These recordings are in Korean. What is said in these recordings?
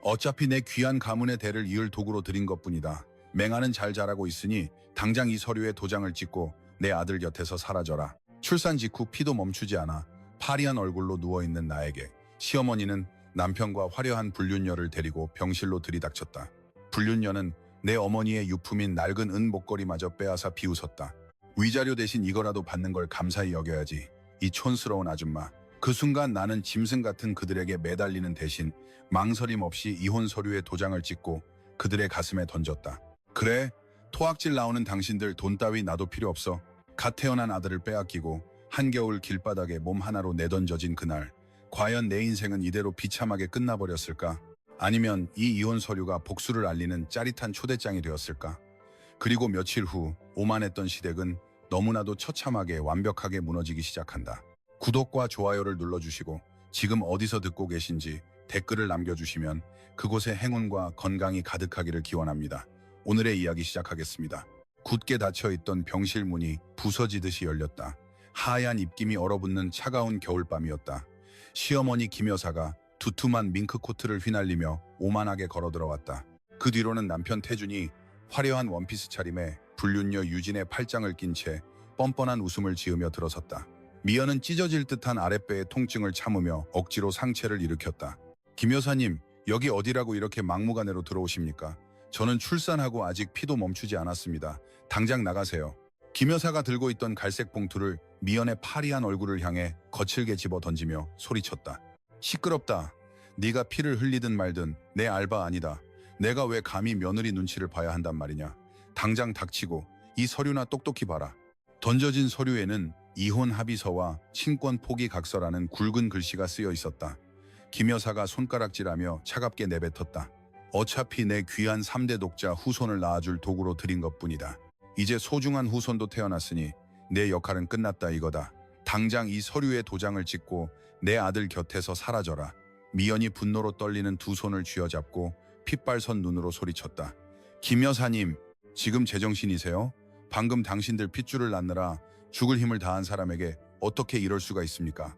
어차피 내 귀한 가문의 대를 이을 도구로 드린 것뿐이다. 맹아는 잘 자라고 있으니 당장 이 서류에 도장을 찍고 내 아들 곁에서 사라져라. 출산 직후 피도 멈추지 않아 파리한 얼굴로 누워있는 나에게 시어머니는 남편과 화려한 불륜녀를 데리고 병실로 들이닥쳤다. 불륜녀는 내 어머니의 유품인 낡은 은 목걸이마저 빼앗아 비웃었다. 위자료 대신 이거라도 받는 걸 감사히 여겨야지. 이 촌스러운 아줌마. 그 순간 나는 짐승 같은 그들에게 매달리는 대신 망설임 없이 이혼 서류에 도장을 찍고 그들의 가슴에 던졌다. 그래, 토악질 나오는 당신들 돈 따위 나도 필요 없어. 갓 태어난 아들을 빼앗기고 한겨울 길바닥에 몸 하나로 내던져진 그날, 과연 내 인생은 이대로 비참하게 끝나버렸을까? 아니면 이 이혼 서류가 복수를 알리는 짜릿한 초대장이 되었을까? 그리고 며칠 후 오만했던 시댁은 너무나도 처참하게 완벽하게 무너지기 시작한다. 구독과 좋아요를 눌러주시고 지금 어디서 듣고 계신지 댓글을 남겨주시면 그곳에 행운과 건강이 가득하기를 기원합니다. 오늘의 이야기 시작하겠습니다. 굳게 닫혀있던 병실 문이 부서지듯이 열렸다. 하얀 입김이 얼어붙는 차가운 겨울밤이었다. 시어머니 김 여사가 두툼한 밍크 코트를 휘날리며 오만하게 걸어들어왔다. 그 뒤로는 남편 태준이 화려한 원피스 차림에 불륜녀 유진의 팔짱을 낀 채 뻔뻔한 웃음을 지으며 들어섰다. 미연은 찢어질 듯한 아랫배의 통증을 참으며 억지로 상체를 일으켰다. 김 여사님, 여기 어디라고 이렇게 막무가내로 들어오십니까? 저는 출산하고 아직 피도 멈추지 않았습니다. 당장 나가세요. 김 여사가 들고 있던 갈색 봉투를 미연의 파리한 얼굴을 향해 거칠게 집어 던지며 소리쳤다. 시끄럽다. 네가 피를 흘리든 말든 내 알바 아니다. 내가 왜 감히 며느리 눈치를 봐야 한단 말이냐. 당장 닥치고 이 서류나 똑똑히 봐라. 던져진 서류에는 이혼 합의서와 친권 포기 각서라는 굵은 글씨가 쓰여 있었다. 김 여사가 손가락질하며 차갑게 내뱉었다. 어차피 내 귀한 3대 독자 후손을 낳아줄 도구로 드린 것뿐이다. 이제 소중한 후손도 태어났으니 내 역할은 끝났다 이거다. 당장 이 서류에 도장을 찍고 내 아들 곁에서 사라져라. 미연이 분노로 떨리는 두 손을 쥐어잡고 핏발선 눈으로 소리쳤다. 김 여사님, 지금 제정신이세요? 방금 당신들 핏줄을 낳느라 죽을 힘을 다한 사람에게 어떻게 이럴 수가 있습니까?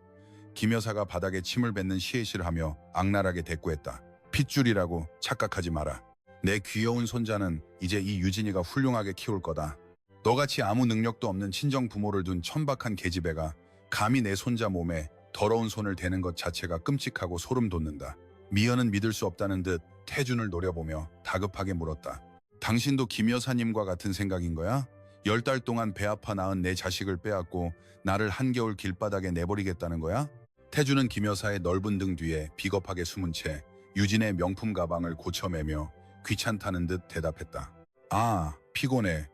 김 여사가 바닥에 침을 뱉는 시에시를 하며 악랄하게 대꾸했다. 핏줄이라고 착각하지 마라. 내 귀여운 손자는 이제 이 유진이가 훌륭하게 키울 거다. 너같이 아무 능력도 없는 친정 부모를 둔 천박한 계집애가 감히 내 손자 몸에 더러운 손을 대는 것 자체가 끔찍하고 소름 돋는다. 미연은 믿을 수 없다는 듯 태준을 노려보며 다급하게 물었다. 당신도 김 여사님과 같은 생각인 거야? 10달 동안 배 아파 낳은 내 자식을 빼앗고 나를 한겨울 길바닥에 내버리겠다는 거야? 태준은 김 여사의 넓은 등 뒤에 비겁하게 숨은 채 유진의 명품 가방을 고쳐매며 귀찮다는 듯 대답했다. 아, 피곤해.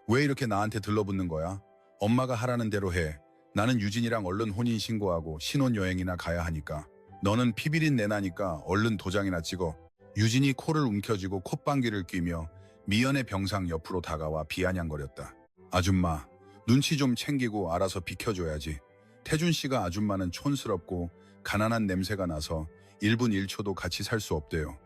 왜 이렇게 나한테 들러붙는 거야? 엄마가 하라는 대로 해. 나는 유진이랑 얼른 혼인신고하고 신혼여행이나 가야 하니까. 너는 피비린 내나니까 얼른 도장이나 찍어. 유진이 코를 움켜쥐고 콧방귀를 뀌며 미연의 병상 옆으로 다가와 비아냥거렸다. 아줌마, 눈치 좀 챙기고 알아서 비켜줘야지. 태준 씨가 아줌마는 촌스럽고 가난한 냄새가 나서 1분 1초도 같이 살 수 없대요.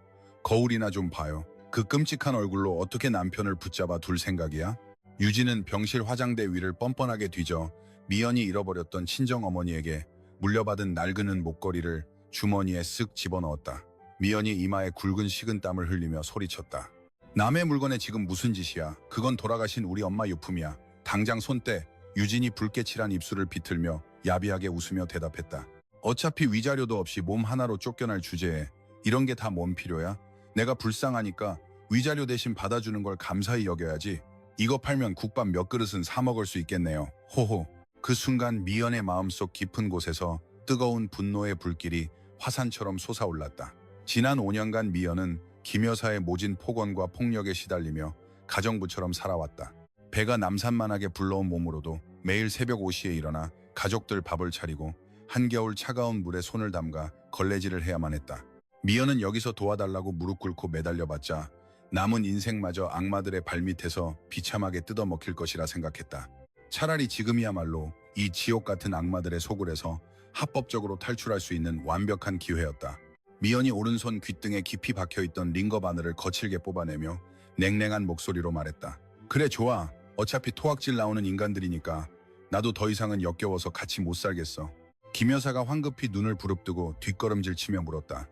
거울이나 좀 봐요. 그 끔찍한 얼굴로 어떻게 남편을 붙잡아 둘 생각이야? 유진은 병실 화장대 위를 뻔뻔하게 뒤져 미연이 잃어버렸던 친정어머니에게 물려받은 낡은 은 목걸이를 주머니에 쓱 집어넣었다. 미연이 이마에 굵은 식은땀을 흘리며 소리쳤다. 남의 물건에 지금 무슨 짓이야. 그건 돌아가신 우리 엄마 유품이야. 당장 손 떼. 유진이 붉게 칠한 입술을 비틀며 야비하게 웃으며 대답했다. 어차피 위자료도 없이 몸 하나로 쫓겨날 주제에 이런 게 다 뭔 필요야? 내가 불쌍하니까 위자료 대신 받아주는 걸 감사히 여겨야지. 이거 팔면 국밥 몇 그릇은 사 먹을 수 있겠네요. 호호. 그 순간 미연의 마음속 깊은 곳에서 뜨거운 분노의 불길이 화산처럼 솟아올랐다. 지난 5년간 미연은 김 여사의 모진 폭언과 폭력에 시달리며 가정부처럼 살아왔다. 배가 남산만하게 불러온 몸으로도 매일 새벽 5시에 일어나 가족들 밥을 차리고 한겨울 차가운 물에 손을 담가 걸레질을 해야만 했다. 미연은 여기서 도와달라고 무릎 꿇고 매달려봤자 남은 인생마저 악마들의 발밑에서 비참하게 뜯어먹힐 것이라 생각했다. 차라리 지금이야말로 이 지옥 같은 악마들의 소굴에서 합법적으로 탈출할 수 있는 완벽한 기회였다. 미연이 오른손 귓등에 깊이 박혀있던 링거 바늘을 거칠게 뽑아내며 냉랭한 목소리로 말했다. 그래 좋아. 어차피 토악질 나오는 인간들이니까 나도 더 이상은 역겨워서 같이 못 살겠어. 김 여사가 황급히 눈을 부릅뜨고 뒷걸음질 치며 물었다.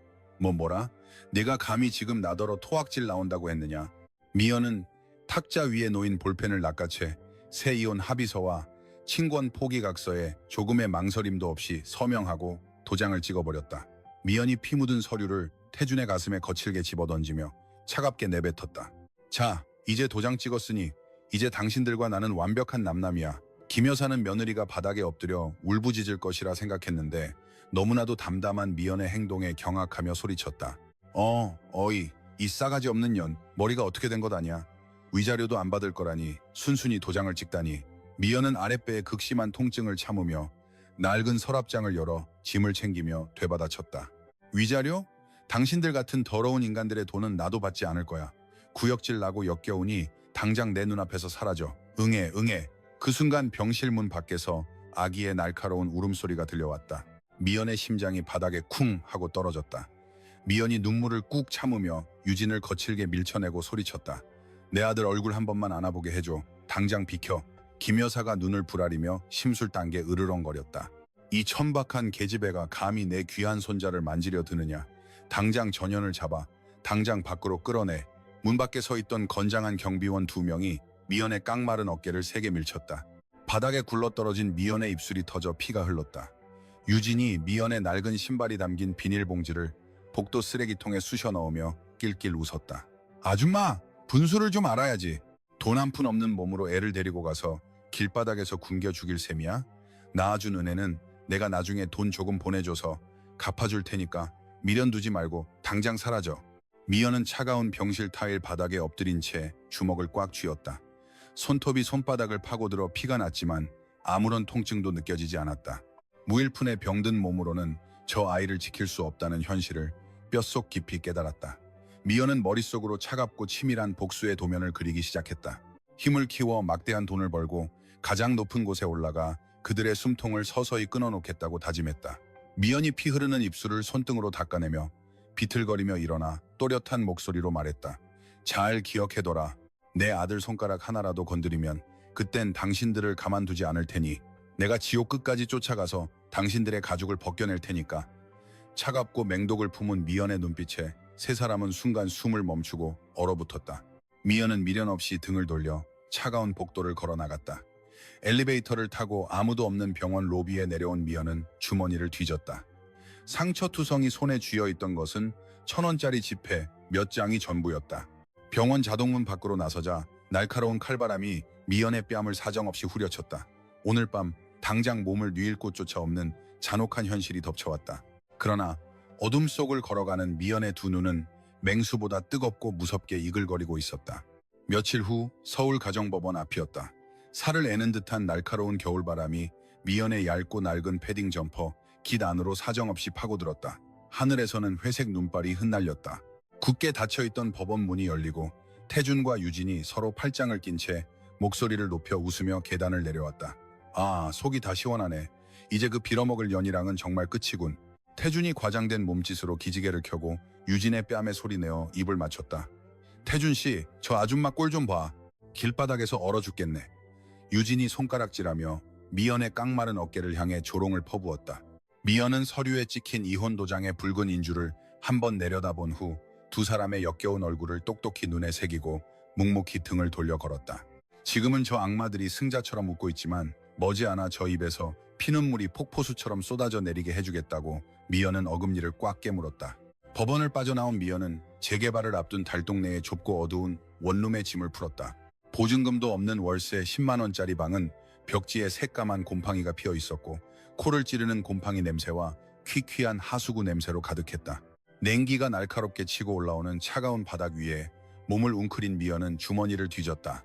뭐라? 내가 감히 지금 나더러 토악질 나온다고 했느냐? 미연은 탁자 위에 놓인 볼펜을 낚아채 새 이혼 합의서와 친권 포기각서에 조금의 망설임도 없이 서명하고 도장을 찍어버렸다. 미연이 피 묻은 서류를 태준의 가슴에 거칠게 집어던지며 차갑게 내뱉었다. 자, 이제 도장 찍었으니 이제 당신들과 나는 완벽한 남남이야. 김 여사는 며느리가 바닥에 엎드려 울부짖을 것이라 생각했는데 너무나도 담담한 미연의 행동에 경악하며 소리쳤다. 어이, 이 싸가지 없는 년, 머리가 어떻게 된 것 아냐? 위자료도 안 받을 거라니 순순히 도장을 찍다니. 미연은 아랫배에 극심한 통증을 참으며 낡은 서랍장을 열어 짐을 챙기며 되받아쳤다. 위자료? 당신들 같은 더러운 인간들의 돈은 나도 받지 않을 거야. 구역질 나고 역겨우니 당장 내 눈앞에서 사라져. 응애. 그 순간 병실 문 밖에서 아기의 날카로운 울음소리가 들려왔다. 미연의 심장이 바닥에 쿵 하고 떨어졌다. 미연이 눈물을 꾹 참으며 유진을 거칠게 밀쳐내고 소리쳤다. 내 아들 얼굴 한 번만 안아보게 해줘. 당장 비켜. 김 여사가 눈을 부라리며 심술단계 으르렁거렸다. 이 천박한 계집애가 감히 내 귀한 손자를 만지려 드느냐. 당장 전현을 잡아. 당장 밖으로 끌어내. 문 밖에 서 있던 건장한 경비원 2명이 미연의 깡마른 어깨를 세게 밀쳤다. 바닥에 굴러떨어진 미연의 입술이 터져 피가 흘렀다. 유진이 미연의 낡은 신발이 담긴 비닐봉지를 복도 쓰레기통에 쑤셔 넣으며 낄낄 웃었다. 아줌마! 분수를 좀 알아야지. 돈 한 푼 없는 몸으로 애를 데리고 가서 길바닥에서 굶겨 죽일 셈이야? 낳아준 은혜는 내가 나중에 돈 조금 보내줘서 갚아줄 테니까 미련 두지 말고 당장 사라져. 미연은 차가운 병실 타일 바닥에 엎드린 채 주먹을 꽉 쥐었다. 손톱이 손바닥을 파고들어 피가 났지만 아무런 통증도 느껴지지 않았다. 무일푼의 병든 몸으로는 저 아이를 지킬 수 없다는 현실을 뼛속 깊이 깨달았다. 미연은 머릿속으로 차갑고 치밀한 복수의 도면을 그리기 시작했다. 힘을 키워 막대한 돈을 벌고 가장 높은 곳에 올라가 그들의 숨통을 서서히 끊어놓겠다고 다짐했다. 미연이 피 흐르는 입술을 손등으로 닦아내며 비틀거리며 일어나 또렷한 목소리로 말했다. 잘 기억해둬라. 내 아들 손가락 하나라도 건드리면 그땐 당신들을 가만두지 않을 테니 내가 지옥 끝까지 쫓아가서 당신들의 가죽을 벗겨낼 테니까. 차갑고 맹독을 품은 미연의 눈빛에 세 사람은 순간 숨을 멈추고 얼어붙었다. 미연은 미련 없이 등을 돌려 차가운 복도를 걸어 나갔다. 엘리베이터를 타고 아무도 없는 병원 로비에 내려온 미연은 주머니를 뒤졌다. 상처투성이 손에 쥐어있던 것은 1,000원짜리 지폐 몇 장이 전부였다. 병원 자동문 밖으로 나서자 날카로운 칼바람이 미연의 뺨을 사정없이 후려쳤다. 오늘 밤 당장 몸을 뉘일 곳조차 없는 잔혹한 현실이 덮쳐왔다. 그러나 어둠 속을 걸어가는 미연의 두 눈은 맹수보다 뜨겁고 무섭게 이글거리고 있었다. 며칠 후 서울 가정법원 앞이었다. 살을 애는 듯한 날카로운 겨울바람이 미연의 얇고 낡은 패딩 점퍼 깃 안으로 사정없이 파고들었다. 하늘에서는 회색 눈발이 흩날렸다. 굳게 닫혀있던 법원 문이 열리고 태준과 유진이 서로 팔짱을 낀 채 목소리를 높여 웃으며 계단을 내려왔다. 아, 속이 다 시원하네. 이제 그 빌어먹을 연이랑은 정말 끝이군. 태준이 과장된 몸짓으로 기지개를 켜고 유진의 뺨에 소리내어 입을 맞췄다. 태준씨, 저 아줌마 꼴 좀 봐. 길바닥에서 얼어 죽겠네. 유진이 손가락질하며 미연의 깡마른 어깨를 향해 조롱을 퍼부었다. 미연은 서류에 찍힌 이혼 도장의 붉은 인주를 한번 내려다본 후 두 사람의 역겨운 얼굴을 똑똑히 눈에 새기고 묵묵히 등을 돌려 걸었다. 지금은 저 악마들이 승자처럼 웃고 있지만 머지않아 저 입에서 피눈물이 폭포수처럼 쏟아져 내리게 해주겠다고 미연은 어금니를 꽉 깨물었다. 법원을 빠져나온 미연은 재개발을 앞둔 달동네의 좁고 어두운 원룸의 짐을 풀었다. 보증금도 없는 월세 10만 원짜리 방은 벽지에 새까만 곰팡이가 피어 있었고 코를 찌르는 곰팡이 냄새와 퀴퀴한 하수구 냄새로 가득했다. 냉기가 날카롭게 치고 올라오는 차가운 바닥 위에 몸을 웅크린 미연은 주머니를 뒤졌다.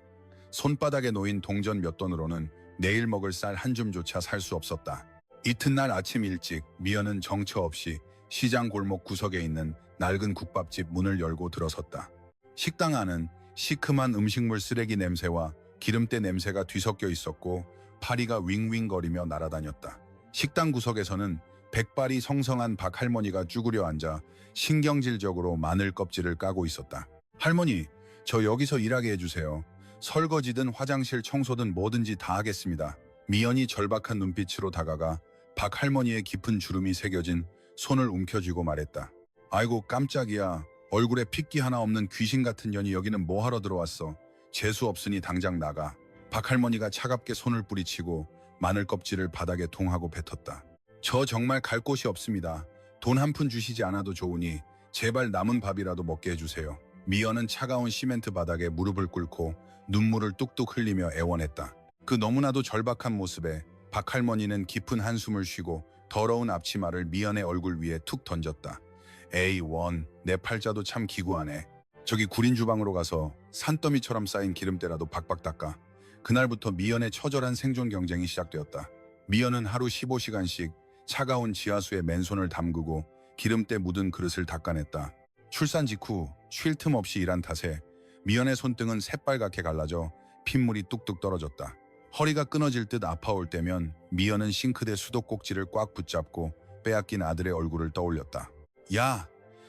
손바닥에 놓인 동전 몇 돈으로는 내일 먹을 쌀 한 줌조차 살 수 없었다. 이튿날 아침 일찍 미연은 정처 없이 시장 골목 구석에 있는 낡은 국밥집 문을 열고 들어섰다. 식당 안은 시큼한 음식물 쓰레기 냄새와 기름때 냄새가 뒤섞여 있었고 파리가 윙윙거리며 날아다녔다. 식당 구석에서는 백발이 성성한 박 할머니가 쭈그려 앉아 신경질적으로 마늘 껍질을 까고 있었다. 할머니, 저 여기서 일하게 해주세요. 설거지든 화장실 청소든 뭐든지 다 하겠습니다. 미연이 절박한 눈빛으로 다가가 박 할머니의 깊은 주름이 새겨진 손을 움켜쥐고 말했다. 아이고 깜짝이야. 얼굴에 핏기 하나 없는 귀신 같은 년이 여기는 뭐하러 들어왔어. 재수 없으니 당장 나가. 박할머니가 차갑게 손을 뿌리치고 마늘 껍질을 바닥에 동하고 뱉었다. 저 정말 갈 곳이 없습니다. 돈 한 푼 주시지 않아도 좋으니 제발 남은 밥이라도 먹게 해주세요. 미연은 차가운 시멘트 바닥에 무릎을 꿇고 눈물을 뚝뚝 흘리며 애원했다. 그 너무나도 절박한 모습에 박할머니는 깊은 한숨을 쉬고 더러운 앞치마를 미연의 얼굴 위에 툭 던졌다. 에이 원, 내 팔자도 참 기구하네. 저기 구린 주방으로 가서 산더미처럼 쌓인 기름때라도 박박 닦아. 그날부터 미연의 처절한 생존 경쟁이 시작되었다. 미연은 하루 15시간씩 차가운 지하수에 맨손을 담그고 기름때 묻은 그릇을 닦아냈다. 출산 직후 쉴 틈 없이 일한 탓에 미연의 손등은 새빨갛게 갈라져 핏물이 뚝뚝 떨어졌다. 허리가 끊어질 듯 아파올 때면 미연은 싱크대 수도꼭지를 꽉 붙잡고 빼앗긴 아들의 얼굴을 떠올렸다. 야!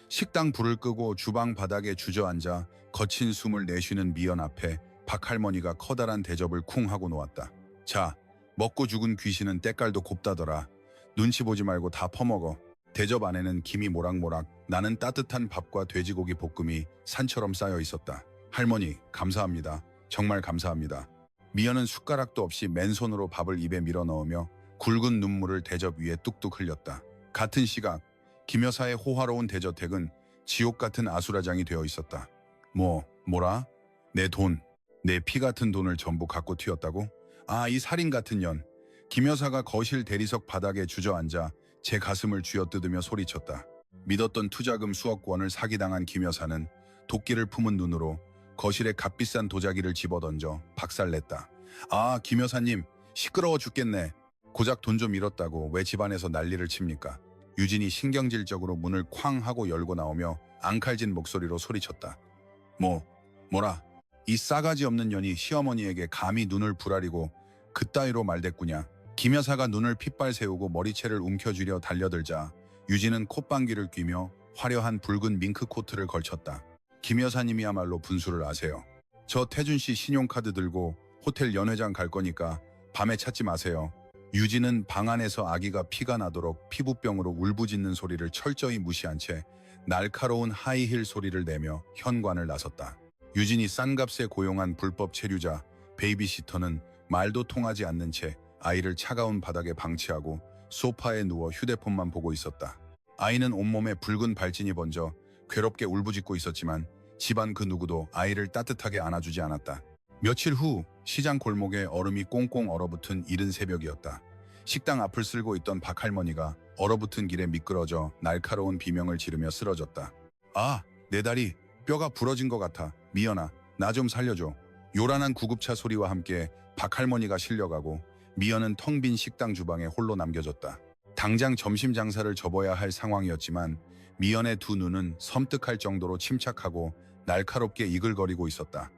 식당 불을 끄고 주방 바닥에 주저앉아 거친 숨을 내쉬는 미연 앞에 박할머니가 커다란 대접을 쿵 하고 놓았다. 자, 먹고 죽은 귀신은 때깔도 곱다더라. 눈치 보지 말고 다 퍼먹어. 대접 안에는 김이 모락모락 나는 따뜻한 밥과 돼지고기 볶음이 산처럼 쌓여 있었다. 할머니, 감사합니다. 정말 감사합니다. 미연은 숟가락도 없이 맨손으로 밥을 입에 밀어 넣으며 굵은 눈물을 대접 위에 뚝뚝 흘렸다. 같은 시각 김 여사의 호화로운 대저택은 지옥 같은 아수라장이 되어 있었다. 뭐라? 내 돈, 내 피 같은 돈을 전부 갖고 튀었다고? 아, 이 살인 같은 년. 김 여사가 거실 대리석 바닥에 주저앉아 제 가슴을 쥐어뜯으며 소리쳤다. 믿었던 투자금 수억 원을 사기당한 김 여사는 도끼를 품은 눈으로 거실에 값비싼 도자기를 집어던져 박살냈다. 아, 김 여사님, 시끄러워 죽겠네. 고작 돈 좀 잃었다고 왜 집안에서 난리를 칩니까? 유진이 신경질적으로 문을 쾅 하고 열고 나오며 앙칼진 목소리로 소리쳤다. 뭐라? 이 싸가지 없는 년이 시어머니에게 감히 눈을 부라리고 그따위로 말댔구냐. 김 여사가 눈을 핏발 세우고 머리채를 움켜쥐려 달려들자 유진은 콧방귀를 뀌며 화려한 붉은 밍크 코트를 걸쳤다. 김 여사님이야말로 분수를 아세요. 저 태준 씨 신용카드 들고 호텔 연회장 갈 거니까 밤에 찾지 마세요. 유진은 방 안에서 아기가 피가 나도록 피부병으로 울부짖는 소리를 철저히 무시한 채 날카로운 하이힐 소리를 내며 현관을 나섰다. 유진이 싼 값에 고용한 불법 체류자 베이비시터는 말도 통하지 않는 채 아이를 차가운 바닥에 방치하고 소파에 누워 휴대폰만 보고 있었다. 아이는 온몸에 붉은 발진이 번져 괴롭게 울부짖고 있었지만 집안 그 누구도 아이를 따뜻하게 안아주지 않았다. 며칠 후 시장 골목에 얼음이 꽁꽁 얼어붙은 이른 새벽이었다. 식당 앞을 쓸고 있던 박할머니가 얼어붙은 길에 미끄러져 날카로운 비명을 지르며 쓰러졌다. 아, 내 다리, 뼈가 부러진 것 같아. 미연아, 나 좀 살려줘. 요란한 구급차 소리와 함께 박할머니가 실려가고 미연은 텅 빈 식당 주방에 홀로 남겨졌다. 당장 점심 장사를 접어야 할 상황이었지만 미연의 두 눈은 섬뜩할 정도로 침착하고 날카롭게 이글거리고 있었다.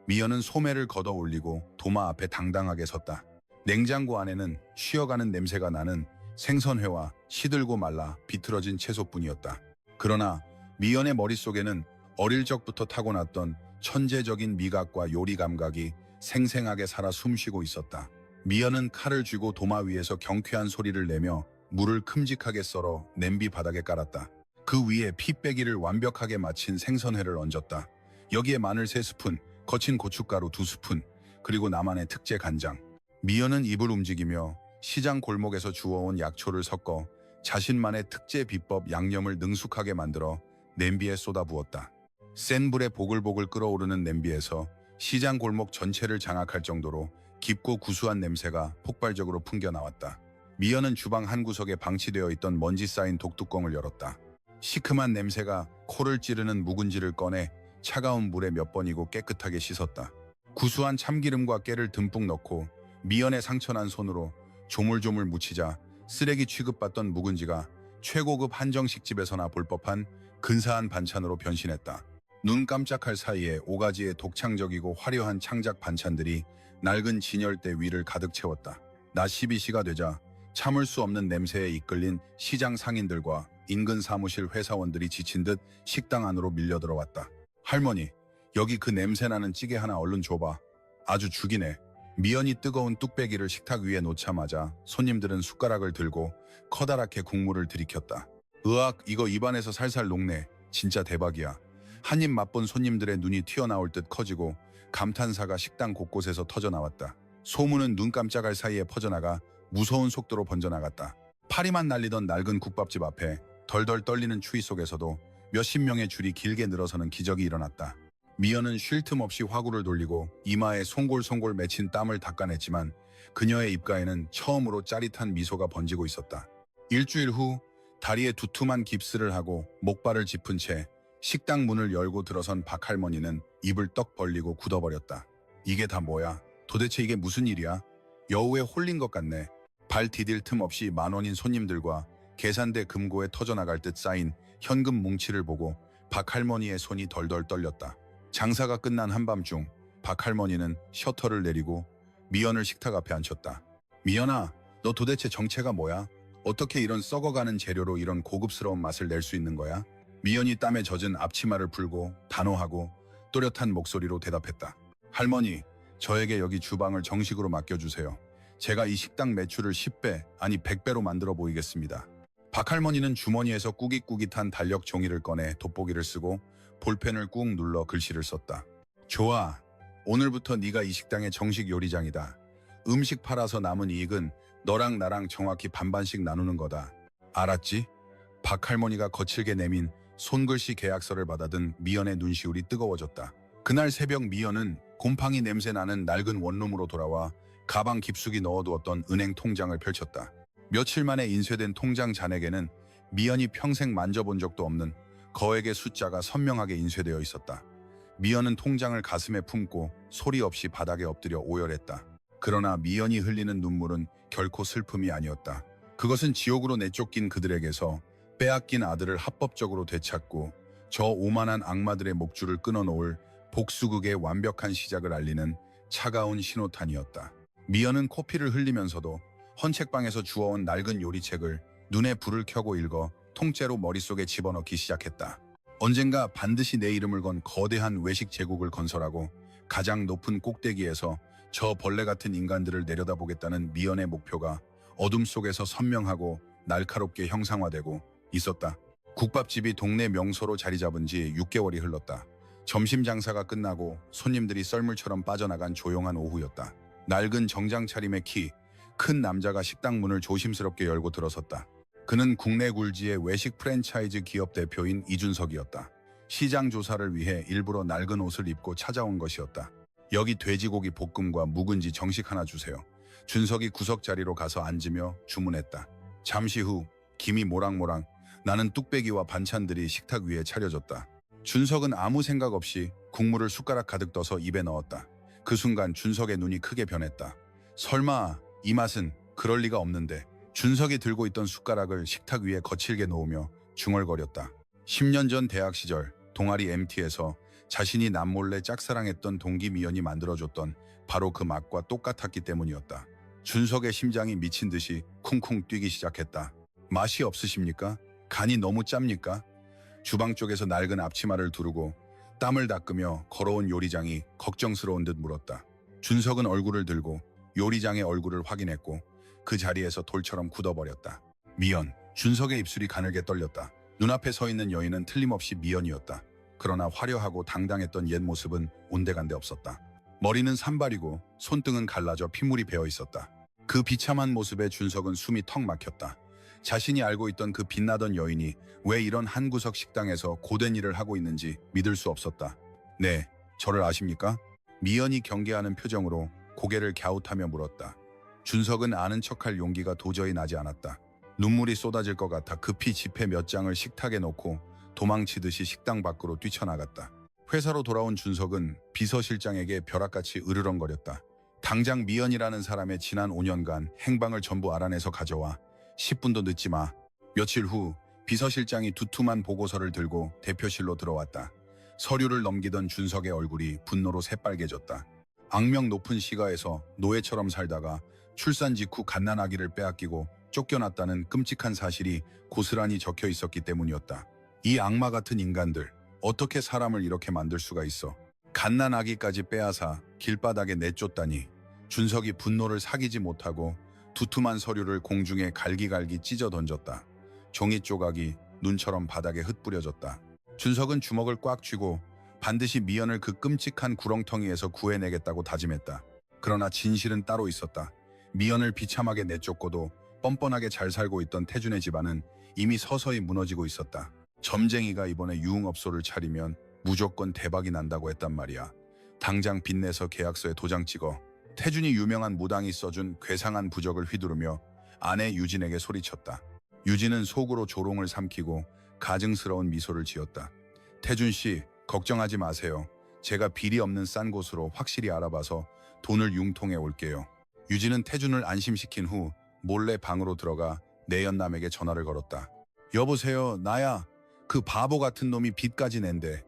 미연은 소매를 걷어 올리고 도마 앞에 당당하게 섰다. 냉장고 안에는 쉬어가는 냄새가 나는 생선회와 시들고 말라 비틀어진 채소뿐이었다. 그러나 미연의 머릿속에는 어릴 적부터 타고났던 천재적인 미각과 요리 감각이 생생하게 살아 숨쉬고 있었다. 미연은 칼을 쥐고 도마 위에서 경쾌한 소리를 내며 물을 큼직하게 썰어 냄비 바닥에 깔았다. 그 위에 피 빼기를 완벽하게 마친 생선회를 얹었다. 여기에 마늘 3스푼, 거친 고춧가루 2스푼, 그리고 나만의 특제 간장. 미연은 입을 움직이며 시장 골목에서 주워온 약초를 섞어 자신만의 특제 비법 양념을 능숙하게 만들어 냄비에 쏟아부었다. 센 불에 보글보글 끓어오르는 냄비에서 시장 골목 전체를 장악할 정도로 깊고 구수한 냄새가 폭발적으로 풍겨나왔다. 미연은 주방 한 구석에 방치되어 있던 먼지 쌓인 독뚜껑을 열었다. 시큼한 냄새가 코를 찌르는 묵은지를 꺼내 차가운 물에 몇 번이고 깨끗하게 씻었다. 구수한 참기름과 깨를 듬뿍 넣고 미연의 상처난 손으로 조물조물 묻히자 쓰레기 취급받던 묵은지가 최고급 한정식집에서나 볼 법한 근사한 반찬으로 변신했다. 눈 깜짝할 사이에 5가지의 독창적이고 화려한 창작 반찬들이 낡은 진열대 위를 가득 채웠다. 낮 12시가 되자 참을 수 없는 냄새에 이끌린 시장 상인들과 인근 사무실 회사원들이 지친 듯 식당 안으로 밀려들어왔다. 할머니, 여기 그 냄새나는 찌개 하나 얼른 줘봐. 아주 죽이네. 미연이 뜨거운 뚝배기를 식탁 위에 놓자마자 손님들은 숟가락을 들고 커다랗게 국물을 들이켰다. 으악, 이거 입안에서 살살 녹네. 진짜 대박이야. 한 입 맛본 손님들의 눈이 튀어나올 듯 커지고 감탄사가 식당 곳곳에서 터져나왔다. 소문은 눈 깜짝할 사이에 퍼져나가 무서운 속도로 번져나갔다. 파리만 날리던 낡은 국밥집 앞에 덜덜 떨리는 추위 속에서도 몇십 명의 줄이 길게 늘어서는 기적이 일어났다. 미연은 쉴 틈 없이 화구를 돌리고 이마에 송골송골 맺힌 땀을 닦아냈지만 그녀의 입가에는 처음으로 짜릿한 미소가 번지고 있었다. 일주일 후 다리에 두툼한 깁스를 하고 목발을 짚은 채 식당 문을 열고 들어선 박할머니는 입을 떡 벌리고 굳어버렸다. 이게 다 뭐야? 도대체 이게 무슨 일이야? 여우에 홀린 것 같네. 발 디딜 틈 없이 만원인 손님들과 계산대 금고에 터져나갈 듯 쌓인 현금 뭉치를 보고 박할머니의 손이 덜덜 떨렸다. 장사가 끝난 한밤중 박할머니는 셔터를 내리고 미연을 식탁 앞에 앉혔다. 미연아, 너 도대체 정체가 뭐야? 어떻게 이런 썩어가는 재료로 이런 고급스러운 맛을 낼 수 있는 거야? 미연이 땀에 젖은 앞치마를 풀고 단호하고 또렷한 목소리로 대답했다. 할머니, 저에게 여기 주방을 정식으로 맡겨주세요. 제가 이 식당 매출을 10배, 아니 100배로 만들어 보이겠습니다. 박할머니는 주머니에서 꾸깃꾸깃한 달력 종이를 꺼내 돋보기를 쓰고 볼펜을 꾹 눌러 글씨를 썼다. 좋아. 오늘부터 네가 이 식당의 정식 요리장이다. 음식 팔아서 남은 이익은 너랑 나랑 정확히 반반씩 나누는 거다. 알았지? 박할머니가 거칠게 내민 손글씨 계약서를 받아든 미연의 눈시울이 뜨거워졌다. 그날 새벽 미연은 곰팡이 냄새 나는 낡은 원룸으로 돌아와 가방 깊숙이 넣어두었던 은행 통장을 펼쳤다. 며칠 만에 인쇄된 통장 잔액에는 미연이 평생 만져본 적도 없는 거액의 숫자가 선명하게 인쇄되어 있었다. 미연은 통장을 가슴에 품고 소리 없이 바닥에 엎드려 오열했다. 그러나 미연이 흘리는 눈물은 결코 슬픔이 아니었다. 그것은 지옥으로 내쫓긴 그들에게서 빼앗긴 아들을 합법적으로 되찾고 저 오만한 악마들의 목줄을 끊어놓을 복수극의 완벽한 시작을 알리는 차가운 신호탄이었다. 미연은 코피를 흘리면서도 헌책방에서 주워온 낡은 요리책을 눈에 불을 켜고 읽어 통째로 머릿속에 집어넣기 시작했다. 언젠가 반드시 내 이름을 건 거대한 외식 제국을 건설하고 가장 높은 꼭대기에서 저 벌레 같은 인간들을 내려다보겠다는 미연의 목표가 어둠 속에서 선명하고 날카롭게 형상화되고 있었다. 국밥집이 동네 명소로 자리 잡은 지 6개월이 흘렀다. 점심 장사가 끝나고 손님들이 썰물처럼 빠져나간 조용한 오후였다. 낡은 정장 차림의 키 큰 남자가 식당 문을 조심스럽게 열고 들어섰다. 그는 국내 굴지의 외식 프랜차이즈 기업 대표인 이준석이었다. 시장 조사를 위해 일부러 낡은 옷을 입고 찾아온 것이었다. 여기 돼지고기 볶음과 묵은지 정식 하나 주세요. 준석이 구석자리로 가서 앉으며 주문했다. 잠시 후 김이 모락모락 나는 뚝배기와 반찬들이 식탁 위에 차려졌다. 준석은 아무 생각 없이 국물을 숟가락 가득 떠서 입에 넣었다. 그 순간 준석의 눈이 크게 변했다. 설마 이 맛은 그럴 리가 없는데. 준석이 들고 있던 숟가락을 식탁 위에 거칠게 놓으며 중얼거렸다. 10년 전 대학 시절 동아리 MT에서 자신이 남몰래 짝사랑했던 동기 미연이 만들어줬던 바로 그 맛과 똑같았기 때문이었다. 준석의 심장이 미친 듯이 쿵쿵 뛰기 시작했다. 맛이 없으십니까? 간이 너무 짭니까? 주방 쪽에서 낡은 앞치마를 두르고 땀을 닦으며 걸어온 요리장이 걱정스러운 듯 물었다. 준석은 얼굴을 들고 요리장의 얼굴을 확인했고 그 자리에서 돌처럼 굳어버렸다. 미연. 준석의 입술이 가늘게 떨렸다. 눈앞에 서 있는 여인은 틀림없이 미연이었다. 그러나 화려하고 당당했던 옛 모습은 온데간데 없었다. 머리는 산발이고 손등은 갈라져 핏물이 배어 있었다. 그 비참한 모습에 준석은 숨이 턱 막혔다. 자신이 알고 있던 그 빛나던 여인이 왜 이런 한 구석 식당에서 고된 일을 하고 있는지 믿을 수 없었다. 네, 저를 아십니까? 미연이 경계하는 표정으로 고개를 갸웃하며 물었다. 준석은 아는 척할 용기가 도저히 나지 않았다. 눈물이 쏟아질 것 같아 급히 지폐 몇 장을 식탁에 놓고 도망치듯이 식당 밖으로 뛰쳐나갔다. 회사로 돌아온 준석은 비서실장에게 벼락같이 으르렁거렸다. 당장 미연이라는 사람의 지난 5년간 행방을 전부 알아내서 가져와. 10분도 늦지 마. 며칠 후 비서실장이 두툼한 보고서를 들고 대표실로 들어왔다. 서류를 넘기던 준석의 얼굴이 분노로 새빨개졌다. 악명 높은 시가에서 노예처럼 살다가 출산 직후 갓난아기를 빼앗기고 쫓겨났다는 끔찍한 사실이 고스란히 적혀 있었기 때문이었다. 이 악마 같은 인간들, 어떻게 사람을 이렇게 만들 수가 있어? 갓난아기까지 빼앗아 길바닥에 내쫓다니. 준석이 분노를 사기지 못하고 두툼한 서류를 공중에 갈기갈기 찢어 던졌다. 종이 조각이 눈처럼 바닥에 흩뿌려졌다. 준석은 주먹을 꽉 쥐고 반드시 미연을 그 끔찍한 구렁텅이에서 구해내겠다고 다짐했다. 그러나 진실은 따로 있었다. 미연을 비참하게 내쫓고도 뻔뻔하게 잘 살고 있던 태준의 집안은 이미 서서히 무너지고 있었다. 점쟁이가 이번에 유흥업소를 차리면 무조건 대박이 난다고 했단 말이야. 당장 빚내서 계약서에 도장 찍어. 태준이 유명한 무당이 써준 괴상한 부적을 휘두르며 아내 유진에게 소리쳤다. 유진은 속으로 조롱을 삼키고 가증스러운 미소를 지었다. 태준 씨, 걱정하지 마세요. 제가 비리 없는 싼 곳으로 확실히 알아봐서 돈을 융통해 올게요. 유진은 태준을 안심시킨 후 몰래 방으로 들어가 내연남에게 전화를 걸었다. 여보세요, 나야. 그 바보 같은 놈이 빚까지 낸대.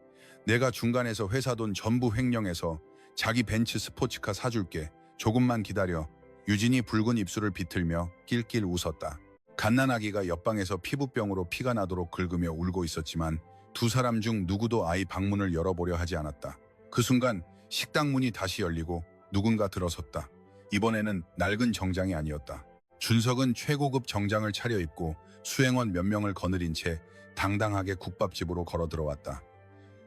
내가 중간에서 회사 돈 전부 횡령해서 자기 벤츠 스포츠카 사줄게. 조금만 기다려. 유진이 붉은 입술을 비틀며 낄낄 웃었다. 갓난아기가 옆방에서 피부병으로 피가 나도록 긁으며 울고 있었지만 두 사람 중 누구도 아이 방문을 열어보려 하지 않았다. 그 순간 식당 문이 다시 열리고 누군가 들어섰다. 이번에는 낡은 정장이 아니었다. 준석은 최고급 정장을 차려입고 수행원 몇 명을 거느린 채 당당하게 국밥집으로 걸어 들어왔다.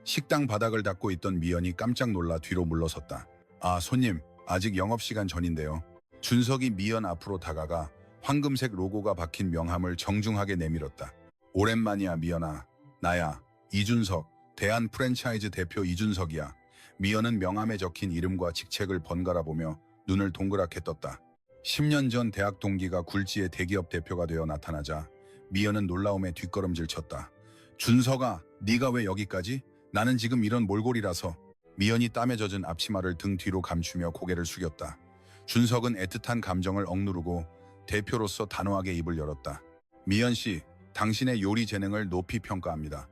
식당 바닥을 닦고 있던 미연이 깜짝 놀라 뒤로 물러섰다. 아, 손님, 아직 영업시간 전인데요. 준석이 미연 앞으로 다가가 황금색 로고가 박힌 명함을 정중하게 내밀었다. 오랜만이야, 미연아. 나야, 이준석, 대한 프랜차이즈 대표 이준석이야. 미연은 명함에 적힌 이름과 직책을 번갈아 보며 눈을 동그랗게 떴다. 10년 전 대학 동기가 굴지의 대기업 대표가 되어 나타나자 미연은 놀라움에 뒷걸음질 쳤다. 준석아, 네가 왜 여기까지? 나는 지금 이런 몰골이라서. 미연이 땀에 젖은 앞치마를 등 뒤로 감추며 고개를 숙였다. 준석은 애틋한 감정을 억누르고 대표로서 단호하게 입을 열었다. 미연 씨, 당신의 요리 재능을 높이 평가합니다.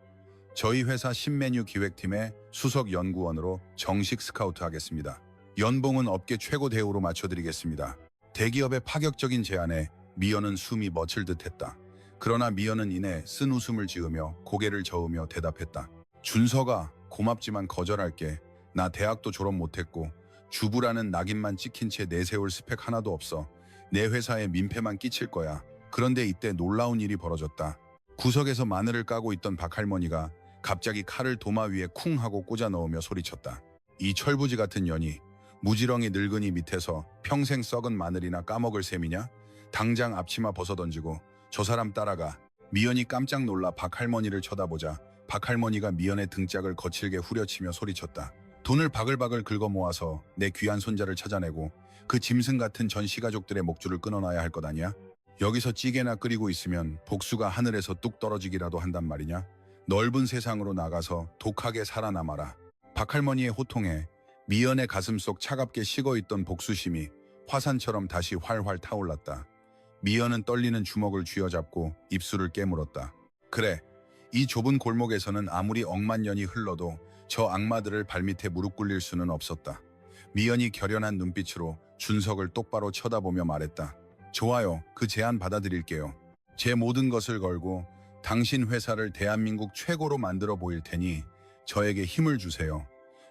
저희 회사 신메뉴 기획팀의 수석 연구원으로 정식 스카우트하겠습니다. 연봉은 업계 최고 대우로 맞춰드리겠습니다. 대기업의 파격적인 제안에 미연은 숨이 멎을 듯했다. 그러나 미연은 이내 쓴 웃음을 지으며 고개를 저으며 대답했다. 준석아, 고맙지만 거절할게. 나 대학도 졸업 못했고 주부라는 낙인만 찍힌 채 내세울 스펙 하나도 없어. 내 회사에 민폐만 끼칠 거야. 그런데 이때 놀라운 일이 벌어졌다. 구석에서 마늘을 까고 있던 박할머니가 갑자기 칼을 도마 위에 쿵 하고 꽂아 넣으며 소리쳤다. 이 철부지 같은 년이 무지렁이 늙은이 밑에서 평생 썩은 마늘이나 까먹을 셈이냐? 당장 앞치마 벗어던지고 저 사람 따라가. 미연이 깜짝 놀라 박할머니를 쳐다보자 박할머니가 미연의 등짝을 거칠게 후려치며 소리쳤다. 돈을 바글바글 긁어 모아서 내 귀한 손자를 찾아내고 그 짐승 같은 전 시가족들의 목줄을 끊어놔야 할 것 아니야? 여기서 찌개나 끓이고 있으면 복수가 하늘에서 뚝 떨어지기라도 한단 말이냐? 넓은 세상으로 나가서 독하게 살아남아라. 박할머니의 호통에 미연의 가슴 속 차갑게 식어있던 복수심이 화산처럼 다시 활활 타올랐다. 미연은 떨리는 주먹을 쥐어잡고 입술을 깨물었다. 그래, 이 좁은 골목에서는 아무리 억만 년이 흘러도 저 악마들을 발밑에 무릎 꿇릴 수는 없었다. 미연이 결연한 눈빛으로 준석을 똑바로 쳐다보며 말했다. 좋아요, 그 제안 받아들일게요. 제 모든 것을 걸고 당신 회사를 대한민국 최고로 만들어 보일 테니 저에게 힘을 주세요.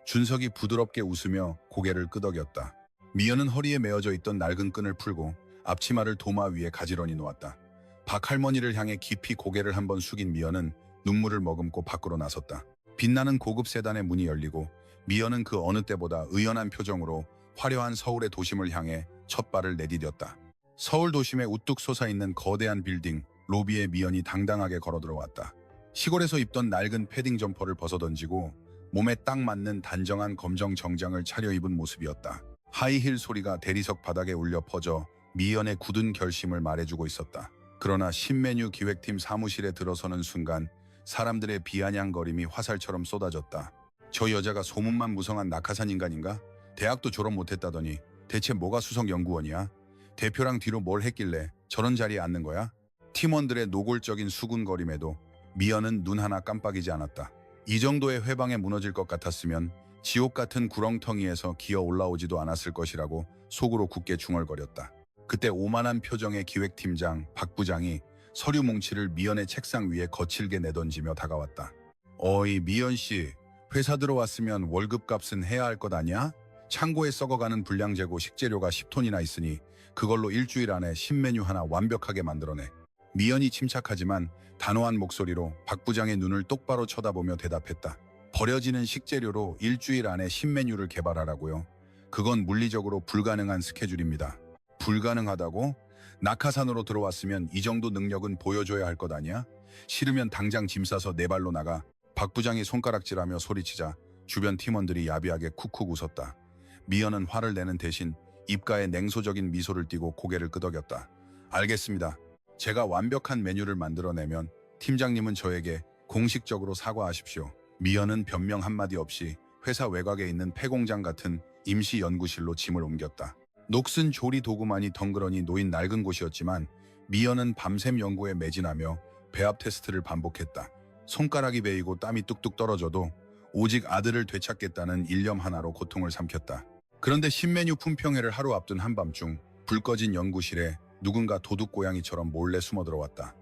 준석이 부드럽게 웃으며 고개를 끄덕였다. 미연은 허리에 메어져 있던 낡은 끈을 풀고 앞치마를 도마 위에 가지런히 놓았다. 박할머니를 향해 깊이 고개를 한번 숙인 미연은 눈물을 머금고 밖으로 나섰다. 빛나는 고급 세단의 문이 열리고 미연은 그 어느 때보다 의연한 표정으로 화려한 서울의 도심을 향해 첫 발을 내디뎠다. 서울 도심에 우뚝 솟아있는 거대한 빌딩, 로비에 미연이 당당하게 걸어 들어왔다. 시골에서 입던 낡은 패딩 점퍼를 벗어던지고 몸에 딱 맞는 단정한 검정 정장을 차려입은 모습이었다. 하이힐 소리가 대리석 바닥에 울려 퍼져 미연의 굳은 결심을 말해주고 있었다. 그러나 신메뉴 기획팀 사무실에 들어서는 순간 사람들의 비아냥거림이 화살처럼 쏟아졌다. 저 여자가 소문만 무성한 낙하산 인간인가? 대학도 졸업 못했다더니 대체 뭐가 수석 연구원이야? 대표랑 뒤로 뭘 했길래 저런 자리에 앉는 거야? 팀원들의 노골적인 수군거림에도 미연은 눈 하나 깜빡이지 않았다. 이 정도의 회방에 무너질 것 같았으면 지옥 같은 구렁텅이에서 기어 올라오지도 않았을 것이라고 속으로 굳게 중얼거렸다. 그때 오만한 표정의 기획팀장 박 부장이 서류 뭉치를 미연의 책상 위에 거칠게 내던지며 다가왔다. 어이 미연 씨, 회사 들어왔으면 월급값은 해야 할 것 아니야? 창고에 썩어가는 불량재고 식재료가 10톤이나 있으니 그걸로 일주일 안에 신메뉴 하나 완벽하게 만들어내. 미연이 침착하지만 단호한 목소리로 박 부장의 눈을 똑바로 쳐다보며 대답했다. 버려지는 식재료로 일주일 안에 신메뉴를 개발하라고요. 그건 물리적으로 불가능한 스케줄입니다. 불가능하다고? 낙하산으로 들어왔으면 이 정도 능력은 보여줘야 할 것 아니야? 싫으면 당장 짐 싸서 내 발로 나가. 박 부장이 손가락질하며 소리치자 주변 팀원들이 야비하게 쿡쿡 웃었다. 미연은 화를 내는 대신 입가에 냉소적인 미소를 띠고 고개를 끄덕였다. 알겠습니다. 제가 완벽한 메뉴를 만들어내면 팀장님은 저에게 공식적으로 사과하십시오. 미연은 변명 한마디 없이 회사 외곽에 있는 폐공장 같은 임시 연구실로 짐을 옮겼다. 녹슨 조리 도구만이 덩그러니 놓인 낡은 곳이었지만 미연은 밤샘 연구에 매진하며 배합 테스트를 반복했다. 손가락이 베이고 땀이 뚝뚝 떨어져도 오직 아들을 되찾겠다는 일념 하나로 고통을 삼켰다. 그런데 신메뉴 품평회를 하루 앞둔 한밤중 불 꺼진 연구실에 누군가 도둑고양이처럼 몰래 숨어 들어왔다.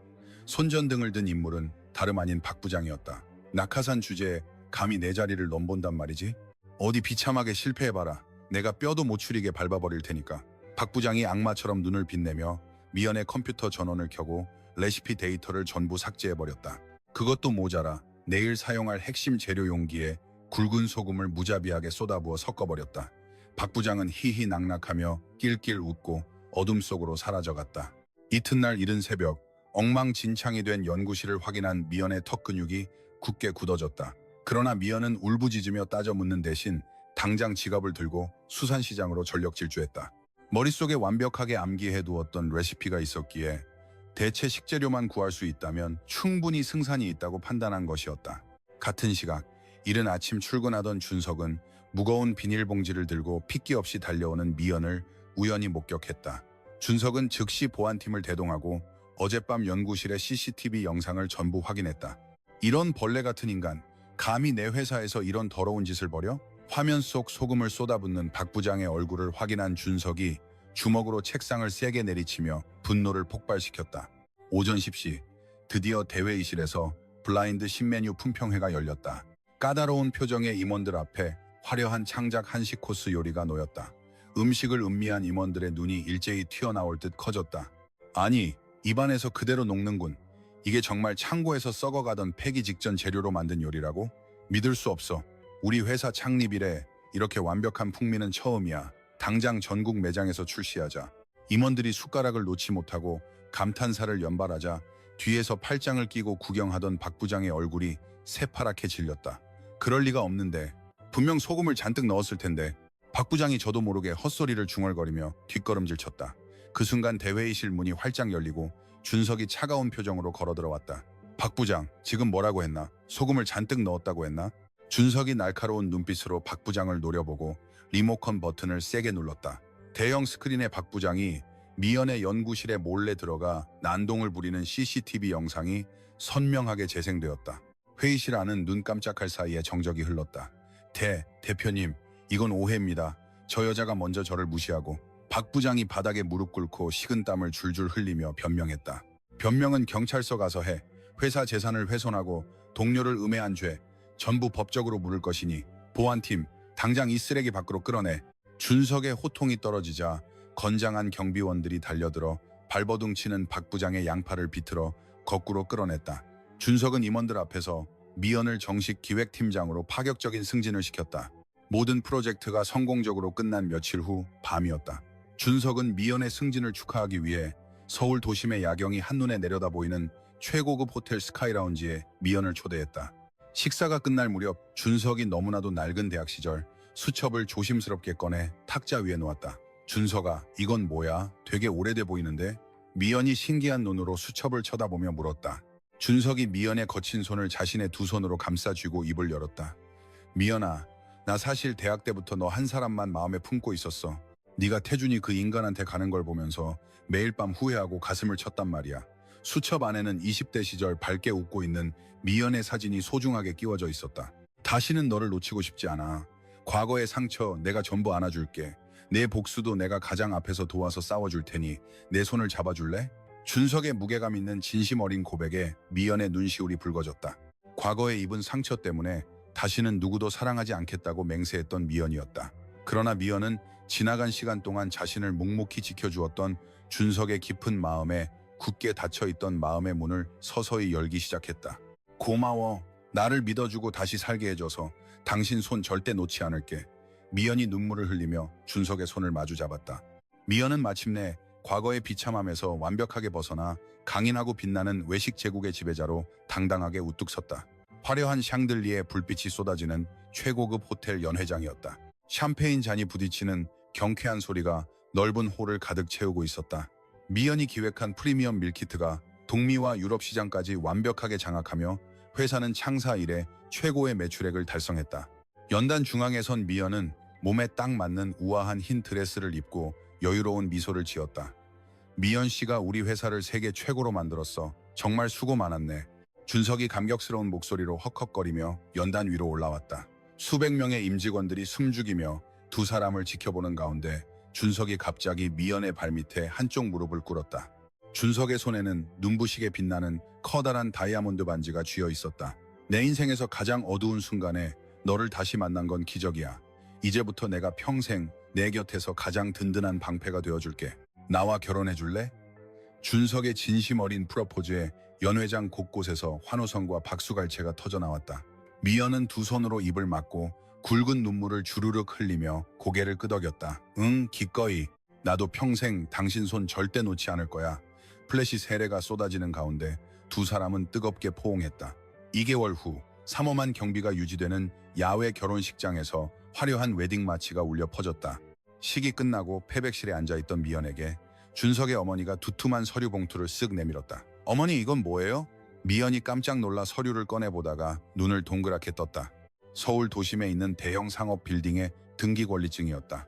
손전등을 든 인물은 다름 아닌 박 부장이었다. 낙하산 주제에 감히 내 자리를 넘본단 말이지? 어디 비참하게 실패해봐라. 내가 뼈도 못 추리게 밟아버릴 테니까. 박 부장이 악마처럼 눈을 빛내며 미연의 컴퓨터 전원을 켜고 레시피 데이터를 전부 삭제해버렸다. 그것도 모자라 내일 사용할 핵심 재료 용기에 굵은 소금을 무자비하게 쏟아부어 섞어버렸다. 박 부장은 희희낙낙하며 낄낄 웃고 어둠 속으로 사라져갔다. 이튿날 이른 새벽 엉망진창이 된 연구실을 확인한 미연의 턱 근육이 굳게 굳어졌다. 그러나 미연은 울부짖으며 따져 묻는 대신 당장 지갑을 들고 수산시장으로 전력 질주했다. 머릿속에 완벽하게 암기해두었던 레시피가 있었기에 대체 식재료만 구할 수 있다면 충분히 승산이 있다고 판단한 것이었다. 같은 시각 이른 아침 출근하던 준석은 무거운 비닐봉지를 들고 핏기 없이 달려오는 미연을 우연히 목격했다. 준석은 즉시 보안팀을 대동하고 어젯밤 연구실의 CCTV 영상을 전부 확인했다. 이런 벌레 같은 인간, 감히 내 회사에서 이런 더러운 짓을 벌여? 화면 속 소금을 쏟아붓는 박 부장의 얼굴을 확인한 준석이 주먹으로 책상을 세게 내리치며 분노를 폭발시켰다. 오전 10시, 드디어 대회의실에서 블라인드 신메뉴 품평회가 열렸다. 까다로운 표정의 임원들 앞에 화려한 창작 한식 코스 요리가 놓였다. 음식을 음미한 임원들의 눈이 일제히 튀어나올 듯 커졌다. 아니, 입안에서 그대로 녹는군. 이게 정말 창고에서 썩어가던 폐기 직전 재료로 만든 요리라고? 믿을 수 없어. 우리 회사 창립 이래 이렇게 완벽한 풍미는 처음이야. 당장 전국 매장에서 출시하자. 임원들이 숟가락을 놓지 못하고 감탄사를 연발하자 뒤에서 팔짱을 끼고 구경하던 박 부장의 얼굴이 새파랗게 질렸다. 그럴 리가 없는데. 분명 소금을 잔뜩 넣었을 텐데. 박 부장이 저도 모르게 헛소리를 중얼거리며 뒷걸음질 쳤다. 그 순간 대회의실 문이 활짝 열리고 준석이 차가운 표정으로 걸어 들어왔다. 박 부장, 지금 뭐라고 했나? 소금을 잔뜩 넣었다고 했나? 준석이 날카로운 눈빛으로 박 부장을 노려보고 리모컨 버튼을 세게 눌렀다. 대형 스크린에 박 부장이 미연의 연구실에 몰래 들어가 난동을 부리는 CCTV 영상이 선명하게 재생되었다. 회의실 안은 눈 깜짝할 사이에 정적이 흘렀다. 대표님, 이건 오해입니다. 저 여자가 먼저 저를 무시하고. 박 부장이 바닥에 무릎 꿇고 식은땀을 줄줄 흘리며 변명했다. 변명은 경찰서 가서 해. 회사 재산을 훼손하고 동료를 음해한 죄 전부 법적으로 물을 것이니 보안팀 당장 이 쓰레기 밖으로 끌어내. 준석의 호통이 떨어지자 건장한 경비원들이 달려들어 발버둥 치는 박 부장의 양팔을 비틀어 거꾸로 끌어냈다. 준석은 임원들 앞에서 미연을 정식 기획팀장으로 파격적인 승진을 시켰다. 모든 프로젝트가 성공적으로 끝난 며칠 후 밤이었다. 준석은 미연의 승진을 축하하기 위해 서울 도심의 야경이 한눈에 내려다 보이는 최고급 호텔 스카이라운지에 미연을 초대했다. 식사가 끝날 무렵 준석이 너무나도 낡은 대학 시절 수첩을 조심스럽게 꺼내 탁자 위에 놓았다. 준석아, 이건 뭐야? 되게 오래돼 보이는데? 미연이 신기한 눈으로 수첩을 쳐다보며 물었다. 준석이 미연의 거친 손을 자신의 두 손으로 감싸쥐고 입을 열었다. 미연아, 나 사실 대학 때부터 너 한 사람만 마음에 품고 있었어. 네가 태준이 그 인간한테 가는 걸 보면서 매일 밤 후회하고 가슴을 쳤단 말이야. 수첩 안에는 20대 시절 밝게 웃고 있는 미연의 사진이 소중하게 끼워져 있었다. 다시는 너를 놓치고 싶지 않아. 과거의 상처 내가 전부 안아줄게. 내 복수도 내가 가장 앞에서 도와서 싸워줄 테니 내 손을 잡아줄래? 준석의 무게감 있는 진심 어린 고백에 미연의 눈시울이 붉어졌다. 과거에 입은 상처 때문에 다시는 누구도 사랑하지 않겠다고 맹세했던 미연이었다. 그러나 미연은 지나간 시간 동안 자신을 묵묵히 지켜주었던 준석의 깊은 마음에 굳게 닫혀있던 마음의 문을 서서히 열기 시작했다. 고마워. 나를 믿어주고 다시 살게 해줘서. 당신 손 절대 놓지 않을게. 미연이 눈물을 흘리며 준석의 손을 마주 잡았다. 미연은 마침내 과거의 비참함에서 완벽하게 벗어나 강인하고 빛나는 외식 제국의 지배자로 당당하게 우뚝 섰다. 화려한 샹들리에 불빛이 쏟아지는 최고급 호텔 연회장이었다. 샴페인 잔이 부딪히는 경쾌한 소리가 넓은 홀을 가득 채우고 있었다. 미연이 기획한 프리미엄 밀키트가 북미와 유럽 시장까지 완벽하게 장악하며 회사는 창사 이래 최고의 매출액을 달성했다. 연단 중앙에 선 미연은 몸에 딱 맞는 우아한 흰 드레스를 입고 여유로운 미소를 지었다. 미연 씨가 우리 회사를 세계 최고로 만들었어. 정말 수고 많았네. 준석이 감격스러운 목소리로 헉헉거리며 연단 위로 올라왔다. 수백 명의 임직원들이 숨죽이며 두 사람을 지켜보는 가운데 준석이 갑자기 미연의 발밑에 한쪽 무릎을 꿇었다. 준석의 손에는 눈부시게 빛나는 커다란 다이아몬드 반지가 쥐어 있었다. 내 인생에서 가장 어두운 순간에 너를 다시 만난 건 기적이야. 이제부터 내가 평생 내 곁에서 가장 든든한 방패가 되어줄게. 나와 결혼해 줄래? 준석의 진심 어린 프러포즈에 연회장 곳곳에서 환호성과 박수갈채가 터져나왔다. 미연은 두 손으로 입을 막고 굵은 눈물을 주르륵 흘리며 고개를 끄덕였다. 응, 기꺼이. 나도 평생 당신 손 절대 놓지 않을 거야. 플래시 세례가 쏟아지는 가운데 두 사람은 뜨겁게 포옹했다. 2개월 후 삼엄한 경비가 유지되는 야외 결혼식장에서 화려한 웨딩 마치가 울려 퍼졌다. 식이 끝나고 패백실에 앉아있던 미연에게 준석의 어머니가 두툼한 서류 봉투를 쓱 내밀었다. 어머니, 이건 뭐예요? 미연이 깜짝 놀라 서류를 꺼내보다가 눈을 동그랗게 떴다. 서울 도심에 있는 대형 상업 빌딩의 등기 권리증이었다.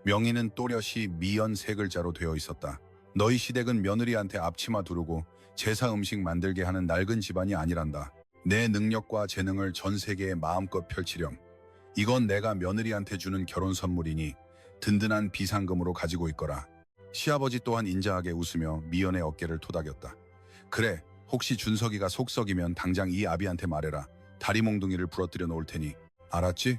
명의는 또렷이 미연 세 글자로 되어 있었다. 너희 시댁은 며느리한테 앞치마 두르고 제사 음식 만들게 하는 낡은 집안이 아니란다. 내 능력과 재능을 전 세계에 마음껏 펼치렴. 이건 내가 며느리한테 주는 결혼 선물이니 든든한 비상금으로 가지고 있거라. 시아버지 또한 인자하게 웃으며 미연의 어깨를 토닥였다. 그래, 혹시 준석이가 속썩이면 당장 이 아비한테 말해라. 다리 몽둥이를 부러뜨려 놓을 테니. 알았지?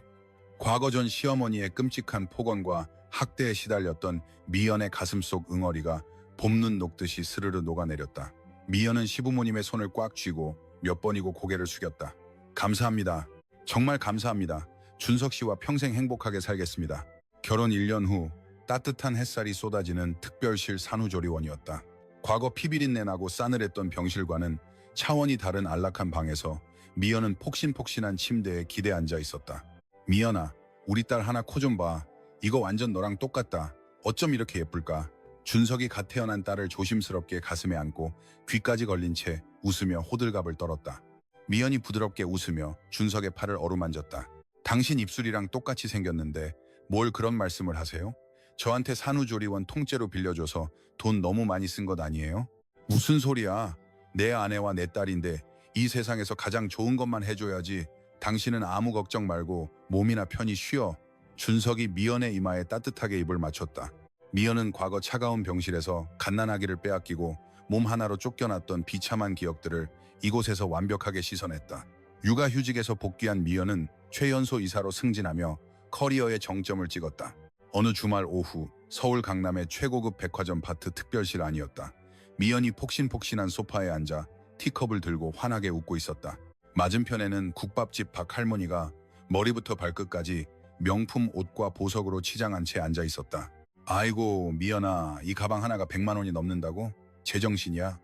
과거 전 시어머니의 끔찍한 폭언과 학대에 시달렸던 미연의 가슴속 응어리가 봄눈 녹듯이 스르르 녹아내렸다. 미연은 시부모님의 손을 꽉 쥐고 몇 번이고 고개를 숙였다. 감사합니다. 정말 감사합니다. 준석 씨와 평생 행복하게 살겠습니다. 결혼 1년 후 따뜻한 햇살이 쏟아지는 특별실 산후조리원이었다. 과거 피비린내 나고 싸늘했던 병실과는 차원이 다른 안락한 방에서 미연은 폭신폭신한 침대에 기대 앉아 있었다. 미연아, 우리 딸 하나 코 좀 봐. 이거 완전 너랑 똑같다. 어쩜 이렇게 예쁠까? 준석이 갓 태어난 딸을 조심스럽게 가슴에 안고 귀까지 걸린 채 웃으며 호들갑을 떨었다. 미연이 부드럽게 웃으며 준석의 팔을 어루만졌다. 당신 입술이랑 똑같이 생겼는데 뭘 그런 말씀을 하세요? 저한테 산후조리원 통째로 빌려줘서 돈 너무 많이 쓴 것 아니에요? 무슨 소리야? 내 아내와 내 딸인데 이 세상에서 가장 좋은 것만 해줘야지. 당신은 아무 걱정 말고 몸이나 편히 쉬어. 준석이 미연의 이마에 따뜻하게 입을 맞췄다. 미연은 과거 차가운 병실에서 갓난아기를 빼앗기고 몸 하나로 쫓겨났던 비참한 기억들을 이곳에서 완벽하게 씻어냈다. 육아휴직에서 복귀한 미연은 최연소 이사로 승진하며 커리어의 정점을 찍었다. 어느 주말 오후 서울 강남의 최고급 백화점 바트 특별실 안이었다. 미연이 폭신폭신한 소파에 앉아 티컵을 들고 환하게 웃고 있었다. 맞은편에는 국밥집 박 할머니가 머리부터 발끝까지 명품 옷과 보석으로 치장한 채 앉아 있었다. 아이고 미연아, 이 가방 하나가 100만 원이 넘는다고? 제정신이야?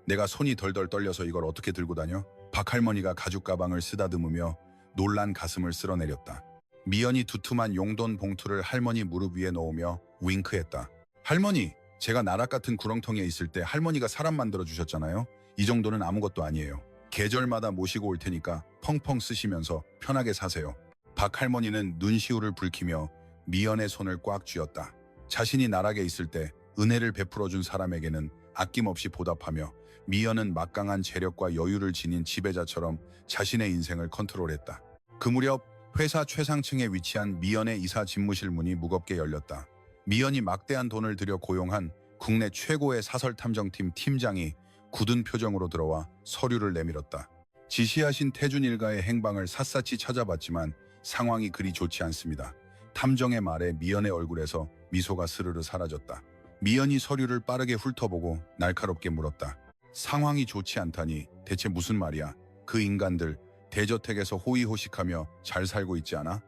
내가 손이 덜덜 떨려서 이걸 어떻게 들고 다녀? 박 할머니가 가죽 가방을 쓰다듬으며 놀란 가슴을 쓸어내렸다. 미연이 두툼한 용돈 봉투를 할머니 무릎 위에 놓으며 윙크했다. 할머니, 제가 나락 같은 구렁텅이에 있을 때 할머니가 사람 만들어 주셨잖아요. 이 정도는 아무것도 아니에요. 계절마다 모시고 올 테니까 펑펑 쓰시면서 편하게 사세요. 박 할머니는 눈시울을 붉히며 미연의 손을 꽉 쥐었다. 자신이 나락에 있을 때 은혜를 베풀어준 사람에게는 아낌없이 보답하며 미연은 막강한 재력과 여유를 지닌 지배자처럼 자신의 인생을 컨트롤했다. 그 무렵 회사 최상층에 위치한 미연의 이사 집무실 문이 무겁게 열렸다. 미연이 막대한 돈을 들여 고용한 국내 최고의 사설탐정팀 팀장이 굳은 표정으로 들어와 서류를 내밀었다. 지시하신 태준 일가의 행방을 샅샅이 찾아봤지만 상황이 그리 좋지 않습니다. 탐정의 말에 미연의 얼굴에서 미소가 스르르 사라졌다. 미연이 서류를 빠르게 훑어보고 날카롭게 물었다. 상황이 좋지 않다니 대체 무슨 말이야? 그 인간들 대저택에서 호의호식하며 잘 살고 있지 않아?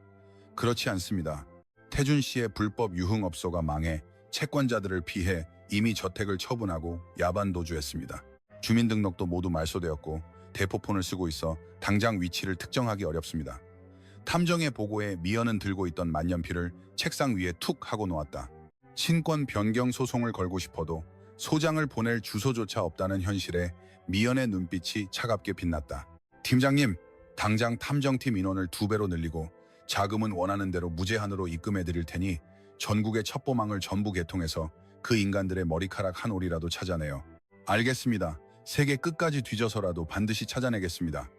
그렇지 않습니다. 태준 씨의 불법 유흥업소가 망해 채권자들을 피해 이미 저택을 처분하고 야반 도주했습니다. 주민등록도 모두 말소되었고 대포폰을 쓰고 있어 당장 위치를 특정하기 어렵습니다. 탐정의 보고에 미연은 들고 있던 만년필을 책상 위에 툭 하고 놓았다. 친권 변경 소송을 걸고 싶어도 소장을 보낼 주소조차 없다는 현실에 미연의 눈빛이 차갑게 빛났다. 팀장님, 당장 탐정팀 인원을 2배로 늘리고 자금은 원하는 대로 무제한으로 입금해 드릴 테니 전국의 첩보망을 전부 개통해서 그 인간들의 머리카락 한 올이라도 찾아내요. 알겠습니다. 세계 끝까지 뒤져서라도 반드시 찾아내겠습니다.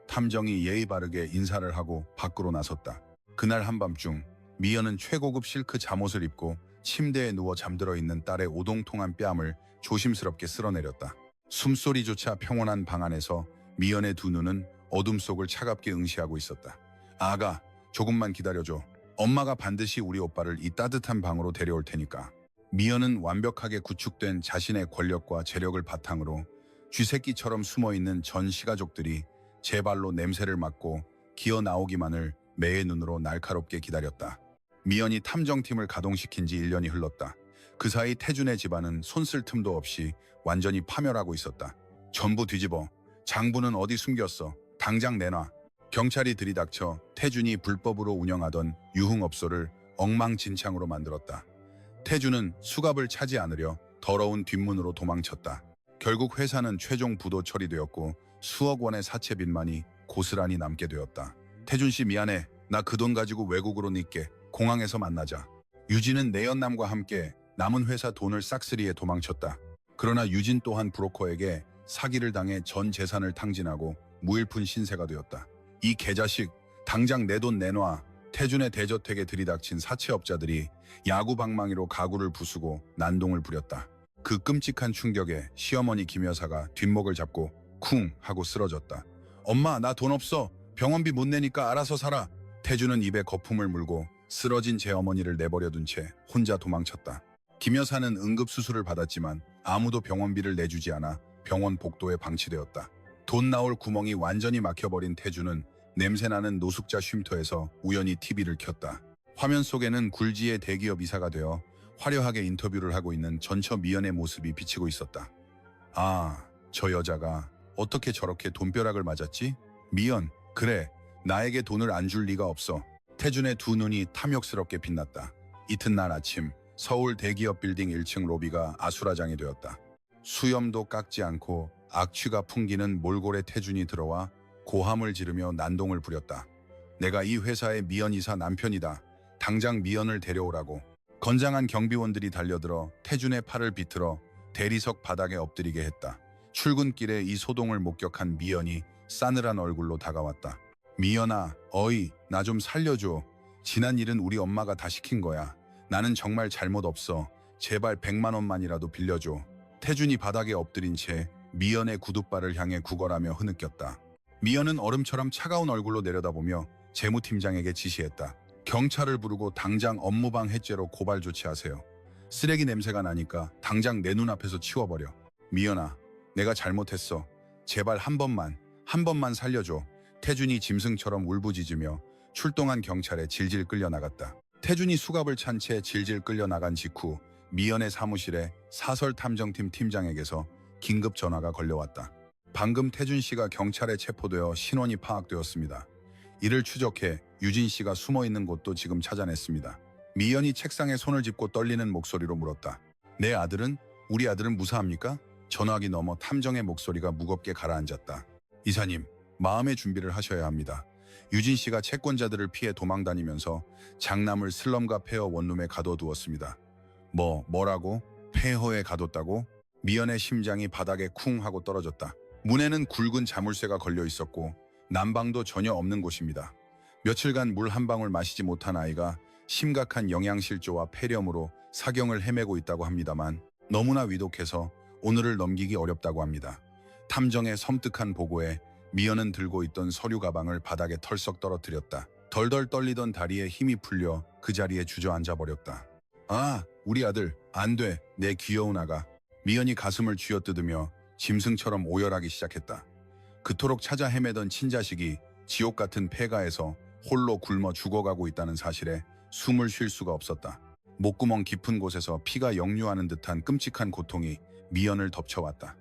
탐정이 예의 바르게 인사를 하고 밖으로 나섰다. 그날 한밤중 미연은 최고급 실크 잠옷을 입고 침대에 누워 잠들어 있는 딸의 오동통한 뺨을 조심스럽게 쓸어내렸다. 숨소리조차 평온한 방 안에서 미연의 두 눈은 어둠 속을 차갑게 응시하고 있었다. 아가, 조금만 기다려줘. 엄마가 반드시 우리 오빠를 이 따뜻한 방으로 데려올 테니까. 미연은 완벽하게 구축된 자신의 권력과 재력을 바탕으로 쥐새끼처럼 숨어있는 전 시가족들이 제 발로 냄새를 맡고 기어 나오기만을 매의 눈으로 날카롭게 기다렸다. 미연이 탐정팀을 가동시킨 지 1년이 흘렀다. 그 사이 태준의 집안은 손쓸 틈도 없이 완전히 파멸하고 있었다. 전부 뒤집어. 장부는 어디 숨겼어? 당장 내놔. 경찰이 들이닥쳐 태준이 불법으로 운영하던 유흥업소를 엉망진창으로 만들었다. 태준은 수갑을 차지 않으려 더러운 뒷문으로 도망쳤다. 결국 회사는 최종 부도 처리되었고 수억 원의 사채 빚만이 고스란히 남게 되었다. 태준 씨 미안해. 나 그 돈 가지고 외국으로 닐게. 공항에서 만나자. 유진은 내연남과 함께 남은 회사 돈을 싹쓸이에 도망쳤다. 그러나 유진 또한 브로커에게 사기를 당해 전 재산을 탕진하고 무일푼 신세가 되었다. 이 개자식, 당장 내 돈 내놔. 태준의 대저택에 들이닥친 사채업자들이 야구방망이로 가구를 부수고 난동을 부렸다. 그 끔찍한 충격에 시어머니 김 여사가 뒷목을 잡고 쿵 하고 쓰러졌다. 엄마, 나 돈 없어. 병원비 못 내니까 알아서 살아. 태준은 입에 거품을 물고 쓰러진 제 어머니를 내버려둔 채 혼자 도망쳤다. 김 여사는 응급수술을 받았지만 아무도 병원비를 내주지 않아 병원 복도에 방치되었다. 돈 나올 구멍이 완전히 막혀버린 태준은 냄새나는 노숙자 쉼터에서 우연히 TV를 켰다. 화면 속에는 굴지의 대기업 이사가 되어 화려하게 인터뷰를 하고 있는 전처 미연의 모습이 비치고 있었다. 아, 저 여자가 어떻게 저렇게 돈벼락을 맞았지? 미연, 그래, 나에게 돈을 안 줄 리가 없어. 태준의 두 눈이 탐욕스럽게 빛났다. 이튿날 아침 서울 대기업 빌딩 1층 로비가 아수라장이 되었다. 수염도 깎지 않고 악취가 풍기는 몰골의 태준이 들어와 고함을 지르며 난동을 부렸다. 내가 이 회사의 미연 이사 남편이다. 당장 미연을 데려오라고. 건장한 경비원들이 달려들어 태준의 팔을 비틀어 대리석 바닥에 엎드리게 했다. 출근길에 이 소동을 목격한 미연이 싸늘한 얼굴로 다가왔다. 미연아, 어이, 나 좀 살려줘. 지난 일은 우리 엄마가 다 시킨 거야. 나는 정말 잘못 없어. 제발 100만 원만이라도 빌려줘. 태준이 바닥에 엎드린 채 미연의 구둣발을 향해 구걸하며 흐느꼈다. 미연은 얼음처럼 차가운 얼굴로 내려다보며 재무팀장에게 지시했다. 경찰을 부르고 당장 업무방 해죄로 고발 조치하세요. 쓰레기 냄새가 나니까 당장 내 눈앞에서 치워버려. 미연아, 내가 잘못했어. 제발 한 번만 살려줘. 태준이 짐승처럼 울부짖으며 출동한 경찰에 질질 끌려나갔다. 태준이 수갑을 찬 채 질질 끌려나간 직후 미연의 사무실에 사설탐정팀 팀장에게서 긴급 전화가 걸려왔다. 방금 태준 씨가 경찰에 체포되어 신원이 파악되었습니다. 이를 추적해 유진 씨가 숨어있는 곳도 지금 찾아냈습니다. 미연이 책상에 손을 짚고 떨리는 목소리로 물었다. 내 아들은? 우리 아들은 무사합니까? 전화기 너머 탐정의 목소리가 무겁게 가라앉았다. 이사님, 마음의 준비를 하셔야 합니다. 유진 씨가 채권자들을 피해 도망다니면서 장남을 슬럼과 폐허 원룸에 가둬두었습니다. 뭐라고? 폐허에 가뒀다고? 미연의 심장이 바닥에 쿵 하고 떨어졌다. 문에는 굵은 자물쇠가 걸려 있었고 난방도 전혀 없는 곳입니다. 며칠간 물 한 방울 마시지 못한 아이가 심각한 영양실조와 폐렴으로 사경을 헤매고 있다고 합니다만 너무나 위독해서 오늘을 넘기기 어렵다고 합니다. 탐정의 섬뜩한 보고에 미연은 들고 있던 서류 가방을 바닥에 털썩 떨어뜨렸다. 덜덜 떨리던 다리에 힘이 풀려 그 자리에 주저앉아 버렸다. 아, 우리 아들, 안 돼, 내 귀여운 아가. 미연이 가슴을 쥐어뜯으며 짐승처럼 오열하기 시작했다. 그토록 찾아 헤매던 친자식이 지옥 같은 폐가에서 홀로 굶어 죽어가고 있다는 사실에 숨을 쉴 수가 없었다. 목구멍 깊은 곳에서 피가 역류하는 듯한 끔찍한 고통이 미연을 덮쳐왔다.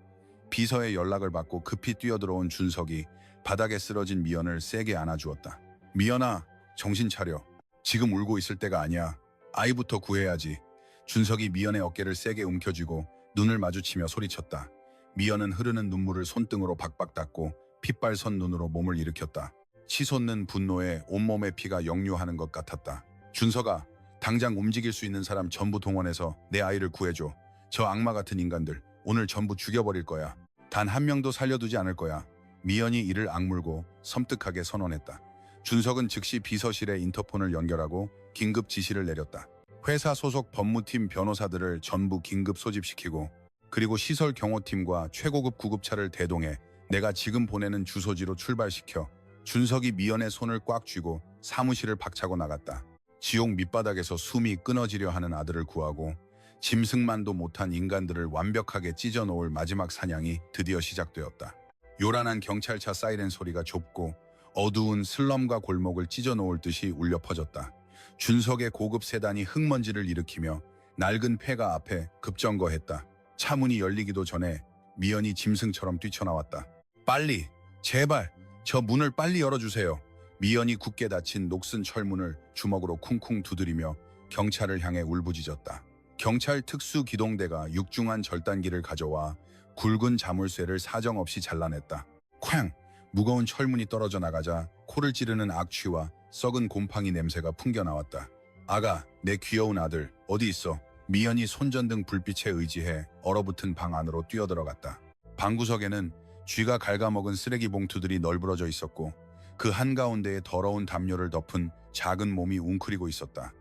비서의 연락을 받고 급히 뛰어들어온 준석이 바닥에 쓰러진 미연을 세게 안아주었다. 미연아, 정신 차려. 지금 울고 있을 때가 아니야. 아이부터 구해야지. 준석이 미연의 어깨를 세게 움켜쥐고 눈을 마주치며 소리쳤다. 미연은 흐르는 눈물을 손등으로 박박 닦고 핏발선 눈으로 몸을 일으켰다. 치솟는 분노에 온몸에 피가 역류하는 것 같았다. 준석아, 당장 움직일 수 있는 사람 전부 동원해서 내 아이를 구해줘. 저 악마 같은 인간들 오늘 전부 죽여버릴 거야. 단 한 명도 살려두지 않을 거야. 미연이 이를 악물고 섬뜩하게 선언했다. 준석은 즉시 비서실에 인터폰을 연결하고 긴급 지시를 내렸다. 회사 소속 법무팀 변호사들을 전부 긴급 소집시키고 그리고 시설 경호팀과 최고급 구급차를 대동해 내가 지금 보내는 주소지로 출발시켜 준석이 미연의 손을 꽉 쥐고 사무실을 박차고 나갔다. 지옥 밑바닥에서 숨이 끊어지려 하는 아들을 구하고 짐승만도 못한 인간들을 완벽하게 찢어놓을 마지막 사냥이 드디어 시작되었다. 요란한 경찰차 사이렌 소리가 좁고 어두운 슬럼과 골목을 찢어놓을 듯이 울려 퍼졌다. 준석의 고급 세단이 흙먼지를 일으키며 낡은 폐가 앞에 급정거했다. 차 문이 열리기도 전에 미연이 짐승처럼 뛰쳐나왔다. 빨리, 제발, 저 문을 빨리 열어주세요. 미연이 굳게 닫힌 녹슨 철문을 주먹으로 쿵쿵 두드리며 경찰을 향해 울부짖었다. 경찰 특수기동대가 육중한 절단기를 가져와 굵은 자물쇠를 사정없이 잘라냈다. 쾅! 무거운 철문이 떨어져 나가자 코를 찌르는 악취와 썩은 곰팡이 냄새가 풍겨나왔다. 아가, 내 귀여운 아들, 어디 있어? 미연이 손전등 불빛에 의지해 얼어붙은 방 안으로 뛰어들어갔다. 방구석에는 쥐가 갉아먹은 쓰레기 봉투들이 널브러져 있었고 그 한가운데에 더러운 담요를 덮은 작은 몸이 웅크리고 있었다.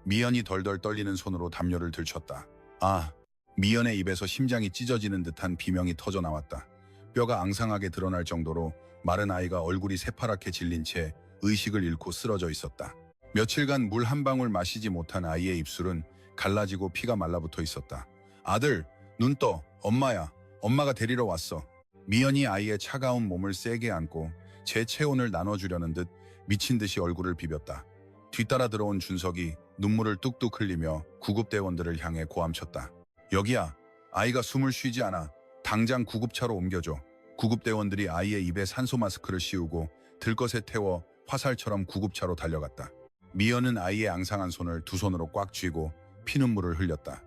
미연이 덜덜 떨리는 손으로 담요를 들쳤다. 아, 미연의 입에서 심장이 찢어지는 듯한 비명이 터져 나왔다. 뼈가 앙상하게 드러날 정도로 마른 아이가 얼굴이 새파랗게 질린 채 의식을 잃고 쓰러져 있었다. 며칠간 물 한 방울 마시지 못한 아이의 입술은 갈라지고 피가 말라붙어 있었다. 아들, 눈 떠. 엄마야. 엄마가 데리러 왔어. 미연이 아이의 차가운 몸을 세게 안고 제 체온을 나눠주려는 듯 미친 듯이 얼굴을 비볐다. 뒤따라 들어온 준석이 눈물을 뚝뚝 흘리며 구급대원들을 향해 고함쳤다. 여기야. 아이가 숨을 쉬지 않아. 당장 구급차로 옮겨줘. 구급대원들이 아이의 입에 산소 마스크를 씌우고 들것에 태워 화살처럼 구급차로 달려갔다. 미연은 아이의 앙상한 손을 두 손으로 꽉 쥐고 피눈물을 흘렸다.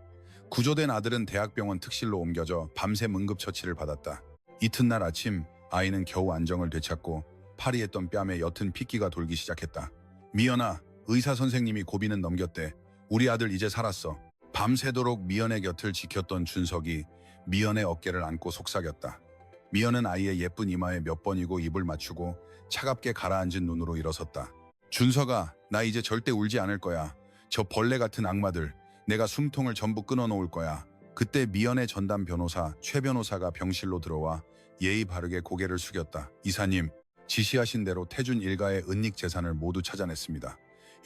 구조된 아들은 대학병원 특실로 옮겨져 밤새 응급처치를 받았다. 이튿날 아침 아이는 겨우 안정을 되찾고 파리했던 뺨에 옅은 핏기가 돌기 시작했다. 미연아, 의사 선생님이 고비는 넘겼대. 우리 아들 이제 살았어. 밤새도록 미연의 곁을 지켰던 준석이 미연의 어깨를 안고 속삭였다. 미연은 아이의 예쁜 이마에 몇 번이고 입을 맞추고 차갑게 가라앉은 눈으로 일어섰다. 준석아, 나 이제 절대 울지 않을 거야. 저 벌레 같은 악마들, 내가 숨통을 전부 끊어놓을 거야. 그때 미연의 전담 변호사 최 변호사가 병실로 들어와 예의 바르게 고개를 숙였다. 이사님, 지시하신 대로 태준 일가의 은닉 재산을 모두 찾아냈습니다.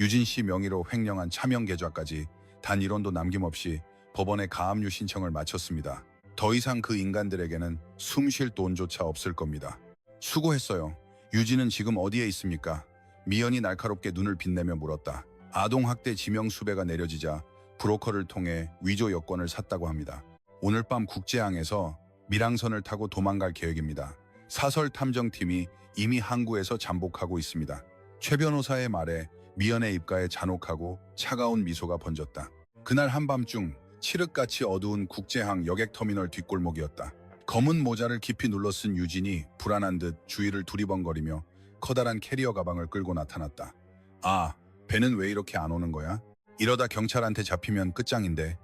유진 씨 명의로 횡령한 차명 계좌까지 단 1원도 남김없이 법원에 가압류 신청을 마쳤습니다. 더 이상 그 인간들에게는 숨 쉴 돈조차 없을 겁니다. 수고했어요. 유진은 지금 어디에 있습니까? 미연이 날카롭게 눈을 빛내며 물었다. 아동학대 지명수배가 내려지자 브로커를 통해 위조 여권을 샀다고 합니다. 오늘 밤 국제항에서 밀항선을 타고 도망갈 계획입니다. 사설 탐정팀이 이미 항구에서 잠복하고 있습니다. 최 변호사의 말에 미연의 입가에 잔혹하고 차가운 미소가 번졌다. 그날 한밤중 칠흑같이 어두운 국제항 여객터미널 뒷골목이었다. 검은 모자를 깊이 눌러 쓴 유진이 불안한 듯 주위를 두리번거리며 커다란 캐리어 가방을 끌고 나타났다. 아, 배는 왜 이렇게 안 오는 거야? 이러다 경찰한테 잡히면 끝장인데.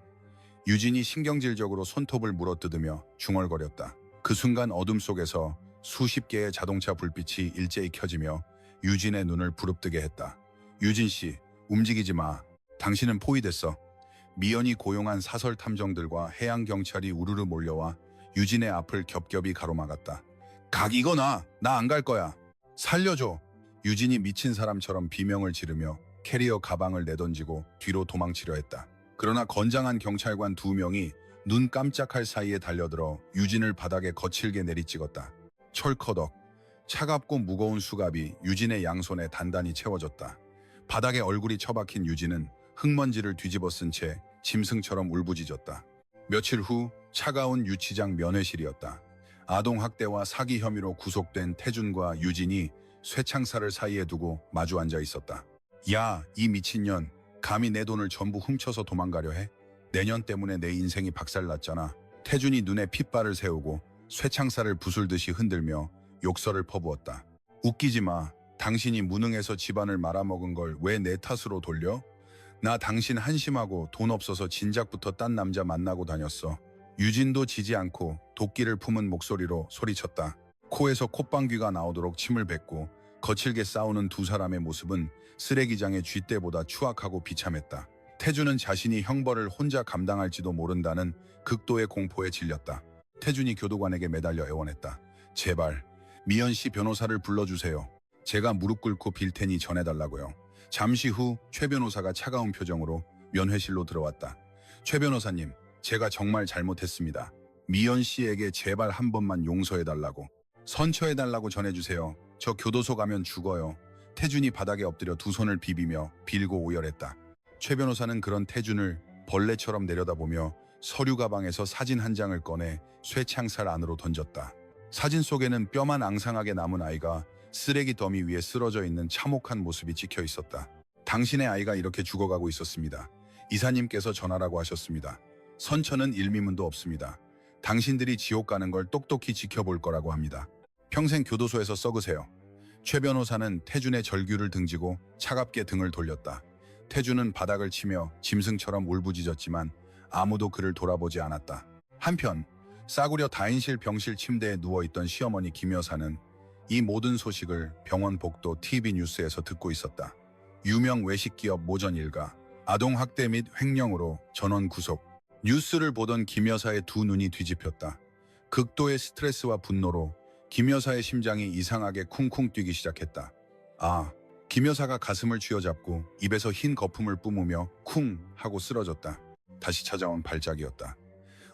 유진이 신경질적으로 손톱을 물어뜯으며 중얼거렸다. 그 순간 어둠 속에서 수십 개의 자동차 불빛이 일제히 켜지며 유진의 눈을 부릅뜨게 했다. 유진 씨, 움직이지 마. 당신은 포위됐어. 미연이 고용한 사설 탐정들과 해양 경찰이 우르르 몰려와 유진의 앞을 겹겹이 가로막았다. 각이거나 나 안 갈 거야. 살려줘. 유진이 미친 사람처럼 비명을 지르며 캐리어 가방을 내던지고 뒤로 도망치려 했다. 그러나 건장한 경찰관 2명이 눈 깜짝할 사이에 달려들어 유진을 바닥에 거칠게 내리찍었다. 철커덕. 차갑고 무거운 수갑이 유진의 양손에 단단히 채워졌다. 바닥에 얼굴이 처박힌 유진은 흙먼지를 뒤집어 쓴 채 짐승처럼 울부짖었다. 며칠 후 차가운 유치장 면회실이었다. 아동학대와 사기 혐의로 구속된 태준과 유진이 쇠창살을 사이에 두고 마주 앉아 있었다. 야, 이 미친년. 감히 내 돈을 전부 훔쳐서 도망가려 해? 내년 때문에 내 인생이 박살났잖아. 태준이 눈에 핏발을 세우고 쇠창살을 부술듯이 흔들며 욕설을 퍼부었다. 웃기지 마. 당신이 무능해서 집안을 말아먹은 걸 왜 내 탓으로 돌려? 나 당신 한심하고 돈 없어서 진작부터 딴 남자 만나고 다녔어. 유진도 지지 않고 도끼를 품은 목소리로 소리쳤다. 코에서 콧방귀가 나오도록 침을 뱉고 거칠게 싸우는 두 사람의 모습은 쓰레기장의 쥐떼보다 추악하고 비참했다. 태준은 자신이 형벌을 혼자 감당할지도 모른다는 극도의 공포에 질렸다. 태준이 교도관에게 매달려 애원했다. 제발 미연 씨 변호사를 불러주세요. 제가 무릎 꿇고 빌 테니 전해달라고요. 잠시 후 최 변호사가 차가운 표정으로 면회실로 들어왔다. 최 변호사님, 제가 정말 잘못했습니다. 미연 씨에게 제발 한 번만 용서해달라고, 선처해달라고 전해주세요. 저 교도소 가면 죽어요. 태준이 바닥에 엎드려 두 손을 비비며 빌고 오열했다. 최 변호사는 그런 태준을 벌레처럼 내려다보며 서류 가방에서 사진 한 장을 꺼내 쇠창살 안으로 던졌다. 사진 속에는 뼈만 앙상하게 남은 아이가 쓰레기 더미 위에 쓰러져 있는 참혹한 모습이 찍혀 있었다. 당신의 아이가 이렇게 죽어가고 있었습니다. 이사님께서 전하라고 하셨습니다. 선처는 일미문도 없습니다. 당신들이 지옥 가는 걸 똑똑히 지켜볼 거라고 합니다. 평생 교도소에서 썩으세요. 최 변호사는 태준의 절규를 등지고 차갑게 등을 돌렸다. 태준은 바닥을 치며 짐승처럼 울부짖었지만 아무도 그를 돌아보지 않았다. 한편 싸구려 다인실 병실 침대에 누워있던 시어머니 김 여사는 이 모든 소식을 병원 복도 TV 뉴스에서 듣고 있었다. 유명 외식기업 모전 일가, 아동학대 및 횡령으로 전원 구속. 뉴스를 보던 김 여사의 두 눈이 뒤집혔다. 극도의 스트레스와 분노로 김 여사의 심장이 이상하게 쿵쿵 뛰기 시작했다. 김 여사가 가슴을 쥐어잡고 입에서 흰 거품을 뿜으며 쿵 하고 쓰러졌다. 다시 찾아온 발작이었다.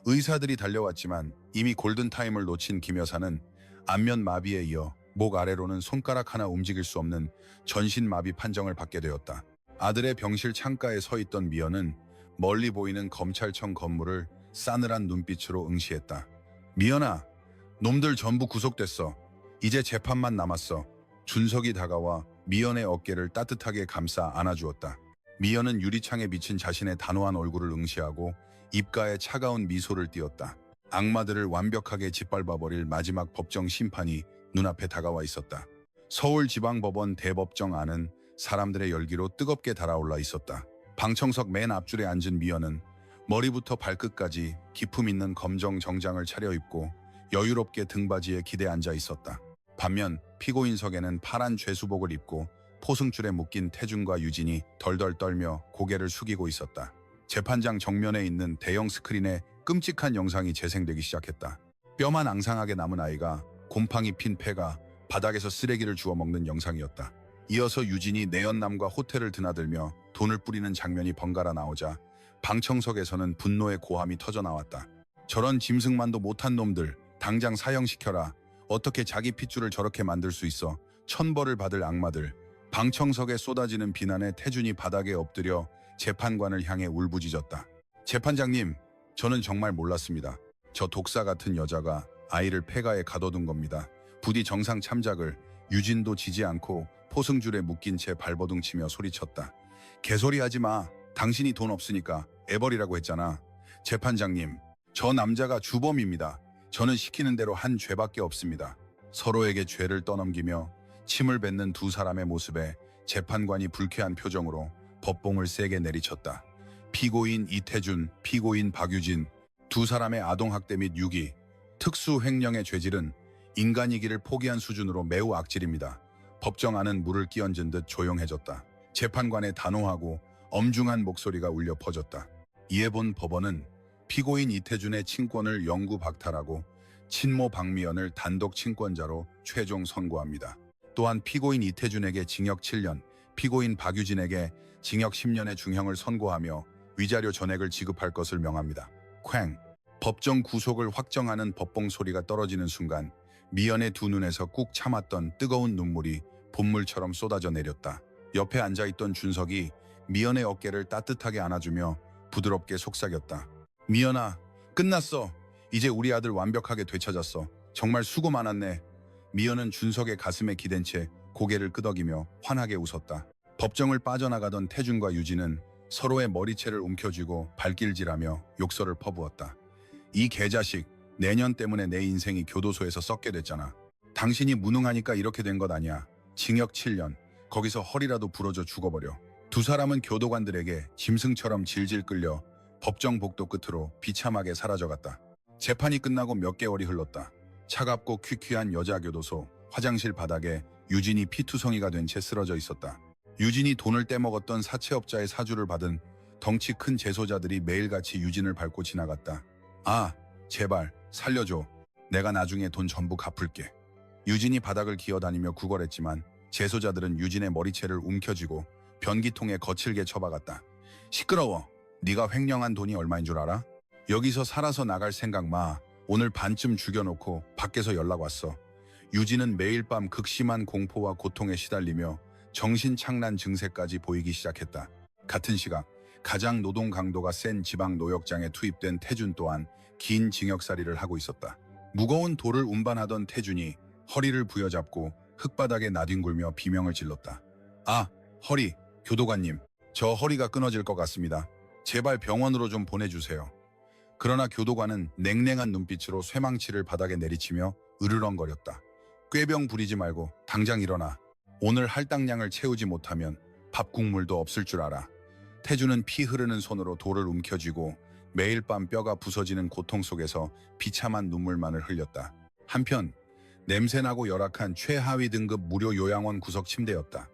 의사들이 달려왔지만 이미 골든타임을 놓친 김 여사는 안면 마비에 이어 목 아래로는 손가락 하나 움직일 수 없는 전신 마비 판정을 받게 되었다. 아들의 병실 창가에 서 있던 미연은 멀리 보이는 검찰청 건물을 싸늘한 눈빛으로 응시했다. 미연아, 놈들 전부 구속됐어. 이제 재판만 남았어. 준석이 다가와 미연의 어깨를 따뜻하게 감싸 안아주었다. 미연은 유리창에 비친 자신의 단호한 얼굴을 응시하고 입가에 차가운 미소를 띄었다. 악마들을 완벽하게 짓밟아버릴 마지막 법정 심판이 눈앞에 다가와 있었다. 서울지방법원 대법정 안은 사람들의 열기로 뜨겁게 달아올라 있었다. 방청석 맨 앞줄에 앉은 미연은 머리부터 발끝까지 기품 있는 검정 정장을 차려입고 여유롭게 등받이에 기대 앉아 있었다. 반면 피고인석에는 파란 죄수복을 입고 포승줄에 묶인 태준과 유진이 덜덜 떨며 고개를 숙이고 있었다. 재판장 정면에 있는 대형 스크린에 끔찍한 영상이 재생되기 시작했다. 뼈만 앙상하게 남은 아이가 곰팡이 핀 폐가 바닥에서 쓰레기를 주워 먹는 영상이었다. 이어서 유진이 내연남과 호텔을 드나들며 돈을 뿌리는 장면이 번갈아 나오자 방청석에서는 분노의 고함이 터져나왔다. 저런 짐승만도 못한 놈들 당장 사형시켜라. 어떻게 자기 핏줄을 저렇게 만들 수 있어. 천벌을 받을 악마들. 방청석에 쏟아지는 비난에 태준이 바닥에 엎드려 재판관을 향해 울부짖었다. 재판장님, 저는 정말 몰랐습니다. 저 독사 같은 여자가 아이를 폐가에 가둬둔 겁니다. 부디 정상 참작을. 유진도 지지 않고 포승줄에 묶인 채 발버둥치며 소리쳤다. 개소리하지 마. 당신이 돈 없으니까 애벌이라고 했잖아. 재판장님, 저 남자가 주범입니다. 저는 시키는 대로 한 죄밖에 없습니다. 서로에게 죄를 떠넘기며 침을 뱉는 두 사람의 모습에 재판관이 불쾌한 표정으로 법봉을 세게 내리쳤다. 피고인 이태준, 피고인 박유진, 두 사람의 아동학대 및 유기, 특수횡령의 죄질은 인간이기를 포기한 수준으로 매우 악질입니다. 법정 안은 물을 끼얹은 듯 조용해졌다. 재판관의 단호하고 엄중한 목소리가 울려 퍼졌다. 이에 본 법원은 피고인 이태준의 친권을 영구 박탈하고 친모 박미연을 단독 친권자로 최종 선고합니다. 또한 피고인 이태준에게 징역 7년, 피고인 박유진에게 징역 10년의 중형을 선고하며 위자료 전액을 지급할 것을 명합니다. 쾅! 법정 구속을 확정하는 법봉 소리가 떨어지는 순간 미연의 두 눈에서 꾹 참았던 뜨거운 눈물이 본물처럼 쏟아져 내렸다. 옆에 앉아있던 준석이 미연의 어깨를 따뜻하게 안아주며 부드럽게 속삭였다. 미연아, 끝났어. 이제 우리 아들 완벽하게 되찾았어. 정말 수고 많았네. 미연은 준석의 가슴에 기댄 채 고개를 끄덕이며 환하게 웃었다. 법정을 빠져나가던 태준과 유진은 서로의 머리채를 움켜쥐고 발길질하며 욕설을 퍼부었다. 이 개자식, 내년 때문에 내 인생이 교도소에서 썩게 됐잖아. 당신이 무능하니까 이렇게 된 것 아니야. 징역 7년, 거기서 허리라도 부러져 죽어버려. 두 사람은 교도관들에게 짐승처럼 질질 끌려 법정 복도 끝으로 비참하게 사라져갔다. 재판이 끝나고 몇 개월이 흘렀다. 차갑고 퀴퀴한 여자 교도소, 화장실 바닥에 유진이 피투성이가 된 채 쓰러져 있었다. 유진이 돈을 떼먹었던 사채업자의 사주를 받은 덩치 큰 재소자들이 매일같이 유진을 밟고 지나갔다. 아, 제발 살려줘. 내가 나중에 돈 전부 갚을게. 유진이 바닥을 기어다니며 구걸했지만 재소자들은 유진의 머리채를 움켜쥐고 변기통에 거칠게 쳐박았다. 시끄러워. 네가 횡령한 돈이 얼마인 줄 알아? 여기서 살아서 나갈 생각 마. 오늘 반쯤 죽여놓고 밖에서 연락 왔어. 유진은 매일 밤 극심한 공포와 고통에 시달리며 정신착란 증세까지 보이기 시작했다. 같은 시각 가장 노동 강도가 센 지방 노역장에 투입된 태준 또한 긴 징역살이를 하고 있었다. 무거운 돌을 운반하던 태준이 허리를 부여잡고 흙바닥에 나뒹굴며 비명을 질렀다. 아, 허리, 교도관님. 저 허리가 끊어질 것 같습니다. 제발 병원으로 좀 보내주세요. 그러나 교도관은 냉랭한 눈빛으로 쇠망치를 바닥에 내리치며 으르렁거렸다. 꾀병 부리지 말고 당장 일어나. 오늘 할당량을 채우지 못하면 밥 국물도 없을 줄 알아. 태주는 피 흐르는 손으로 돌을 움켜쥐고 매일 밤 뼈가 부서지는 고통 속에서 비참한 눈물만을 흘렸다. 한편 냄새나고 열악한 최하위 등급 무료 요양원 구석 침대였다.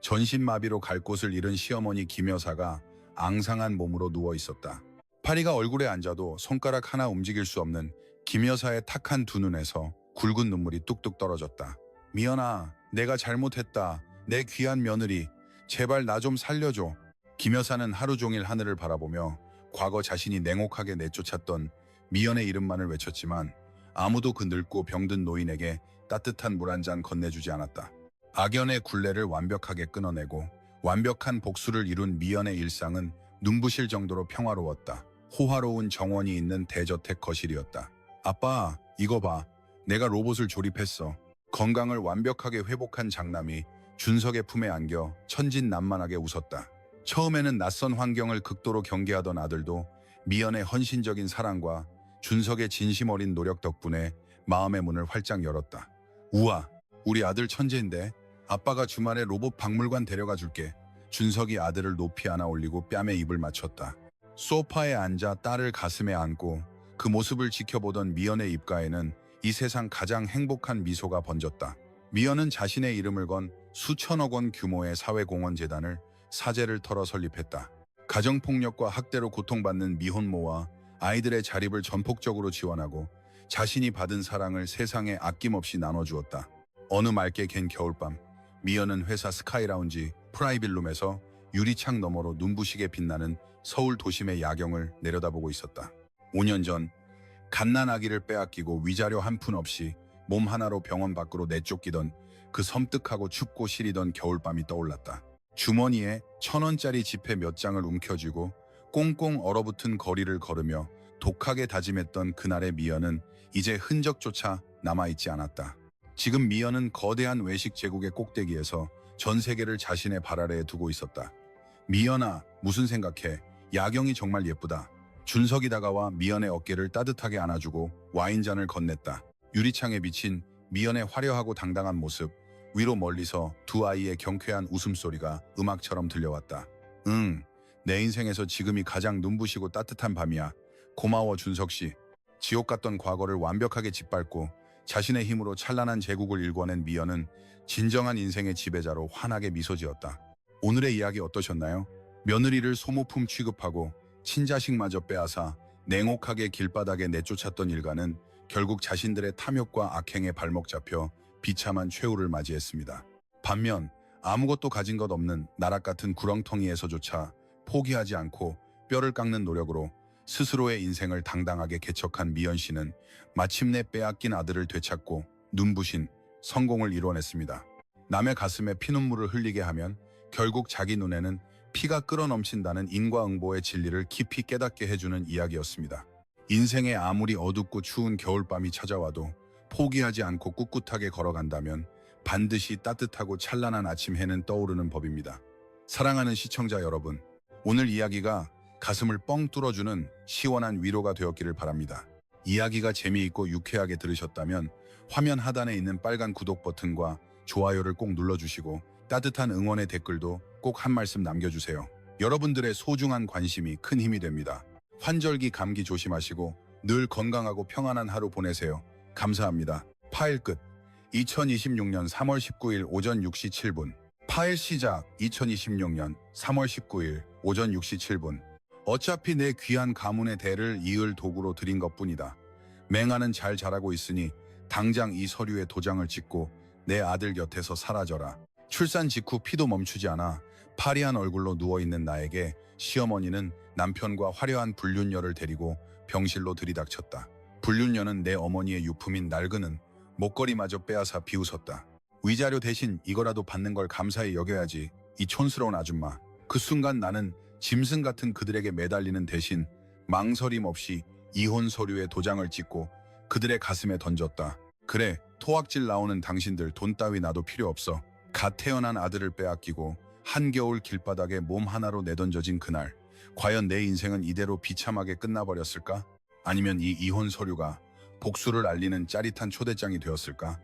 전신마비로 갈 곳을 잃은 시어머니 김 여사가 앙상한 몸으로 누워 있었다. 파리가 얼굴에 앉아도 손가락 하나 움직일 수 없는 김 여사의 탁한 두 눈에서 굵은 눈물이 뚝뚝 떨어졌다. 미연아, 내가 잘못했다. 내 귀한 며느리, 제발 나 좀 살려줘. 김 여사는 하루 종일 하늘을 바라보며 과거 자신이 냉혹하게 내쫓았던 미연의 이름만을 외쳤지만 아무도 그 늙고 병든 노인에게 따뜻한 물 한 잔 건네주지 않았다. 악연의 굴레를 완벽하게 끊어내고 완벽한 복수를 이룬 미연의 일상은 눈부실 정도로 평화로웠다. 호화로운 정원이 있는 대저택 거실이었다. 아빠, 이거 봐. 내가 로봇을 조립했어. 건강을 완벽하게 회복한 장남이 준석의 품에 안겨 천진난만하게 웃었다. 처음에는 낯선 환경을 극도로 경계하던 아들도 미연의 헌신적인 사랑과 준석의 진심 어린 노력 덕분에 마음의 문을 활짝 열었다. 우와, 우리 아들 천재인데. 아빠가 주말에 로봇 박물관 데려가 줄게. 준석이 아들을 높이 안아 올리고 뺨에 입을 맞췄다. 소파에 앉아 딸을 가슴에 안고 그 모습을 지켜보던 미연의 입가에는 이 세상 가장 행복한 미소가 번졌다. 미연은 자신의 이름을 건 수천억 원 규모의 사회공헌재단을 사재를 털어 설립했다. 가정폭력과 학대로 고통받는 미혼모와 아이들의 자립을 전폭적으로 지원하고 자신이 받은 사랑을 세상에 아낌없이 나눠주었다. 어느 맑게 갠 겨울밤, 미연은 회사 스카이라운지 프라이빗룸에서 유리창 너머로 눈부시게 빛나는 서울 도심의 야경을 내려다보고 있었다. 5년 전 갓난아기를 빼앗기고 위자료 한 푼 없이 몸 하나로 병원 밖으로 내쫓기던 그 섬뜩하고 춥고 시리던 겨울밤이 떠올랐다. 주머니에 1,000원짜리 지폐 몇 장을 움켜쥐고 꽁꽁 얼어붙은 거리를 걸으며 독하게 다짐했던 그날의 미연은 이제 흔적조차 남아있지 않았다. 지금 미연은 거대한 외식 제국의 꼭대기에서 전 세계를 자신의 발 아래에 두고 있었다. 미연아, 무슨 생각해? 야경이 정말 예쁘다. 준석이 다가와 미연의 어깨를 따뜻하게 안아주고 와인잔을 건넸다. 유리창에 비친 미연의 화려하고 당당한 모습, 위로 멀리서 두 아이의 경쾌한 웃음소리가 음악처럼 들려왔다. 응, 내 인생에서 지금이 가장 눈부시고 따뜻한 밤이야. 고마워 준석 씨. 지옥 같던 과거를 완벽하게 짓밟고 자신의 힘으로 찬란한 제국을 일궈낸 미연은 진정한 인생의 지배자로 환하게 미소 지었다. 오늘의 이야기 어떠셨나요? 며느리를 소모품 취급하고 친자식마저 빼앗아 냉혹하게 길바닥에 내쫓았던 일가는 결국 자신들의 탐욕과 악행에 발목 잡혀 비참한 최후를 맞이했습니다. 반면 아무것도 가진 것 없는 나락 같은 구렁텅이에서조차 포기하지 않고 뼈를 깎는 노력으로 스스로의 인생을 당당하게 개척한 미연 씨는 마침내 빼앗긴 아들을 되찾고 눈부신 성공을 이뤄냈습니다. 남의 가슴에 피눈물을 흘리게 하면 결국 자기 눈에는 피가 끓어넘친다는 인과응보의 진리를 깊이 깨닫게 해주는 이야기였습니다. 인생에 아무리 어둡고 추운 겨울밤이 찾아와도 포기하지 않고 꿋꿋하게 걸어간다면 반드시 따뜻하고 찬란한 아침 해는 떠오르는 법입니다. 사랑하는 시청자 여러분, 오늘 이야기가 가슴을 뻥 뚫어주는 시원한 위로가 되었기를 바랍니다. 이야기가 재미있고 유쾌하게 들으셨다면 화면 하단에 있는 빨간 구독 버튼과 좋아요를 꼭 눌러주시고 따뜻한 응원의 댓글도 꼭 한 말씀 남겨주세요. 여러분들의 소중한 관심이 큰 힘이 됩니다. 환절기 감기 조심하시고 늘 건강하고 평안한 하루 보내세요. 감사합니다. 파일 끝. 2026년 3월 19일 오전 6시 7분. 파일 시작. 2026년 3월 19일 오전 6시 7분. 어차피 내 귀한 가문의 대를 이을 도구로 드린 것뿐이다. 맹아는 잘 자라고 있으니 당장 이 서류에 도장을 찍고 내 아들 곁에서 사라져라. 출산 직후 피도 멈추지 않아 파리한 얼굴로 누워있는 나에게 시어머니는 남편과 화려한 불륜녀를 데리고 병실로 들이닥쳤다. 불륜녀는 내 어머니의 유품인 낡은은 목걸이마저 빼앗아 비웃었다. 위자료 대신 이거라도 받는 걸 감사히 여겨야지, 이 촌스러운 아줌마. 그 순간 나는 짐승 같은 그들에게 매달리는 대신 망설임 없이 이혼 서류에 도장을 찍고 그들의 가슴에 던졌다. 그래, 토악질 나오는 당신들 돈 따위 나도 필요 없어. 갓 태어난 아들을 빼앗기고 한겨울 길바닥에 몸 하나로 내던져진 그날, 과연 내 인생은 이대로 비참하게 끝나버렸을까? 아니면 이 이혼 서류가 복수를 알리는 짜릿한 초대장이 되었을까?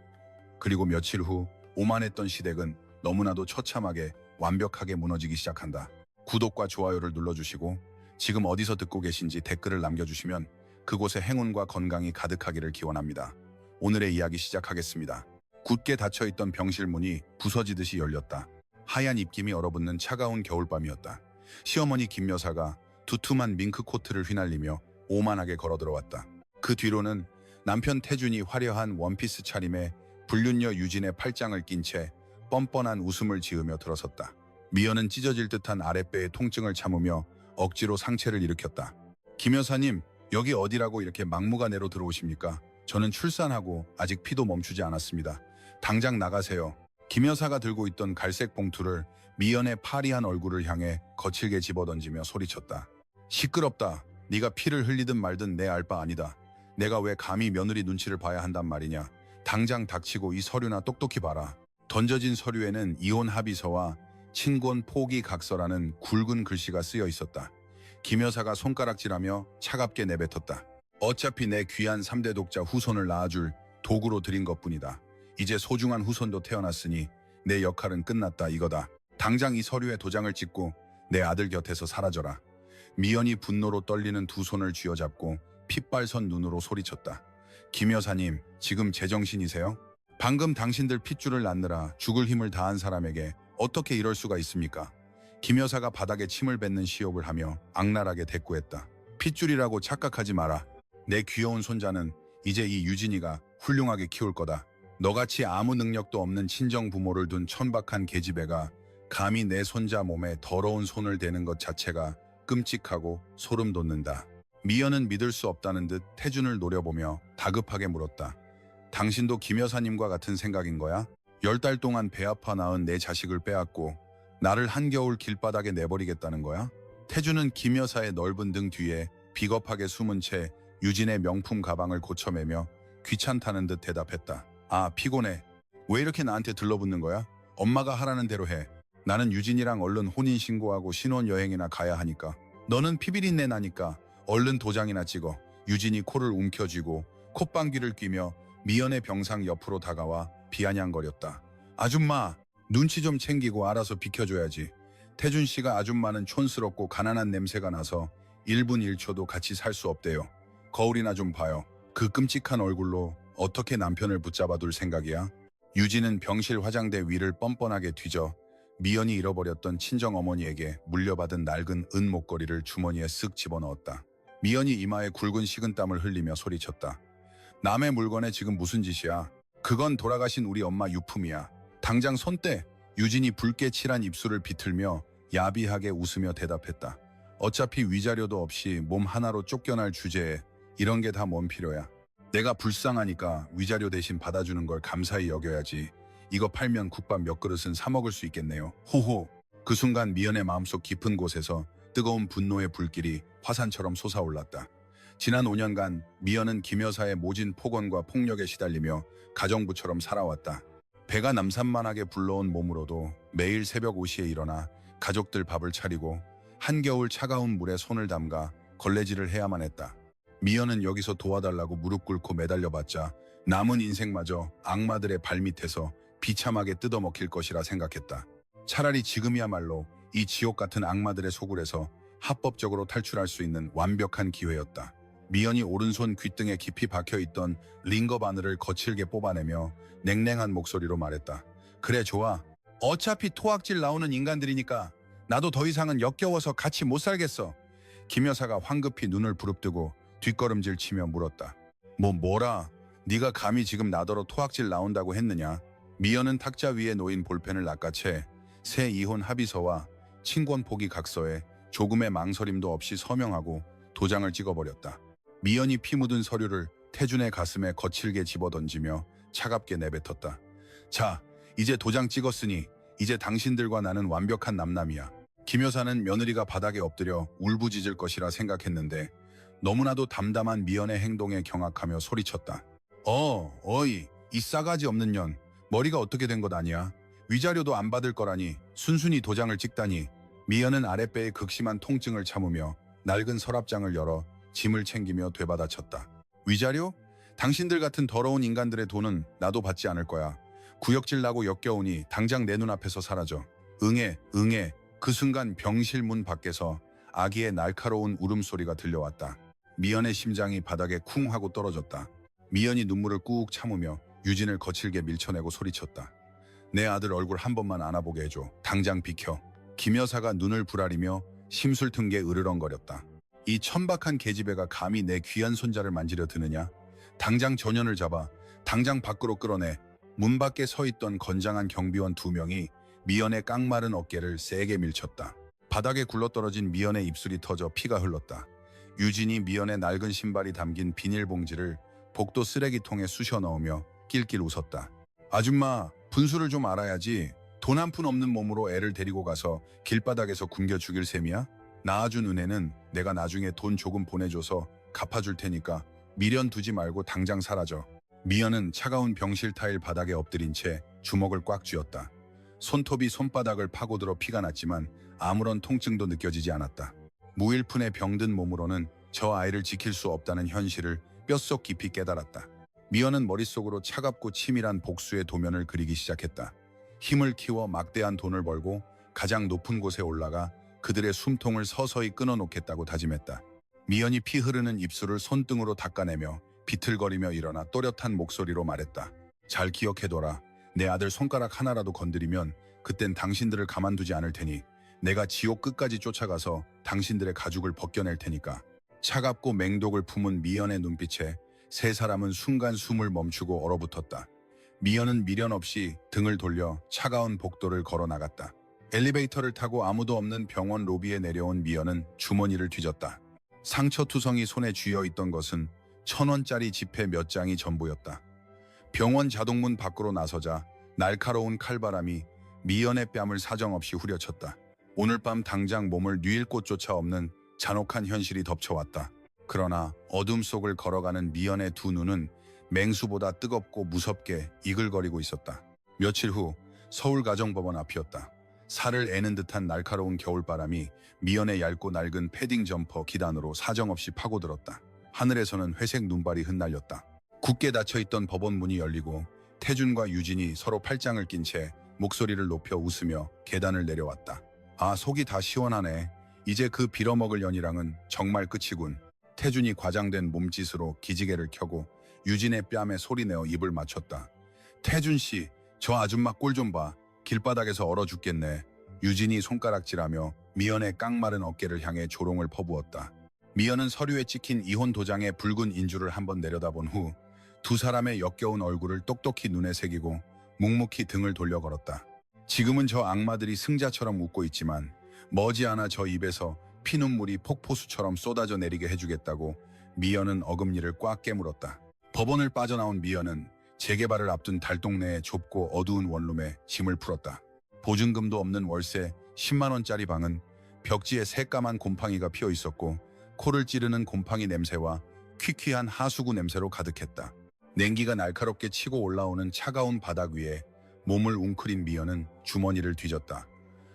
그리고 며칠 후 오만했던 시댁은 너무나도 처참하게 완벽하게 무너지기 시작한다. 구독과 좋아요를 눌러주시고 지금 어디서 듣고 계신지 댓글을 남겨주시면 그곳에 행운과 건강이 가득하기를 기원합니다. 오늘의 이야기 시작하겠습니다. 굳게 닫혀있던 병실 문이 부서지듯이 열렸다. 하얀 입김이 얼어붙는 차가운 겨울밤이었다. 시어머니 김 여사가 두툼한 밍크 코트를 휘날리며 오만하게 걸어 들어왔다. 그 뒤로는 남편 태준이 화려한 원피스 차림에 불륜녀 유진의 팔짱을 낀 채 뻔뻔한 웃음을 지으며 들어섰다. 미연은 찢어질 듯한 아랫배의 통증을 참으며 억지로 상체를 일으켰다. 김 여사님, 여기 어디라고 이렇게 막무가내로 들어오십니까? 저는 출산하고 아직 피도 멈추지 않았습니다. 당장 나가세요. 김 여사가 들고 있던 갈색 봉투를 미연의 파리한 얼굴을 향해 거칠게 집어던지며 소리쳤다. 시끄럽다. 네가 피를 흘리든 말든 내 알 바 아니다. 내가 왜 감히 며느리 눈치를 봐야 한단 말이냐. 당장 닥치고 이 서류나 똑똑히 봐라. 던져진 서류에는 이혼 합의서와 친권 포기 각서라는 굵은 글씨가 쓰여 있었다. 김 여사가 손가락질하며 차갑게 내뱉었다. 어차피 내 귀한 3대 독자 후손을 낳아줄 도구로 드린 것뿐이다. 이제 소중한 후손도 태어났으니 내 역할은 끝났다 이거다. 당장 이 서류에 도장을 찍고 내 아들 곁에서 사라져라. 미연이 분노로 떨리는 두 손을 쥐어잡고 핏발선 눈으로 소리쳤다. 김 여사님, 지금 제정신이세요? 방금 당신들 핏줄을 낳느라 죽을 힘을 다한 사람에게 어떻게 이럴 수가 있습니까? 김 여사가 바닥에 침을 뱉는 시욕을 하며 악랄하게 대꾸했다. 핏줄이라고 착각하지 마라. 내 귀여운 손자는 이제 이 유진이가 훌륭하게 키울 거다. 너같이 아무 능력도 없는 친정 부모를 둔 천박한 계집애가 감히 내 손자 몸에 더러운 손을 대는 것 자체가 끔찍하고 소름 돋는다. 미연은 믿을 수 없다는 듯 태준을 노려보며 다급하게 물었다. 당신도 김 여사님과 같은 생각인 거야? 10달 동안 배 아파 낳은 내 자식을 빼앗고 나를 한겨울 길바닥에 내버리겠다는 거야? 태준은 김 여사의 넓은 등 뒤에 비겁하게 숨은 채 유진의 명품 가방을 고쳐매며 귀찮다는 듯 대답했다. 아, 피곤해. 왜 이렇게 나한테 들러붙는 거야? 엄마가 하라는 대로 해. 나는 유진이랑 얼른 혼인신고하고 신혼여행이나 가야 하니까. 너는 피비린내 나니까 얼른 도장이나 찍어. 유진이 코를 움켜쥐고 콧방귀를 뀌며 미연의 병상 옆으로 다가와 비아냥거렸다. 아줌마, 눈치 좀 챙기고 알아서 비켜줘야지. 태준 씨가 아줌마는 촌스럽고 가난한 냄새가 나서 1분 1초도 같이 살 수 없대요. 거울이나 좀 봐요. 그 끔찍한 얼굴로 어떻게 남편을 붙잡아둘 생각이야? 유진은 병실 화장대 위를 뻔뻔하게 뒤져 미연이 잃어버렸던 친정어머니에게 물려받은 낡은 은 목걸이를 주머니에 쓱 집어넣었다. 미연이 이마에 굵은 식은땀을 흘리며 소리쳤다. 남의 물건에 지금 무슨 짓이야? 그건 돌아가신 우리 엄마 유품이야. 당장 손 떼! 유진이 붉게 칠한 입술을 비틀며 야비하게 웃으며 대답했다. 어차피 위자료도 없이 몸 하나로 쫓겨날 주제에 이런 게 다 뭔 필요야. 내가 불쌍하니까 위자료 대신 받아주는 걸 감사히 여겨야지. 이거 팔면 국밥 몇 그릇은 사 먹을 수 있겠네요. 호호. 그 순간 미연의 마음속 깊은 곳에서 뜨거운 분노의 불길이 화산처럼 솟아올랐다. 지난 5년간 미연은 김 여사의 모진 폭언과 폭력에 시달리며 가정부처럼 살아왔다. 배가 남산만하게 불러온 몸으로도 매일 새벽 5시에 일어나 가족들 밥을 차리고 한겨울 차가운 물에 손을 담가 걸레질을 해야만 했다. 미연은 여기서 도와달라고 무릎 꿇고 매달려봤자 남은 인생마저 악마들의 발밑에서 비참하게 뜯어먹힐 것이라 생각했다. 차라리 지금이야말로 이 지옥 같은 악마들의 소굴에서 합법적으로 탈출할 수 있는 완벽한 기회였다. 미연이 오른손 귓등에 깊이 박혀있던 링거 바늘을 거칠게 뽑아내며 냉랭한 목소리로 말했다. 그래 좋아. 어차피 토악질 나오는 인간들이니까 나도 더 이상은 역겨워서 같이 못 살겠어. 김 여사가 황급히 눈을 부릅뜨고 뒷걸음질 치며 물었다. 뭐라? 네가 감히 지금 나더러 토악질 나온다고 했느냐? 미연은 탁자 위에 놓인 볼펜을 낚아채 새 이혼 합의서와 친권 포기 각서에 조금의 망설임도 없이 서명하고 도장을 찍어버렸다. 미연이 피 묻은 서류를 태준의 가슴에 거칠게 집어던지며 차갑게 내뱉었다. 자, 이제 도장 찍었으니 이제 당신들과 나는 완벽한 남남이야. 김 여사는 며느리가 바닥에 엎드려 울부짖을 것이라 생각했는데 너무나도 담담한 미연의 행동에 경악하며 소리쳤다. 어이, 이 싸가지 없는 년. 머리가 어떻게 된 것 아니야? 위자료도 안 받을 거라니 순순히 도장을 찍다니. 미연은 아랫배에 극심한 통증을 참으며 낡은 서랍장을 열어 짐을 챙기며 되받아쳤다. 위자료? 당신들 같은 더러운 인간들의 돈은 나도 받지 않을 거야. 구역질 나고 역겨우니 당장 내 눈앞에서 사라져. 응애. 그 순간 병실 문 밖에서 아기의 날카로운 울음소리가 들려왔다. 미연의 심장이 바닥에 쿵 하고 떨어졌다. 미연이 눈물을 꾹 참으며 유진을 거칠게 밀쳐내고 소리쳤다. 내 아들 얼굴 한 번만 안아보게 해줘. 당장 비켜. 김 여사가 눈을 부라리며 심술퉁게 으르렁거렸다. 이 천박한 계집애가 감히 내 귀한 손자를 만지려 드느냐? 당장 전연을 잡아. 당장 밖으로 끌어내. 문 밖에 서 있던 건장한 경비원 2명이 미연의 깡마른 어깨를 세게 밀쳤다. 바닥에 굴러떨어진 미연의 입술이 터져 피가 흘렀다. 유진이 미연의 낡은 신발이 담긴 비닐봉지를 복도 쓰레기통에 쑤셔 넣으며 낄낄 웃었다. 아줌마, 분수를 좀 알아야지. 돈 한 푼 없는 몸으로 애를 데리고 가서 길바닥에서 굶겨 죽일 셈이야? 낳아준 은혜는 내가 나중에 돈 조금 보내줘서 갚아줄 테니까 미련 두지 말고 당장 사라져. 미연은 차가운 병실 타일 바닥에 엎드린 채 주먹을 꽉 쥐었다. 손톱이 손바닥을 파고들어 피가 났지만 아무런 통증도 느껴지지 않았다. 무일푼의 병든 몸으로는 저 아이를 지킬 수 없다는 현실을 뼛속 깊이 깨달았다. 미연은 머릿속으로 차갑고 치밀한 복수의 도면을 그리기 시작했다. 힘을 키워 막대한 돈을 벌고 가장 높은 곳에 올라가 그들의 숨통을 서서히 끊어놓겠다고 다짐했다. 미연이 피 흐르는 입술을 손등으로 닦아내며 비틀거리며 일어나 또렷한 목소리로 말했다. 잘 기억해둬라. 내 아들 손가락 하나라도 건드리면 그땐 당신들을 가만두지 않을 테니 내가 지옥 끝까지 쫓아가서 당신들의 가죽을 벗겨낼 테니까. 차갑고 맹독을 품은 미연의 눈빛에 세 사람은 순간 숨을 멈추고 얼어붙었다. 미연은 미련 없이 등을 돌려 차가운 복도를 걸어 나갔다. 엘리베이터를 타고 아무도 없는 병원 로비에 내려온 미연은 주머니를 뒤졌다. 상처투성이 손에 쥐어 있던 것은 1,000원짜리 지폐 몇 장이 전부였다. 병원 자동문 밖으로 나서자 날카로운 칼바람이 미연의 뺨을 사정없이 후려쳤다. 오늘 밤 당장 몸을 뉘일 곳조차 없는 잔혹한 현실이 덮쳐왔다. 그러나 어둠 속을 걸어가는 미연의 두 눈은 맹수보다 뜨겁고 무섭게 이글거리고 있었다. 며칠 후 서울가정법원 앞이었다. 살을 애는 듯한 날카로운 겨울바람이 미연의 얇고 낡은 패딩 점퍼 기단으로 사정없이 파고들었다. 하늘에서는 회색 눈발이 흩날렸다. 굳게 닫혀있던 법원 문이 열리고 태준과 유진이 서로 팔짱을 낀 채 목소리를 높여 웃으며 계단을 내려왔다. 아, 속이 다 시원하네. 이제 그 빌어먹을 년이랑은 정말 끝이군. 태준이 과장된 몸짓으로 기지개를 켜고 유진의 뺨에 소리내어 입을 맞췄다. 태준 씨, 저 아줌마 꼴 좀 봐. 길바닥에서 얼어 죽겠네. 유진이 손가락질하며 미연의 깡마른 어깨를 향해 조롱을 퍼부었다. 미연은 서류에 찍힌 이혼 도장의 붉은 인주를 한번 내려다본 후 두 사람의 역겨운 얼굴을 똑똑히 눈에 새기고 묵묵히 등을 돌려 걸었다. 지금은 저 악마들이 승자처럼 웃고 있지만 머지않아 저 입에서 피눈물이 폭포수처럼 쏟아져 내리게 해주겠다고 미연은 어금니를 꽉 깨물었다. 법원을 빠져나온 미연은 재개발을 앞둔 달동네의 좁고 어두운 원룸에 짐을 풀었다. 보증금도 없는 월세 10만 원짜리 방은 벽지에 새까만 곰팡이가 피어 있었고 코를 찌르는 곰팡이 냄새와 퀴퀴한 하수구 냄새로 가득했다. 냉기가 날카롭게 치고 올라오는 차가운 바닥 위에 몸을 웅크린 미연은 주머니를 뒤졌다.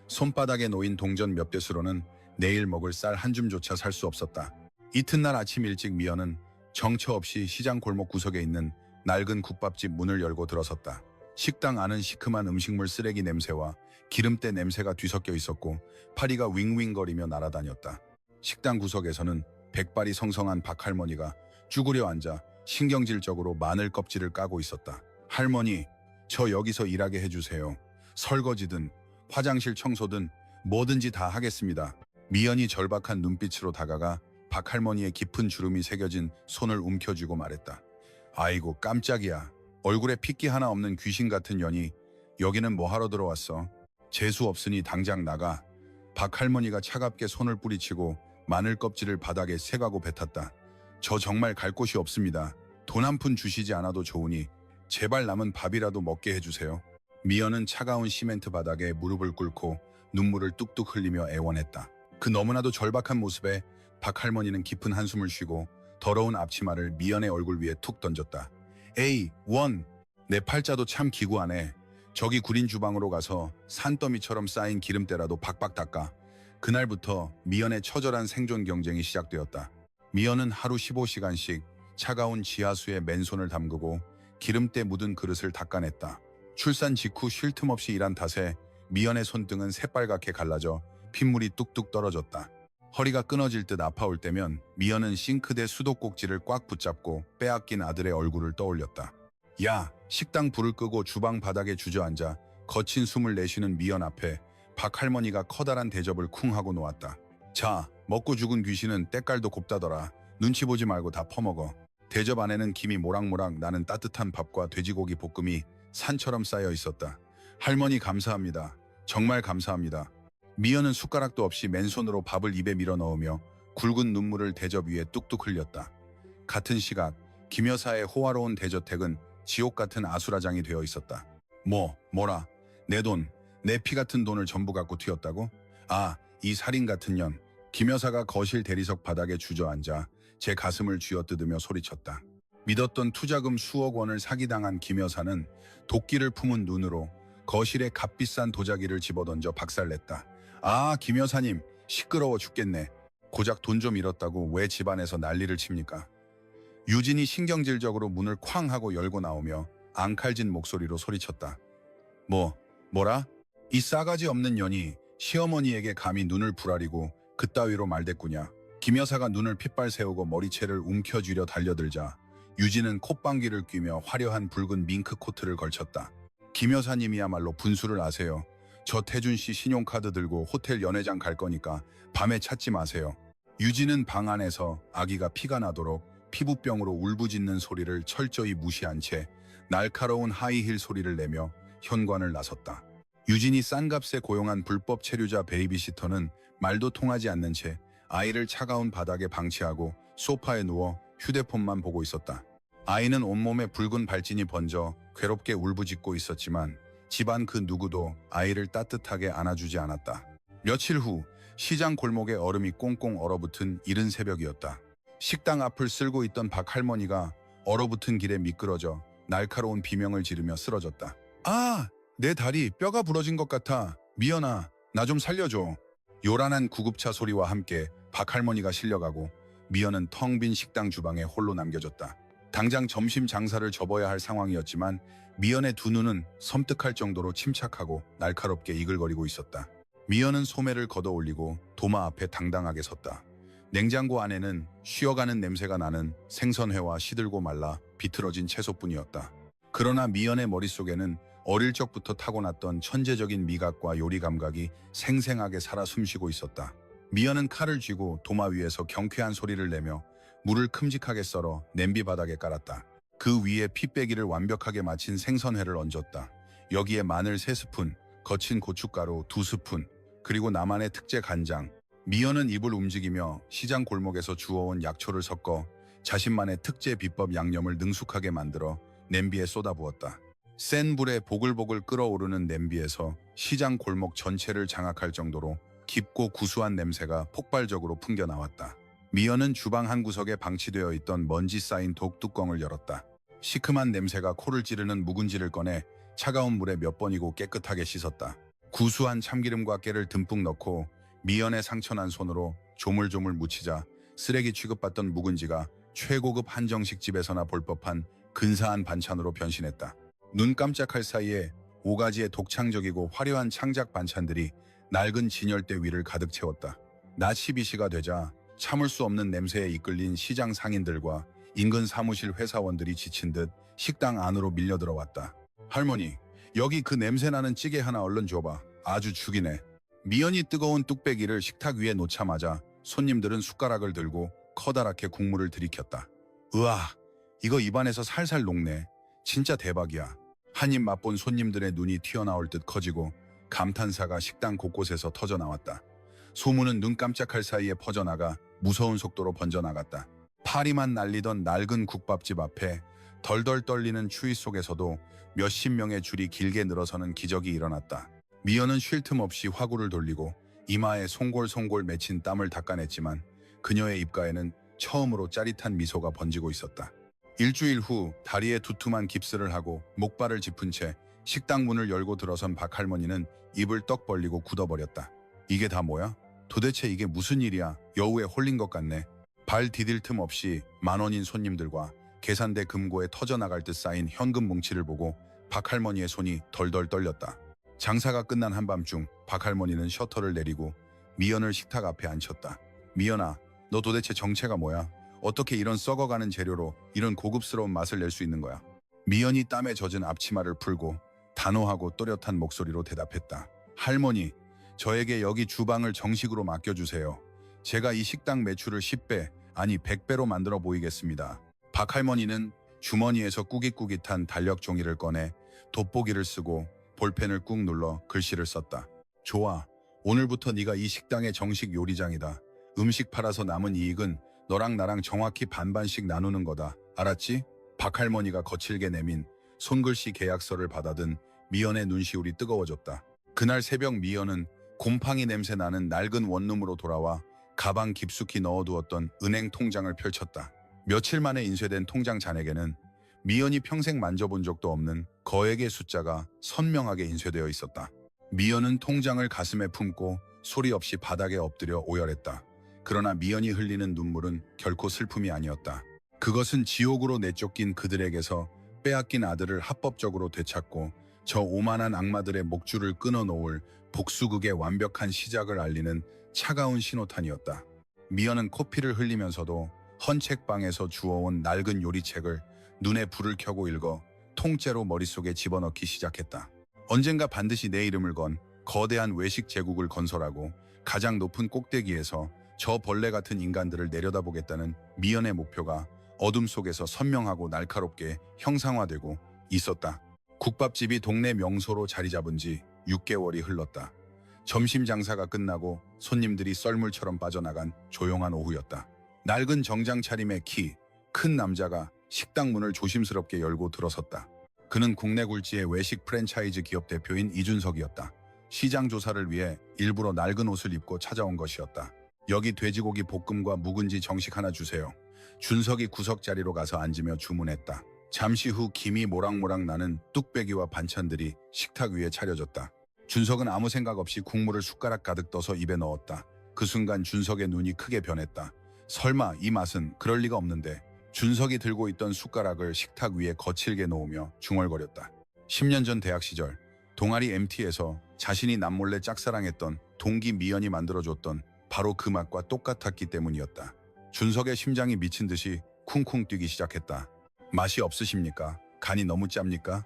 손바닥에 놓인 동전 몇 배수로는 내일 먹을 쌀 한 줌조차 살 수 없었다. 이튿날 아침 일찍 미연은 정처 없이 시장 골목 구석에 있는 낡은 국밥집 문을 열고 들어섰다. 식당 안은 시큼한 음식물 쓰레기 냄새와 기름때 냄새가 뒤섞여 있었고 파리가 윙윙거리며 날아다녔다. 식당 구석에서는 백발이 성성한 박할머니가 쭈그려 앉아 신경질적으로 마늘 껍질을 까고 있었다. 할머니, 저 여기서 일하게 해주세요. 설거지든 화장실 청소든 뭐든지 다 하겠습니다. 미연이 절박한 눈빛으로 다가가 박할머니의 깊은 주름이 새겨진 손을 움켜쥐고 말했다. 아이고 깜짝이야. 얼굴에 핏기 하나 없는 귀신 같은 년이 여기는 뭐하러 들어왔어? 재수 없으니 당장 나가. 박할머니가 차갑게 손을 뿌리치고 마늘 껍질을 바닥에 새가고 뱉었다. 저 정말 갈 곳이 없습니다. 돈 한 푼 주시지 않아도 좋으니 제발 남은 밥이라도 먹게 해주세요. 미연은 차가운 시멘트 바닥에 무릎을 꿇고 눈물을 뚝뚝 흘리며 애원했다. 그 너무나도 절박한 모습에 박할머니는 깊은 한숨을 쉬고 더러운 앞치마를 미연의 얼굴 위에 툭 던졌다. 에이, 원! 내 팔자도 참 기구하네. 저기 구린 주방으로 가서 산더미처럼 쌓인 기름때라도 박박 닦아. 그날부터 미연의 처절한 생존 경쟁이 시작되었다. 미연은 하루 15시간씩 차가운 지하수에 맨손을 담그고 기름때 묻은 그릇을 닦아냈다. 출산 직후 쉴 틈 없이 일한 탓에 미연의 손등은 새빨갛게 갈라져 핏물이 뚝뚝 떨어졌다. 허리가 끊어질 듯 아파올 때면 미연은 싱크대 수도꼭지를 꽉 붙잡고 빼앗긴 아들의 얼굴을 떠올렸다. 야, 식당 불을 끄고 주방 바닥에 주저앉아 거친 숨을 내쉬는 미연 앞에 박할머니가 커다란 대접을 쿵 하고 놓았다. 자, 먹고 죽은 귀신은 때깔도 곱다더라. 눈치 보지 말고 다 퍼먹어. 대접 안에는 김이 모락모락 나는 따뜻한 밥과 돼지고기 볶음이 산처럼 쌓여 있었다. 할머니 감사합니다. 정말 감사합니다. 미연은 숟가락도 없이 맨손으로 밥을 입에 밀어 넣으며 굵은 눈물을 대접 위에 뚝뚝 흘렸다. 같은 시각 김 여사의 호화로운 대저택은 지옥 같은 아수라장이 되어 있었다. 뭐라? 내 돈, 내 피 같은 돈을 전부 갖고 튀었다고? 아, 이 살인 같은 년. 김 여사가 거실 대리석 바닥에 주저앉아 제 가슴을 쥐어뜯으며 소리쳤다. 믿었던 투자금 수억 원을 사기당한 김 여사는 도끼를 품은 눈으로 거실에 값비싼 도자기를 집어던져 박살냈다. 아, 김 여사님, 시끄러워 죽겠네. 고작 돈 좀 잃었다고 왜 집안에서 난리를 칩니까? 유진이 신경질적으로 문을 쾅 하고 열고 나오며 앙칼진 목소리로 소리쳤다. 뭐라? 이 싸가지 없는 년이 시어머니에게 감히 눈을 부라리고 그따위로 말댔구냐. 김 여사가 눈을 핏발 세우고 머리채를 움켜쥐려 달려들자 유진은 콧방귀를 뀌며 화려한 붉은 밍크 코트를 걸쳤다. 김 여사님이야말로 분수를 아세요. 저 태준 씨 신용카드 들고 호텔 연회장 갈 거니까 밤에 찾지 마세요. 유진은 방 안에서 아기가 피가 나도록 피부병으로 울부짖는 소리를 철저히 무시한 채 날카로운 하이힐 소리를 내며 현관을 나섰다. 유진이 싼 값에 고용한 불법 체류자 베이비시터는 말도 통하지 않는 채 아이를 차가운 바닥에 방치하고 소파에 누워 휴대폰만 보고 있었다. 아이는 온몸에 붉은 발진이 번져 괴롭게 울부짖고 있었지만 집안 그 누구도 아이를 따뜻하게 안아주지 않았다. 며칠 후 시장 골목에 얼음이 꽁꽁 얼어붙은 이른 새벽이었다. 식당 앞을 쓸고 있던 박할머니가 얼어붙은 길에 미끄러져 날카로운 비명을 지르며 쓰러졌다. 아! 내 다리 뼈가 부러진 것 같아. 미연아, 나 좀 살려줘. 요란한 구급차 소리와 함께 박할머니가 실려가고 미연은 텅 빈 식당 주방에 홀로 남겨졌다. 당장 점심 장사를 접어야 할 상황이었지만 미연의 두 눈은 섬뜩할 정도로 침착하고 날카롭게 이글거리고 있었다. 미연은 소매를 걷어올리고 도마 앞에 당당하게 섰다. 냉장고 안에는 쉬어가는 냄새가 나는 생선회와 시들고 말라 비틀어진 채소뿐이었다. 그러나 미연의 머릿속에는 어릴 적부터 타고났던 천재적인 미각과 요리 감각이 생생하게 살아 숨쉬고 있었다. 미연은 칼을 쥐고 도마 위에서 경쾌한 소리를 내며 물을 큼직하게 썰어 냄비 바닥에 깔았다. 그 위에 핏배기를 완벽하게 마친 생선회를 얹었다. 여기에 마늘 3스푼, 거친 고춧가루 2스푼, 그리고 나만의 특제 간장, 미연은 입을 움직이며 시장 골목에서 주워온 약초를 섞어 자신만의 특제 비법 양념을 능숙하게 만들어 냄비에 쏟아부었다. 센 불에 보글보글 끓어오르는 냄비에서 시장 골목 전체를 장악할 정도로 깊고 구수한 냄새가 폭발적으로 풍겨나왔다. 미연은 주방 한 구석에 방치되어 있던 먼지 쌓인 독 뚜껑을 열었다. 시큼한 냄새가 코를 찌르는 묵은지를 꺼내 차가운 물에 몇 번이고 깨끗하게 씻었다. 구수한 참기름과 깨를 듬뿍 넣고 미연의 상처난 손으로 조물조물 묻히자 쓰레기 취급받던 묵은지가 최고급 한정식 집에서나 볼 법한 근사한 반찬으로 변신했다. 눈 깜짝할 사이에 5가지의 독창적이고 화려한 창작 반찬들이 낡은 진열대 위를 가득 채웠다. 낮 12시가 되자 참을 수 없는 냄새에 이끌린 시장 상인들과 인근 사무실 회사원들이 지친 듯 식당 안으로 밀려들어왔다. 할머니, 여기 그 냄새나는 찌개 하나 얼른 줘봐. 아주 죽이네. 미연이 뜨거운 뚝배기를 식탁 위에 놓자마자 손님들은 숟가락을 들고 커다랗게 국물을 들이켰다. 으아, 이거 입안에서 살살 녹네. 진짜 대박이야. 한 입 맛본 손님들의 눈이 튀어나올 듯 커지고 감탄사가 식당 곳곳에서 터져나왔다. 소문은 눈 깜짝할 사이에 퍼져나가 무서운 속도로 번져나갔다. 파리만 날리던 낡은 국밥집 앞에 덜덜 떨리는 추위 속에서도 몇십 명의 줄이 길게 늘어서는 기적이 일어났다. 미연은 쉴 틈 없이 화구를 돌리고 이마에 송골송골 맺힌 땀을 닦아냈지만 그녀의 입가에는 처음으로 짜릿한 미소가 번지고 있었다. 일주일 후 다리에 두툼한 깁스를 하고 목발을 짚은 채 식당 문을 열고 들어선 박할머니는 입을 떡 벌리고 굳어버렸다. 이게 다 뭐야? 도대체 이게 무슨 일이야? 여우에 홀린 것 같네. 발 디딜 틈 없이 만원인 손님들과 계산대 금고에 터져나갈 듯 쌓인 현금 뭉치를 보고 박할머니의 손이 덜덜 떨렸다. 장사가 끝난 한밤중 박할머니는 셔터를 내리고 미연을 식탁 앞에 앉혔다. 미연아, 너 도대체 정체가 뭐야? 어떻게 이런 썩어가는 재료로 이런 고급스러운 맛을 낼 수 있는 거야? 미연이 땀에 젖은 앞치마를 풀고 단호하고 또렷한 목소리로 대답했다. 할머니, 저에게 여기 주방을 정식으로 맡겨주세요. 제가 이 식당 매출을 10배, 아니 100배로 만들어 보이겠습니다. 박할머니는 주머니에서 꾸깃꾸깃한 달력 종이를 꺼내 돋보기를 쓰고 볼펜을 꾹 눌러 글씨를 썼다. 좋아, 오늘부터 네가 이 식당의 정식 요리장이다. 음식 팔아서 남은 이익은 너랑 나랑 정확히 반반씩 나누는 거다. 알았지? 박할머니가 거칠게 내민 손글씨 계약서를 받아든 미연의 눈시울이 뜨거워졌다. 그날 새벽 미연은 곰팡이 냄새 나는 낡은 원룸으로 돌아와 가방 깊숙이 넣어두었던 은행 통장을 펼쳤다. 며칠 만에 인쇄된 통장 잔액에는 미연이 평생 만져본 적도 없는 거액의 숫자가 선명하게 인쇄되어 있었다. 미연은 통장을 가슴에 품고 소리 없이 바닥에 엎드려 오열했다. 그러나 미연이 흘리는 눈물은 결코 슬픔이 아니었다. 그것은 지옥으로 내쫓긴 그들에게서 빼앗긴 아들을 합법적으로 되찾고 저 오만한 악마들의 목줄을 끊어놓을 복수극의 완벽한 시작을 알리는 차가운 신호탄이었다. 미연은 코피를 흘리면서도 헌책방에서 주워온 낡은 요리책을 눈에 불을 켜고 읽어 통째로 머릿속에 집어넣기 시작했다. 언젠가 반드시 내 이름을 건 거대한 외식 제국을 건설하고 가장 높은 꼭대기에서 저 벌레 같은 인간들을 내려다보겠다는 미연의 목표가 어둠 속에서 선명하고 날카롭게 형상화되고 있었다. 국밥집이 동네 명소로 자리 잡은 지 6개월이 흘렀다. 점심 장사가 끝나고 손님들이 썰물처럼 빠져나간 조용한 오후였다. 낡은 정장 차림의 큰 남자가 식당 문을 조심스럽게 열고 들어섰다. 그는 국내 굴지의 외식 프랜차이즈 기업 대표인 이준석이었다. 시장 조사를 위해 일부러 낡은 옷을 입고 찾아온 것이었다. 여기 돼지고기 볶음과 묵은지 정식 하나 주세요. 준석이 구석자리로 가서 앉으며 주문했다. 잠시 후 김이 모락모락 나는 뚝배기와 반찬들이 식탁 위에 차려졌다. 준석은 아무 생각 없이 국물을 숟가락 가득 떠서 입에 넣었다. 그 순간 준석의 눈이 크게 변했다. 설마 이 맛은 그럴 리가 없는데. 준석이 들고 있던 숟가락을 식탁 위에 거칠게 놓으며 중얼거렸다. 10년 전 대학 시절 동아리 MT에서 자신이 남몰래 짝사랑했던 동기 미연이 만들어줬던 바로 그 맛과 똑같았기 때문이었다. 준석의 심장이 미친 듯이 쿵쿵 뛰기 시작했다. 맛이 없으십니까? 간이 너무 짭니까?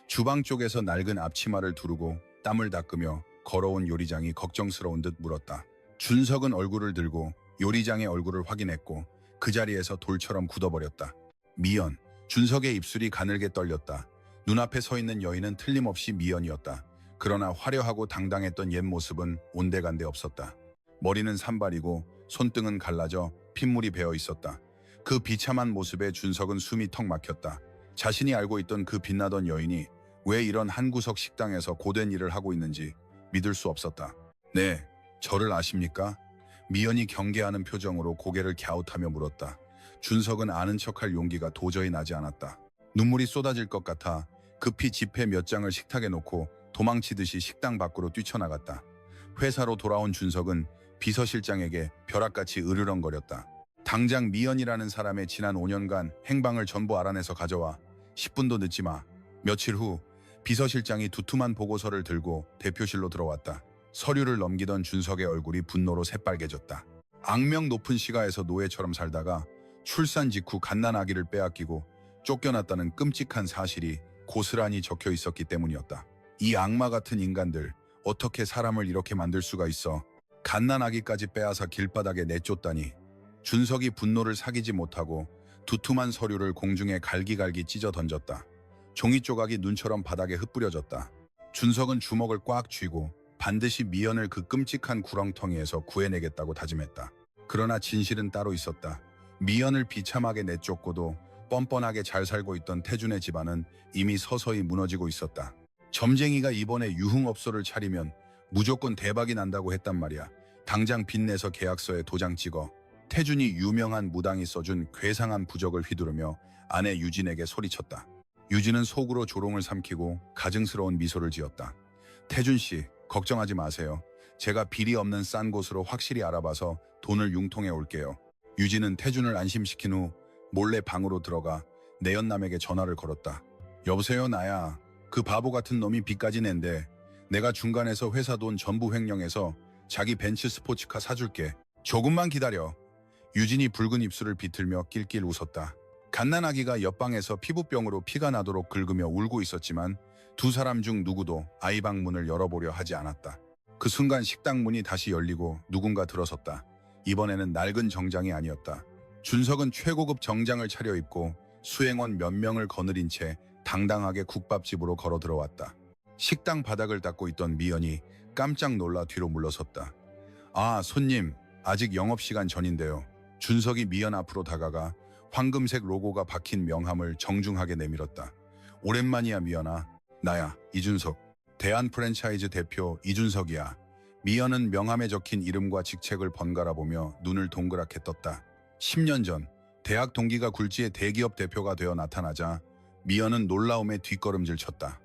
주방 쪽에서 낡은 앞치마를 두르고 땀을 닦으며 걸어온 요리장이 걱정스러운 듯 물었다. 준석은 얼굴을 들고 요리장의 얼굴을 확인했고 그 자리에서 돌처럼 굳어버렸다. 미연. 준석의 입술이 가늘게 떨렸다. 눈앞에 서 있는 여인은 틀림없이 미연이었다. 그러나 화려하고 당당했던 옛 모습은 온데간데 없었다. 머리는 산발이고 손등은 갈라져 핏물이 배어 있었다. 그 비참한 모습에 준석은 숨이 턱 막혔다. 자신이 알고 있던 그 빛나던 여인이 왜 이런 한구석 식당에서 고된 일을 하고 있는지 믿을 수 없었다. 네, 저를 아십니까? 미연이 경계하는 표정으로 고개를 갸웃하며 물었다. 준석은 아는 척할 용기가 도저히 나지 않았다. 눈물이 쏟아질 것 같아 급히 지폐 몇 장을 식탁에 놓고 도망치듯이 식당 밖으로 뛰쳐나갔다. 회사로 돌아온 준석은 비서실장에게 벼락같이 으르렁거렸다. 당장 미연이라는 사람의 지난 5년간 행방을 전부 알아내서 가져와. 10분도 늦지 마. 며칠 후 비서실장이 두툼한 보고서를 들고 대표실로 들어왔다. 서류를 넘기던 준석의 얼굴이 분노로 새빨개졌다. 악명 높은 시가에서 노예처럼 살다가 출산 직후 갓난아기를 빼앗기고 쫓겨났다는 끔찍한 사실이 고스란히 적혀 있었기 때문이었다. 이 악마 같은 인간들, 어떻게 사람을 이렇게 만들 수가 있어. 갓난아기까지 빼앗아 길바닥에 내쫓다니. 준석이 분노를 사기지 못하고 두툼한 서류를 공중에 갈기갈기 찢어 던졌다. 종이 조각이 눈처럼 바닥에 흩뿌려졌다. 준석은 주먹을 꽉 쥐고 반드시 미연을 그 끔찍한 구렁텅이에서 구해내겠다고 다짐했다. 그러나 진실은 따로 있었다. 미연을 비참하게 내쫓고도 뻔뻔하게 잘 살고 있던 태준의 집안은 이미 서서히 무너지고 있었다. 점쟁이가 이번에 유흥업소를 차리면 무조건 대박이 난다고 했단 말이야. 당장 빚내서 계약서에 도장 찍어. 태준이 유명한 무당이 써준 괴상한 부적을 휘두르며 아내 유진에게 소리쳤다. 유진은 속으로 조롱을 삼키고 가증스러운 미소를 지었다. 태준 씨, 걱정하지 마세요. 제가 비리 없는 싼 곳으로 확실히 알아봐서 돈을 융통해 올게요. 유진은 태준을 안심시킨 후 몰래 방으로 들어가 내연남에게 전화를 걸었다. 여보세요, 나야. 그 바보 같은 놈이 빚까지 낸대. 내가 중간에서 회사 돈 전부 횡령해서 자기 벤츠 스포츠카 사줄게. 조금만 기다려. 유진이 붉은 입술을 비틀며 낄낄 웃었다. 갓난아기가 옆방에서 피부병으로 피가 나도록 긁으며 울고 있었지만 두 사람 중 누구도 아이방 문을 열어보려 하지 않았다. 그 순간 식당 문이 다시 열리고 누군가 들어섰다. 이번에는 낡은 정장이 아니었다. 준석은 최고급 정장을 차려입고 수행원 몇 명을 거느린 채 당당하게 국밥집으로 걸어 들어왔다. 식당 바닥을 닦고 있던 미연이 깜짝 놀라 뒤로 물러섰다. 아, 손님, 아직 영업시간 전인데요. 준석이 미연 앞으로 다가가 황금색 로고가 박힌 명함을 정중하게 내밀었다. 오랜만이야, 미연아. 나야, 이준석. 대한 프랜차이즈 대표 이준석이야. 미연은 명함에 적힌 이름과 직책을 번갈아 보며 눈을 동그랗게 떴다. 10년 전 대학 동기가 굴지의 대기업 대표가 되어 나타나자 미연은 놀라움에 뒷걸음질 쳤다.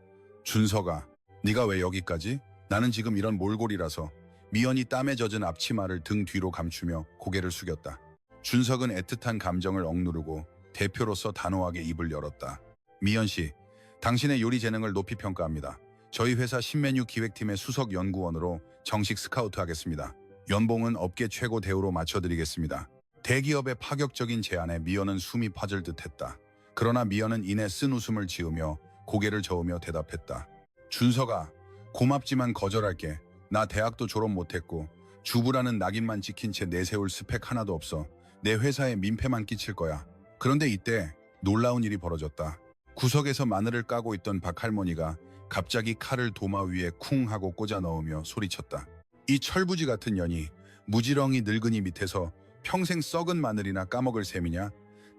준석아, 네가 왜 여기까지? 나는 지금 이런 몰골이라서. 미연이 땀에 젖은 앞치마를 등 뒤로 감추며 고개를 숙였다. 준석은 애틋한 감정을 억누르고 대표로서 단호하게 입을 열었다. 미연 씨, 당신의 요리 재능을 높이 평가합니다. 저희 회사 신메뉴 기획팀의 수석 연구원으로 정식 스카우트하겠습니다. 연봉은 업계 최고 대우로 맞춰드리겠습니다. 대기업의 파격적인 제안에 미연은 숨이 파질 듯했다. 그러나 미연은 이내 쓴 웃음을 지으며 고개를 저으며 대답했다. 준석아, 고맙지만 거절할게. 나 대학도 졸업 못했고 주부라는 낙인만 찍힌 채 내세울 스펙 하나도 없어. 내 회사에 민폐만 끼칠 거야. 그런데 이때 놀라운 일이 벌어졌다. 구석에서 마늘을 까고 있던 박할머니가 갑자기 칼을 도마 위에 쿵 하고 꽂아 넣으며 소리쳤다. 이 철부지 같은 년이 무지렁이 늙은이 밑에서 평생 썩은 마늘이나 까먹을 셈이냐?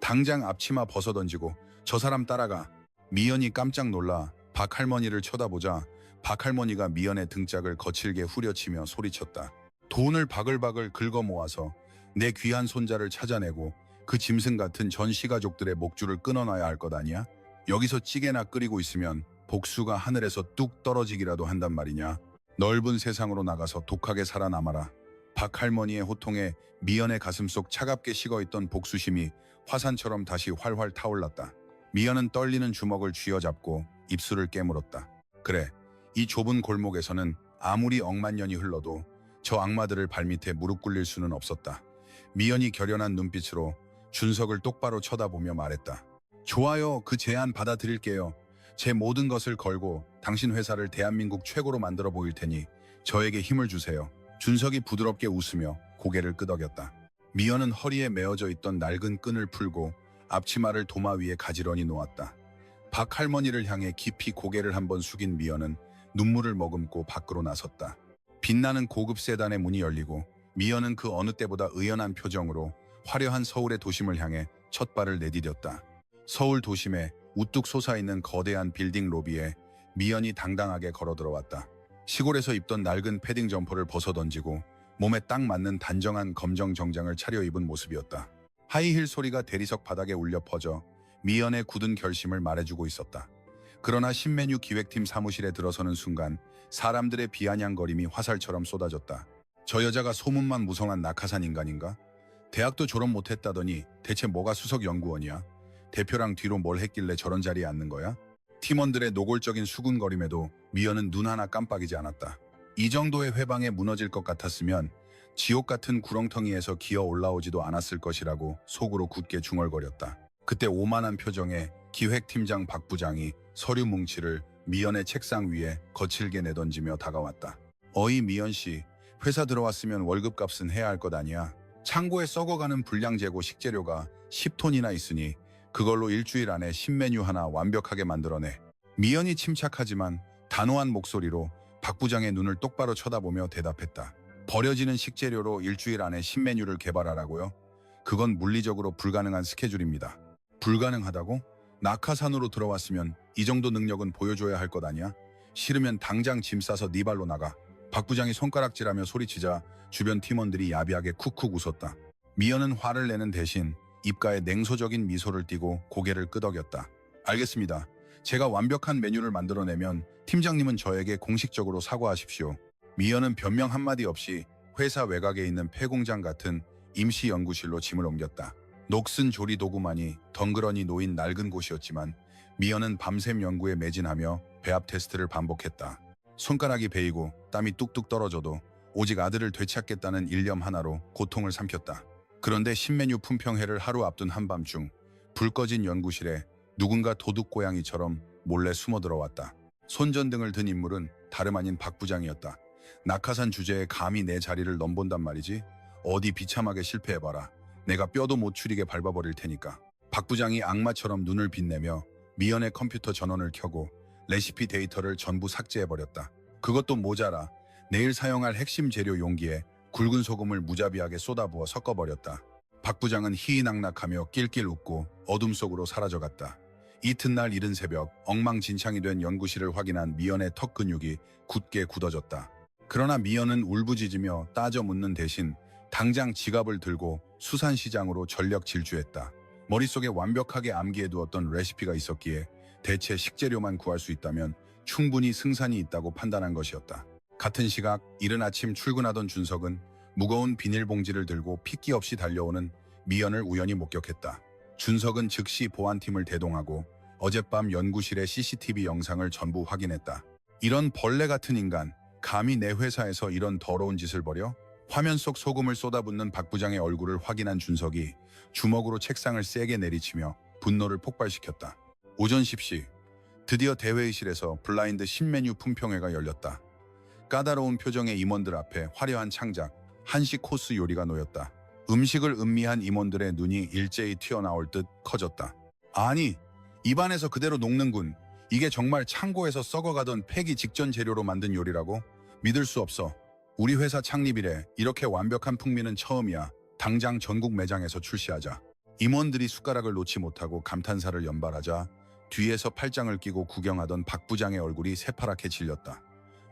당장 앞치마 벗어던지고 저 사람 따라가. 미연이 깜짝 놀라 박할머니를 쳐다보자 박할머니가 미연의 등짝을 거칠게 후려치며 소리쳤다. 돈을 바글바글 긁어 모아서 내 귀한 손자를 찾아내고 그 짐승 같은 전 시가족들의 목줄을 끊어놔야 할 것 아니야? 여기서 찌개나 끓이고 있으면 복수가 하늘에서 뚝 떨어지기라도 한단 말이냐? 넓은 세상으로 나가서 독하게 살아남아라. 박할머니의 호통에 미연의 가슴속 차갑게 식어있던 복수심이 화산처럼 다시 활활 타올랐다. 미연은 떨리는 주먹을 쥐어잡고 입술을 깨물었다. 그래, 이 좁은 골목에서는 아무리 억만 년이 흘러도 저 악마들을 발밑에 무릎 꿇릴 수는 없었다. 미연이 결연한 눈빛으로 준석을 똑바로 쳐다보며 말했다. 좋아요, 그 제안 받아들일게요. 제 모든 것을 걸고 당신 회사를 대한민국 최고로 만들어 보일 테니 저에게 힘을 주세요. 준석이 부드럽게 웃으며 고개를 끄덕였다. 미연은 허리에 메어져 있던 낡은 끈을 풀고 앞치마를 도마 위에 가지런히 놓았다. 박할머니를 향해 깊이 고개를 한번 숙인 미연은 눈물을 머금고 밖으로 나섰다. 빛나는 고급 세단의 문이 열리고 미연은 그 어느 때보다 의연한 표정으로 화려한 서울의 도심을 향해 첫 발을 내디뎠다. 서울 도심에 우뚝 솟아있는 거대한 빌딩 로비에 미연이 당당하게 걸어 들어왔다. 시골에서 입던 낡은 패딩 점퍼를 벗어던지고 몸에 딱 맞는 단정한 검정 정장을 차려입은 모습이었다. 하이힐 소리가 대리석 바닥에 울려 퍼져 미연의 굳은 결심을 말해주고 있었다. 그러나 신메뉴 기획팀 사무실에 들어서는 순간 사람들의 비아냥거림이 화살처럼 쏟아졌다. 저 여자가 소문만 무성한 낙하산 인간인가? 대학도 졸업 못했다더니 대체 뭐가 수석 연구원이야? 대표랑 뒤로 뭘 했길래 저런 자리에 앉는 거야? 팀원들의 노골적인 수군거림에도 미연은 눈 하나 깜빡이지 않았다. 이 정도의 회방에 무너질 것 같았으면 지옥 같은 구렁텅이에서 기어 올라오지도 않았을 것이라고 속으로 굳게 중얼거렸다. 그때 오만한 표정에 기획팀장 박 부장이 서류 뭉치를 미연의 책상 위에 거칠게 내던지며 다가왔다. 어이 미연 씨, 회사 들어왔으면 월급값은 해야 할 것 아니야. 창고에 썩어가는 불량재고 식재료가 10톤이나 있으니 그걸로 일주일 안에 신메뉴 하나 완벽하게 만들어내. 미연이 침착하지만 단호한 목소리로 박 부장의 눈을 똑바로 쳐다보며 대답했다. 버려지는 식재료로 일주일 안에 신메뉴를 개발하라고요? 그건 물리적으로 불가능한 스케줄입니다. 불가능하다고? 낙하산으로 들어왔으면 이 정도 능력은 보여줘야 할 것 아니야? 싫으면 당장 짐 싸서 네 발로 나가. 박 부장이 손가락질하며 소리치자 주변 팀원들이 야비하게 쿡쿡 웃었다. 미연은 화를 내는 대신 입가에 냉소적인 미소를 띠고 고개를 끄덕였다. 알겠습니다. 제가 완벽한 메뉴를 만들어내면 팀장님은 저에게 공식적으로 사과하십시오. 미연은 변명 한마디 없이 회사 외곽에 있는 폐공장 같은 임시 연구실로 짐을 옮겼다. 녹슨 조리 도구만이 덩그러니 놓인 낡은 곳이었지만 미연은 밤샘 연구에 매진하며 배합 테스트를 반복했다. 손가락이 베이고 땀이 뚝뚝 떨어져도 오직 아들을 되찾겠다는 일념 하나로 고통을 삼켰다. 그런데 신메뉴 품평회를 하루 앞둔 한밤중 불 꺼진 연구실에 누군가 도둑고양이처럼 몰래 숨어 들어왔다. 손전등을 든 인물은 다름 아닌 박 부장이었다. 낙하산 주제에 감히 내 자리를 넘본단 말이지? 어디 비참하게 실패해봐라. 내가 뼈도 못 추리게 밟아버릴 테니까. 박 부장이 악마처럼 눈을 빛내며 미연의 컴퓨터 전원을 켜고 레시피 데이터를 전부 삭제해버렸다. 그것도 모자라 내일 사용할 핵심 재료 용기에 굵은 소금을 무자비하게 쏟아부어 섞어버렸다. 박 부장은 희희낙낙하며 낄낄 웃고 어둠 속으로 사라져갔다. 이튿날 이른 새벽 엉망진창이 된 연구실을 확인한 미연의 턱 근육이 굳게 굳어졌다. 그러나 미연은 울부짖으며 따져 묻는 대신 당장 지갑을 들고 수산시장으로 전력 질주했다. 머릿속에 완벽하게 암기해두었던 레시피가 있었기에 대체 식재료만 구할 수 있다면 충분히 승산이 있다고 판단한 것이었다. 같은 시각 이른 아침 출근하던 준석은 무거운 비닐봉지를 들고 핏기 없이 달려오는 미연을 우연히 목격했다. 준석은 즉시 보안팀을 대동하고 어젯밤 연구실의 CCTV 영상을 전부 확인했다. 이런 벌레 같은 인간, 감히 내 회사에서 이런 더러운 짓을 벌여? 화면 속 소금을 쏟아붓는 박 부장의 얼굴을 확인한 준석이 주먹으로 책상을 세게 내리치며 분노를 폭발시켰다. 오전 10시, 드디어 대회의실에서 블라인드 신메뉴 품평회가 열렸다. 까다로운 표정의 임원들 앞에 화려한 창작, 한식 코스 요리가 놓였다. 음식을 음미한 임원들의 눈이 일제히 튀어나올 듯 커졌다. 아니, 입안에서 그대로 녹는군. 이게 정말 창고에서 썩어가던 폐기 직전 재료로 만든 요리라고? 믿을 수 없어. 우리 회사 창립 이래 이렇게 완벽한 풍미는 처음이야. 당장 전국 매장에서 출시하자. 임원들이 숟가락을 놓지 못하고 감탄사를 연발하자 뒤에서 팔짱을 끼고 구경하던 박 부장의 얼굴이 새파랗게 질렸다.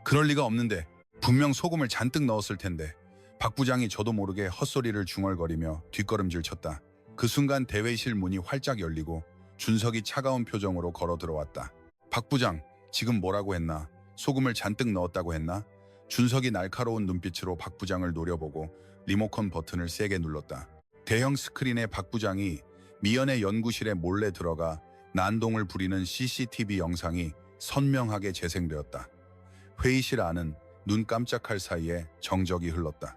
그럴 리가 없는데 분명 소금을 잔뜩 넣었을 텐데. 박 부장이 저도 모르게 헛소리를 중얼거리며 뒷걸음질 쳤다. 그 순간 대회실 문이 활짝 열리고 준석이 차가운 표정으로 걸어 들어왔다. 박 부장, 지금 뭐라고 했나? 소금을 잔뜩 넣었다고 했나? 준석이 날카로운 눈빛으로 박 부장을 노려보고 리모컨 버튼을 세게 눌렀다. 대형 스크린에 박 부장이 미연의 연구실에 몰래 들어가 난동을 부리는 CCTV 영상이 선명하게 재생되었다. 회의실 안은 눈 깜짝할 사이에 정적이 흘렀다.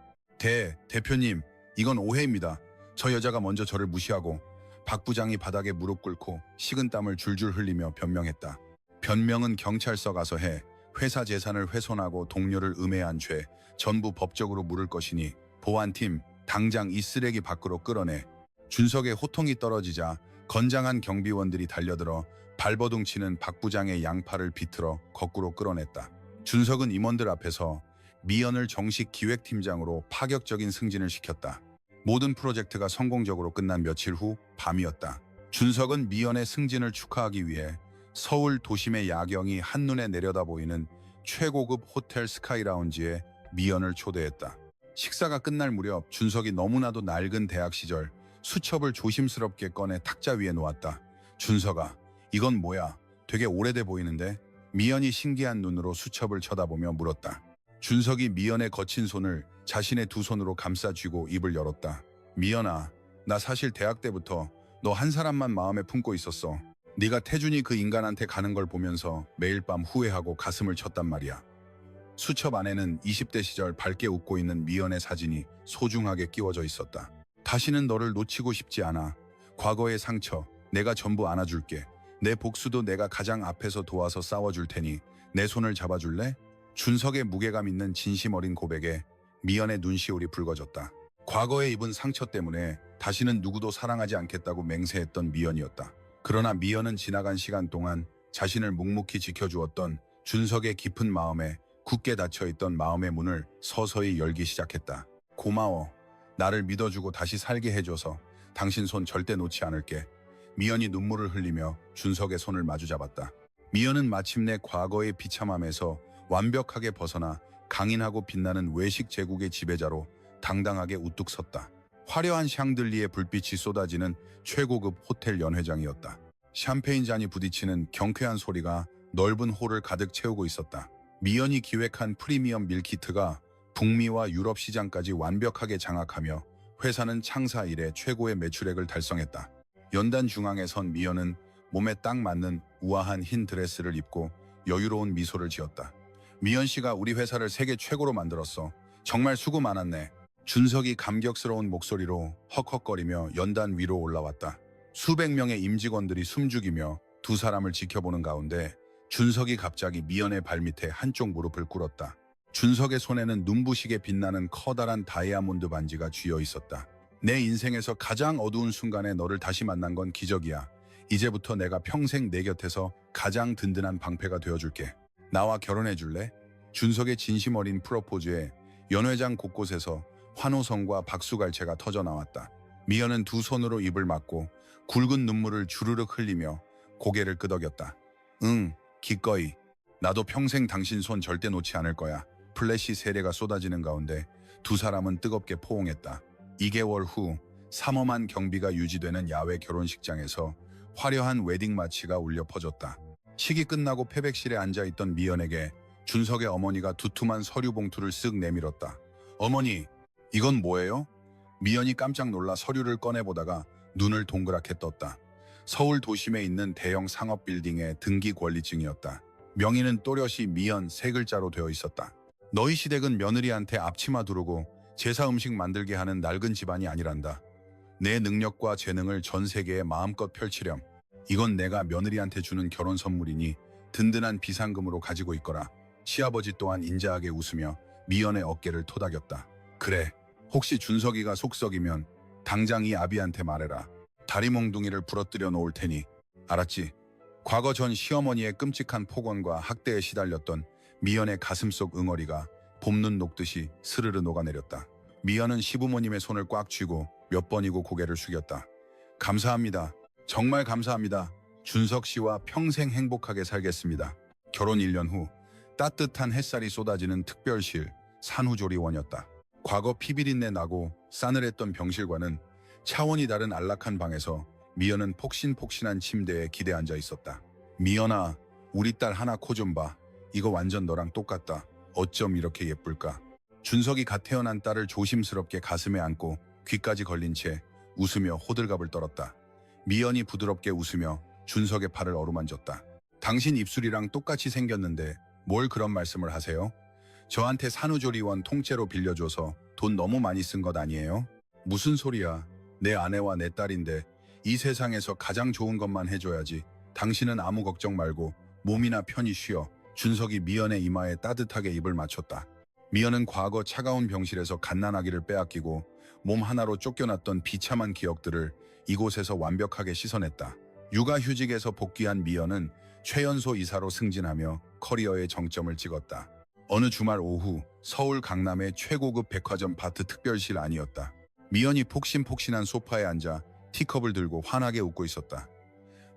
대표님, 이건 오해입니다. 저 여자가 먼저 저를 무시하고. 박 부장이 바닥에 무릎 꿇고 식은땀을 줄줄 흘리며 변명했다. 변명은 경찰서 가서 해. 회사 재산을 훼손하고 동료를 음해한 죄 전부 법적으로 물을 것이니 보안팀 당장 이 쓰레기 밖으로 끌어내. 준석의 호통이 떨어지자 건장한 경비원들이 달려들어 발버둥 치는 박 부장의 양팔을 비틀어 거꾸로 끌어냈다. 준석은 임원들 앞에서 미연을 정식 기획팀장으로 파격적인 승진을 시켰다. 모든 프로젝트가 성공적으로 끝난 며칠 후 밤이었다. 준석은 미연의 승진을 축하하기 위해 서울 도심의 야경이 한눈에 내려다 보이는 최고급 호텔 스카이라운지에 미연을 초대했다. 식사가 끝날 무렵 준석이 너무나도 낡은 대학 시절 수첩을 조심스럽게 꺼내 탁자 위에 놓았다. 준석아, 이건 뭐야? 되게 오래돼 보이는데? 미연이 신기한 눈으로 수첩을 쳐다보며 물었다. 준석이 미연의 거친 손을 자신의 두 손으로 감싸 쥐고 입을 열었다. 미연아, 나 사실 대학 때부터 너 한 사람만 마음에 품고 있었어. 네가 태준이 그 인간한테 가는 걸 보면서 매일 밤 후회하고 가슴을 쳤단 말이야. 수첩 안에는 20대 시절 밝게 웃고 있는 미연의 사진이 소중하게 끼워져 있었다. 다시는 너를 놓치고 싶지 않아. 과거의 상처, 내가 전부 안아줄게. 내 복수도 내가 가장 앞에서 도와서 싸워줄 테니 내 손을 잡아줄래? 준석의 무게감 있는 진심 어린 고백에 미연의 눈시울이 붉어졌다. 과거에 입은 상처 때문에 다시는 누구도 사랑하지 않겠다고 맹세했던 미연이었다. 그러나 미연은 지나간 시간 동안 자신을 묵묵히 지켜주었던 준석의 깊은 마음에 굳게 닫혀있던 마음의 문을 서서히 열기 시작했다. 고마워. 나를 믿어주고 다시 살게 해줘서 당신 손 절대 놓지 않을게. 미연이 눈물을 흘리며 준석의 손을 마주잡았다. 미연은 마침내 과거의 비참함에서 완벽하게 벗어나 강인하고 빛나는 외식 제국의 지배자로 당당하게 우뚝 섰다. 화려한 샹들리에 불빛이 쏟아지는 최고급 호텔 연회장이었다. 샴페인 잔이 부딪히는 경쾌한 소리가 넓은 홀을 가득 채우고 있었다. 미연이 기획한 프리미엄 밀키트가 북미와 유럽 시장까지 완벽하게 장악하며 회사는 창사 이래 최고의 매출액을 달성했다. 연단 중앙에 선 미연은 몸에 딱 맞는 우아한 흰 드레스를 입고 여유로운 미소를 지었다. 미연 씨가 우리 회사를 세계 최고로 만들었어. 정말 수고 많았네. 준석이 감격스러운 목소리로 헉헉거리며 연단 위로 올라왔다. 수백 명의 임직원들이 숨죽이며 두 사람을 지켜보는 가운데 준석이 갑자기 미연의 발밑에 한쪽 무릎을 꿇었다. 준석의 손에는 눈부시게 빛나는 커다란 다이아몬드 반지가 쥐어 있었다. 내 인생에서 가장 어두운 순간에 너를 다시 만난 건 기적이야. 이제부터 내가 평생 내 곁에서 가장 든든한 방패가 되어줄게. 나와 결혼해 줄래? 준석의 진심 어린 프로포즈에 연회장 곳곳에서 환호성과 박수갈채가 터져 나왔다. 미연은 두 손으로 입을 막고 굵은 눈물을 주르륵 흘리며 고개를 끄덕였다. 응, 기꺼이. 나도 평생 당신 손 절대 놓지 않을 거야. 플래시 세례가 쏟아지는 가운데 두 사람은 뜨겁게 포옹했다. 2개월 후 삼엄한 경비가 유지되는 야외 결혼식장에서 화려한 웨딩 마치가 울려 퍼졌다. 식이 끝나고 패백실에 앉아있던 미연에게 준석의 어머니가 두툼한 서류 봉투를 쓱 내밀었다. 어머니, 이건 뭐예요? 미연이 깜짝 놀라 서류를 꺼내보다가 눈을 동그랗게 떴다. 서울 도심에 있는 대형 상업 빌딩의 등기 권리증이었다. 명의는 또렷이 미연 세 글자로 되어 있었다. 너희 시댁은 며느리한테 앞치마 두르고 제사 음식 만들게 하는 낡은 집안이 아니란다. 내 능력과 재능을 전 세계에 마음껏 펼치렴. 이건 내가 며느리한테 주는 결혼 선물이니 든든한 비상금으로 가지고 있거라. 시아버지 또한 인자하게 웃으며 미연의 어깨를 토닥였다. 그래, 혹시 준석이가 속썩이면 당장 이 아비한테 말해라. 다리 몽둥이를 부러뜨려 놓을 테니. 알았지? 과거 전 시어머니의 끔찍한 폭언과 학대에 시달렸던 미연의 가슴속 응어리가 봄눈 녹듯이 스르르 녹아내렸다. 미연은 시부모님의 손을 꽉 쥐고 몇 번이고 고개를 숙였다. 감사합니다. 정말 감사합니다. 준석 씨와 평생 행복하게 살겠습니다. 결혼 1년 후 따뜻한 햇살이 쏟아지는 특별실 산후조리원이었다. 과거 피비린내 나고 싸늘했던 병실과는 차원이 다른 안락한 방에서 미연은 폭신폭신한 침대에 기대 앉아 있었다. 미연아, 우리 딸 하나 코 좀 봐. 이거 완전 너랑 똑같다. 어쩜 이렇게 예쁠까? 준석이 갓 태어난 딸을 조심스럽게 가슴에 안고 귀까지 걸린 채 웃으며 호들갑을 떨었다. 미연이 부드럽게 웃으며 준석의 팔을 어루만졌다. 당신 입술이랑 똑같이 생겼는데 뭘 그런 말씀을 하세요? 저한테 산후조리원 통째로 빌려줘서 돈 너무 많이 쓴 것 아니에요? 무슨 소리야. 내 아내와 내 딸인데 이 세상에서 가장 좋은 것만 해줘야지. 당신은 아무 걱정 말고 몸이나 편히 쉬어. 준석이 미연의 이마에 따뜻하게 입을 맞췄다. 미연은 과거 차가운 병실에서 갓난아기를 빼앗기고 몸 하나로 쫓겨났던 비참한 기억들을 이곳에서 완벽하게 씻어냈다. 육아휴직에서 복귀한 미연은 최연소 이사로 승진하며 커리어의 정점을 찍었다. 어느 주말 오후 서울 강남의 최고급 백화점 바트 특별실 안이었다. 미연이 폭신폭신한 소파에 앉아 티컵을 들고 환하게 웃고 있었다.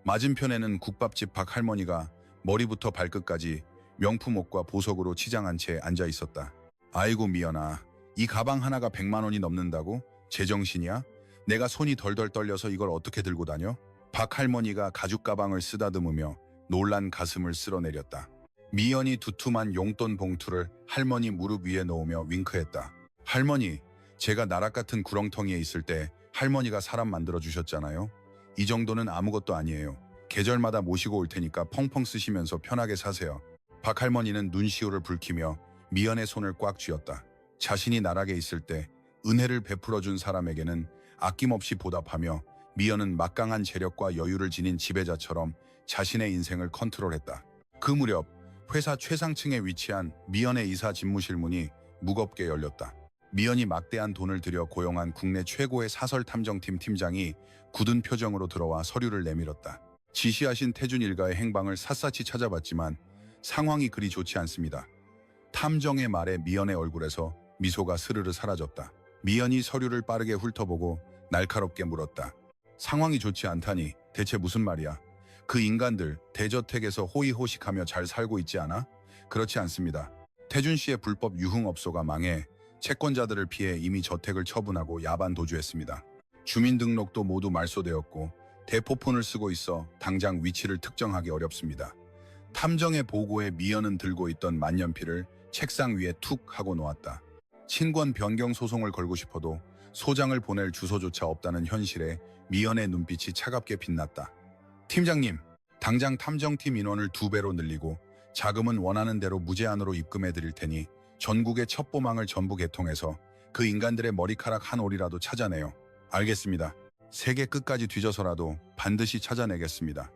맞은편에는 국밥집 박 할머니가 머리부터 발끝까지 명품 옷과 보석으로 치장한 채 앉아 있었다. 아이고 미연아, 이 가방 하나가 100만 원이 넘는다고? 제정신이야? 내가 손이 덜덜 떨려서 이걸 어떻게 들고 다녀? 박 할머니가 가죽 가방을 쓰다듬으며 놀란 가슴을 쓸어내렸다. 미연이 두툼한 용돈 봉투를 할머니 무릎 위에 놓으며 윙크했다. 할머니, 제가 나락 같은 구렁텅이에 있을 때 할머니가 사람 만들어 주셨잖아요. 이 정도는 아무것도 아니에요. 계절마다 모시고 올 테니까 펑펑 쓰시면서 편하게 사세요. 박 할머니는 눈시울을 붉히며 미연의 손을 꽉 쥐었다. 자신이 나락에 있을 때 은혜를 베풀어준 사람에게는 아낌없이 보답하며 미연은 막강한 재력과 여유를 지닌 지배자처럼 자신의 인생을 컨트롤했다. 그 무렵 회사 최상층에 위치한 미연의 이사 집무실 문이 무겁게 열렸다. 미연이 막대한 돈을 들여 고용한 국내 최고의 사설 탐정팀 팀장이 굳은 표정으로 들어와 서류를 내밀었다. 지시하신 태준 일가의 행방을 샅샅이 찾아봤지만 상황이 그리 좋지 않습니다. 탐정의 말에 미연의 얼굴에서 미소가 스르르 사라졌다. 미연이 서류를 빠르게 훑어보고 날카롭게 물었다. 상황이 좋지 않다니 대체 무슨 말이야? 그 인간들 대저택에서 호의호식하며 잘 살고 있지 않아? 그렇지 않습니다. 태준 씨의 불법 유흥업소가 망해 채권자들을 피해 이미 저택을 처분하고 야반 도주했습니다. 주민등록도 모두 말소되었고 대포폰을 쓰고 있어 당장 위치를 특정하기 어렵습니다. 탐정의 보고에 미연은 들고 있던 만년필을 책상 위에 툭 하고 놓았다. 친권 변경 소송을 걸고 싶어도 소장을 보낼 주소조차 없다는 현실에 미연의 눈빛이 차갑게 빛났다. 팀장님, 당장 탐정팀 인원을 2배로 늘리고 자금은 원하는 대로 무제한으로 입금해 드릴 테니 전국의 첩보망을 전부 개통해서 그 인간들의 머리카락 한 올이라도 찾아내요. 알겠습니다. 세계 끝까지 뒤져서라도 반드시 찾아내겠습니다.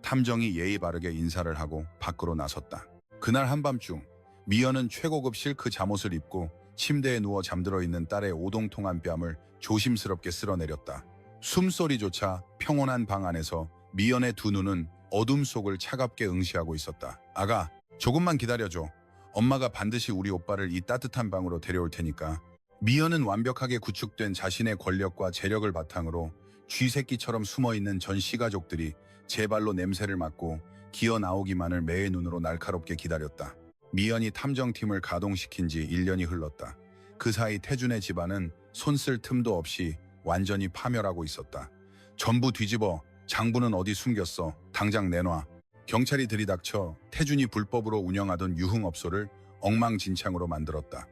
탐정이 예의 바르게 인사를 하고 밖으로 나섰다. 그날 한밤중 미연은 최고급 실크 잠옷을 입고 침대에 누워 잠들어 있는 딸의 오동통한 뺨을 조심스럽게 쓸어내렸다. 숨소리조차 평온한 방 안에서 미연의 두 눈은 어둠 속을 차갑게 응시하고 있었다. 아가, 조금만 기다려줘. 엄마가 반드시 우리 오빠를 이 따뜻한 방으로 데려올 테니까. 미연은 완벽하게 구축된 자신의 권력과 재력을 바탕으로 쥐새끼처럼 숨어있는 전 시가족들이 제 발로 냄새를 맡고 기어 나오기만을 매의 눈으로 날카롭게 기다렸다. 미연이 탐정팀을 가동시킨 지 1년이 흘렀다. 그 사이 태준의 집안은 손쓸 틈도 없이 완전히 파멸하고 있었다. 전부 뒤집어. 장부는 어디 숨겼어? 당장 내놔. 경찰이 들이닥쳐 태준이 불법으로 운영하던 유흥업소를 엉망진창으로 만들었다.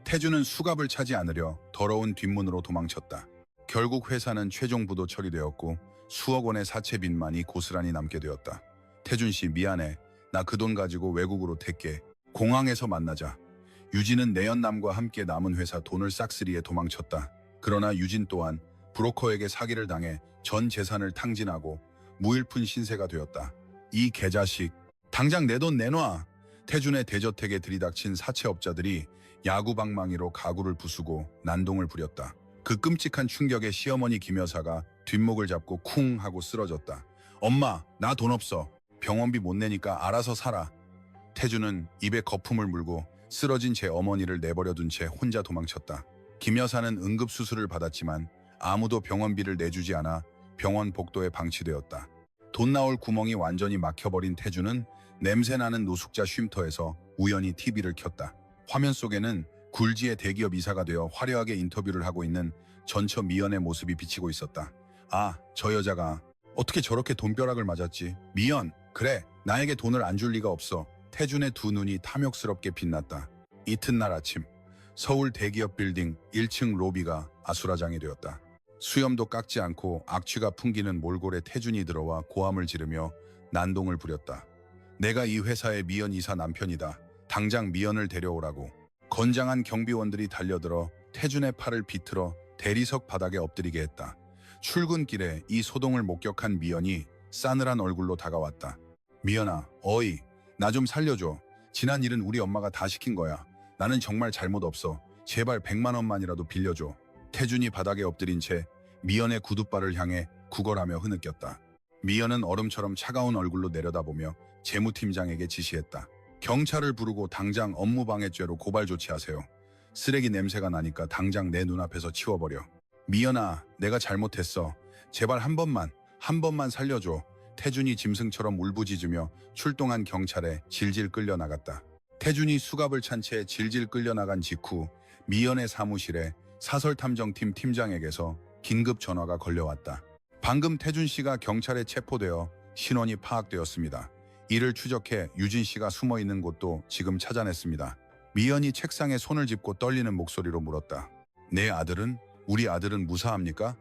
태준은 수갑을 차지 않으려 더러운 뒷문으로 도망쳤다. 결국 회사는 최종 부도 처리되었고 수억 원의 사채 빚만이 고스란히 남게 되었다. 태준 씨 미안해. 나 그 돈 가지고 외국으로 튈게. 공항에서 만나자. 유진은 내연남과 함께 남은 회사 돈을 싹쓸이에 도망쳤다. 그러나 유진 또한 브로커에게 사기를 당해 전 재산을 탕진하고 무일푼 신세가 되었다. 이 개자식, 당장 내 돈 내놔. 태준의 대저택에 들이닥친 사채업자들이 야구방망이로 가구를 부수고 난동을 부렸다. 그 끔찍한 충격에 시어머니 김 여사가 뒷목을 잡고 쿵 하고 쓰러졌다. 엄마, 나 돈 없어. 병원비 못 내니까 알아서 살아. 태준은 입에 거품을 물고 쓰러진 제 어머니를 내버려둔 채 혼자 도망쳤다. 김 여사는 응급수술을 받았지만 아무도 병원비를 내주지 않아 병원 복도에 방치되었다. 돈 나올 구멍이 완전히 막혀버린 태준은 냄새나는 노숙자 쉼터에서 우연히 TV를 켰다. 화면 속에는 굴지의 대기업 이사가 되어 화려하게 인터뷰를 하고 있는 전처 미연의 모습이 비치고 있었다. 아, 저 여자가 어떻게 저렇게 돈벼락을 맞았지? 미연, 그래, 나에게 돈을 안 줄 리가 없어. 태준의 두 눈이 탐욕스럽게 빛났다. 이튿날 아침, 서울 대기업 빌딩 1층 로비가 아수라장이 되었다. 수염도 깎지 않고 악취가 풍기는 몰골에 태준이 들어와 고함을 지르며 난동을 부렸다. 내가 이 회사의 미연 이사 남편이다. 당장 미연을 데려오라고. 건장한 경비원들이 달려들어 태준의 팔을 비틀어 대리석 바닥에 엎드리게 했다. 출근길에 이 소동을 목격한 미연이 싸늘한 얼굴로 다가왔다. 미연아, 어이, 나 좀 살려줘. 지난 일은 우리 엄마가 다 시킨 거야. 나는 정말 잘못 없어. 제발 100만 원만이라도 빌려줘. 태준이 바닥에 엎드린 채 미연의 구둣발을 향해 구걸하며 흐느꼈다. 미연은 얼음처럼 차가운 얼굴로 내려다보며 재무팀장에게 지시했다. 경찰을 부르고 당장 업무방해죄로 고발 조치하세요. 쓰레기 냄새가 나니까 당장 내 눈앞에서 치워버려. 미연아, 내가 잘못했어. 제발 한 번만 살려줘. 태준이 짐승처럼 울부짖으며 출동한 경찰에 질질 끌려나갔다. 태준이 수갑을 찬 채 질질 끌려나간 직후 미연의 사무실에 사설탐정팀 팀장에게서 긴급 전화가 걸려왔다. 방금 태준 씨가 경찰에 체포되어 신원이 파악되었습니다. 이를 추적해 유진 씨가 숨어 있는 곳도 지금 찾아냈습니다. 미연이 책상에 손을 짚고 떨리는 목소리로 물었다. 우리 아들은 무사합니까?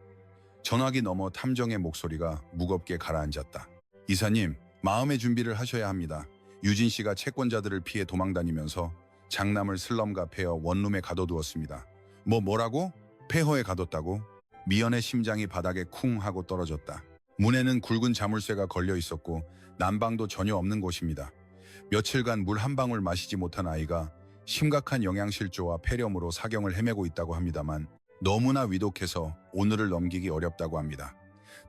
전화기 너머 탐정의 목소리가 무겁게 가라앉았다. 이사님, 마음의 준비를 하셔야 합니다. 유진 씨가 채권자들을 피해 도망다니면서 장남을 슬럼가 폐허 원룸에 가둬두었습니다. 뭐라고? 폐허에 가뒀다고? 미연의 심장이 바닥에 쿵 하고 떨어졌다. 문에는 굵은 자물쇠가 걸려 있었고 난방도 전혀 없는 곳입니다. 며칠간 물 한 방울 마시지 못한 아이가 심각한 영양실조와 폐렴으로 사경을 헤매고 있다고 합니다만 너무나 위독해서 오늘을 넘기기 어렵다고 합니다.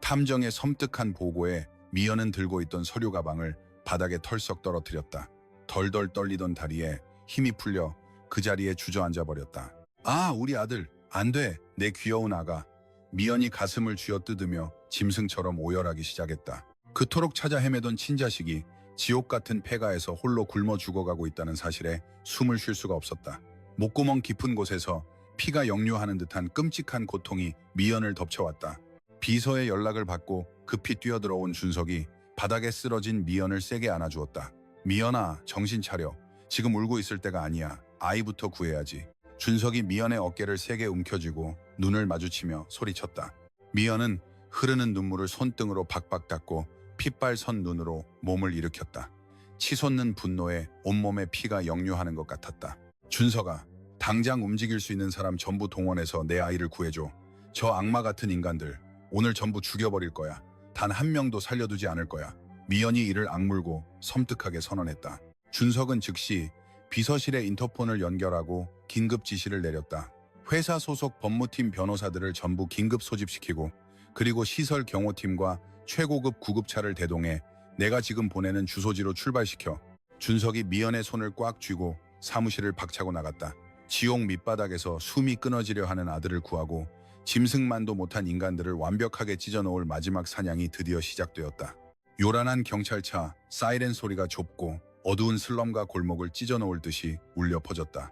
탐정의 섬뜩한 보고에 미연은 들고 있던 서류 가방을 바닥에 털썩 떨어뜨렸다. 덜덜 떨리던 다리에 힘이 풀려 그 자리에 주저앉아 버렸다. 아, 우리 아들, 안 돼, 내 귀여운 아가. 미연이 가슴을 쥐어뜯으며 짐승처럼 오열하기 시작했다. 그토록 찾아 헤매던 친자식이 지옥 같은 폐가에서 홀로 굶어 죽어가고 있다는 사실에 숨을 쉴 수가 없었다. 목구멍 깊은 곳에서 피가 역류하는 듯한 끔찍한 고통이 미연을 덮쳐왔다. 비서의 연락을 받고 급히 뛰어들어온 준석이 바닥에 쓰러진 미연을 세게 안아주었다. 미연아, 정신 차려. 지금 울고 있을 때가 아니야. 아이부터 구해야지. 준석이 미연의 어깨를 세게 움켜쥐고 눈을 마주치며 소리쳤다. 미연은 흐르는 눈물을 손등으로 박박 닦고 핏발 선 눈으로 몸을 일으켰다. 치솟는 분노에 온몸에 피가 역류하는 것 같았다. 준석아, 당장 움직일 수 있는 사람 전부 동원해서 내 아이를 구해줘. 저 악마 같은 인간들 오늘 전부 죽여버릴 거야. 단 한 명도 살려두지 않을 거야. 미연이 이를 악물고 섬뜩하게 선언했다. 준석은 즉시 비서실에 인터폰을 연결하고 긴급 지시를 내렸다. 회사 소속 법무팀 변호사들을 전부 긴급 소집시키고 그리고 시설 경호팀과 최고급 구급차를 대동해 내가 지금 보내는 주소지로 출발시켜. 준석이 미연의 손을 꽉 쥐고 사무실을 박차고 나갔다. 지옥 밑바닥에서 숨이 끊어지려 하는 아들을 구하고 짐승만도 못한 인간들을 완벽하게 찢어놓을 마지막 사냥이 드디어 시작되었다. 요란한 경찰차, 사이렌 소리가 좁고 어두운 슬럼과 골목을 찢어놓을 듯이 울려 퍼졌다.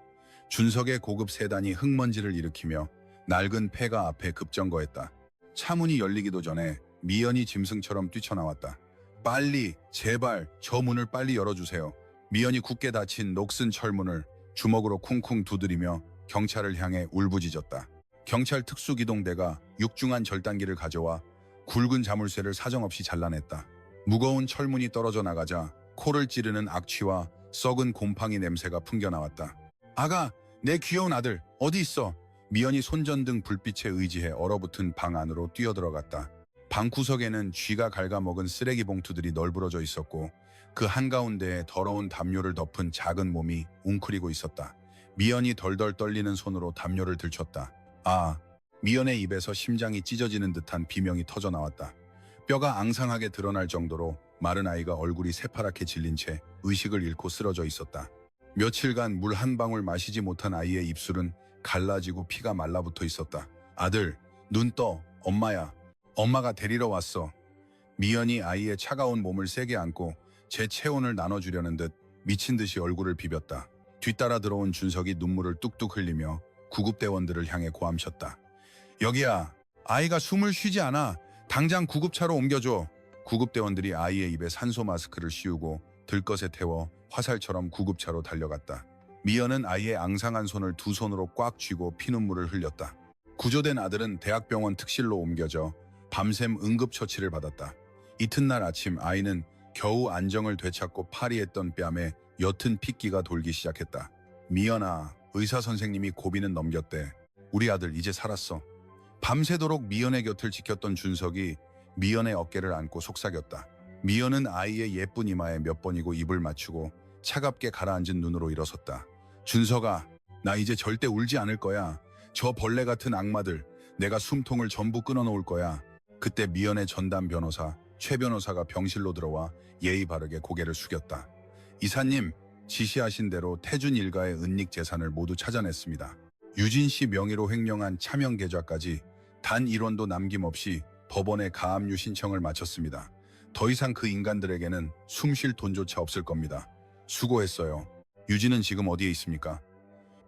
준석의 고급 세단이 흙먼지를 일으키며 낡은 폐가 앞에 급정거했다. 차문이 열리기도 전에 미연이 짐승처럼 뛰쳐나왔다. 빨리, 제발 저 문을 빨리 열어주세요. 미연이 굳게 닫힌 녹슨 철문을 주먹으로 쿵쿵 두드리며 경찰을 향해 울부짖었다. 경찰 특수기동대가 육중한 절단기를 가져와 굵은 자물쇠를 사정없이 잘라냈다. 무거운 철문이 떨어져 나가자 코를 찌르는 악취와 썩은 곰팡이 냄새가 풍겨나왔다. 아가, 내 귀여운 아들 어디 있어? 미연이 손전등 불빛에 의지해 얼어붙은 방 안으로 뛰어들어갔다. 방구석에는 쥐가 갉아먹은 쓰레기 봉투들이 널브러져 있었고 그 한가운데에 더러운 담요를 덮은 작은 몸이 웅크리고 있었다. 미연이 덜덜 떨리는 손으로 담요를 들쳤다. 아, 미연의 입에서 심장이 찢어지는 듯한 비명이 터져나왔다. 뼈가 앙상하게 드러날 정도로 마른 아이가 얼굴이 새파랗게 질린 채 의식을 잃고 쓰러져 있었다. 며칠간 물 한 방울 마시지 못한 아이의 입술은 갈라지고 피가 말라붙어 있었다. 아들, 눈 떠. 엄마야. 엄마가 데리러 왔어. 미연이 아이의 차가운 몸을 세게 안고 제 체온을 나눠주려는 듯 미친 듯이 얼굴을 비볐다. 뒤따라 들어온 준석이 눈물을 뚝뚝 흘리며 구급대원들을 향해 고함쳤다. 여기야. 아이가 숨을 쉬지 않아. 당장 구급차로 옮겨줘. 구급대원들이 아이의 입에 산소 마스크를 씌우고 들것에 태워 화살처럼 구급차로 달려갔다. 미연은 아이의 앙상한 손을 두 손으로 꽉 쥐고 피눈물을 흘렸다. 구조된 아들은 대학병원 특실로 옮겨져 밤샘 응급처치를 받았다. 이튿날 아침 아이는 겨우 안정을 되찾고 파리했던 뺨에 옅은 핏기가 돌기 시작했다. 미연아, 의사 선생님이 고비는 넘겼대. 우리 아들 이제 살았어. 밤새도록 미연의 곁을 지켰던 준석이 미연의 어깨를 안고 속삭였다. 미연은 아이의 예쁜 이마에 몇 번이고 입을 맞추고 차갑게 가라앉은 눈으로 일어섰다. 준석아, 나 이제 절대 울지 않을 거야. 저 벌레 같은 악마들, 내가 숨통을 전부 끊어놓을 거야. 그때 미연의 전담 변호사, 최 변호사가 병실로 들어와 예의 바르게 고개를 숙였다. 이사님, 지시하신 대로 태준 일가의 은닉 재산을 모두 찾아냈습니다. 유진 씨 명의로 횡령한 차명 계좌까지 단 1원도 남김없이 법원에 가압류 신청을 마쳤습니다. 더 이상 그 인간들에게는 숨 쉴 돈조차 없을 겁니다. 수고했어요. 유진은 지금 어디에 있습니까?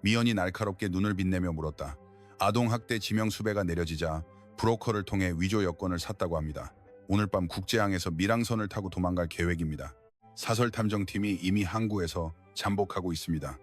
미연이 날카롭게 눈을 빛내며 물었다. 아동학대 지명수배가 내려지자 브로커를 통해 위조 여권을 샀다고 합니다. 오늘 밤 국제항에서 밀항선을 타고 도망갈 계획입니다. 사설탐정팀이 이미 항구에서 잠복하고 있습니다.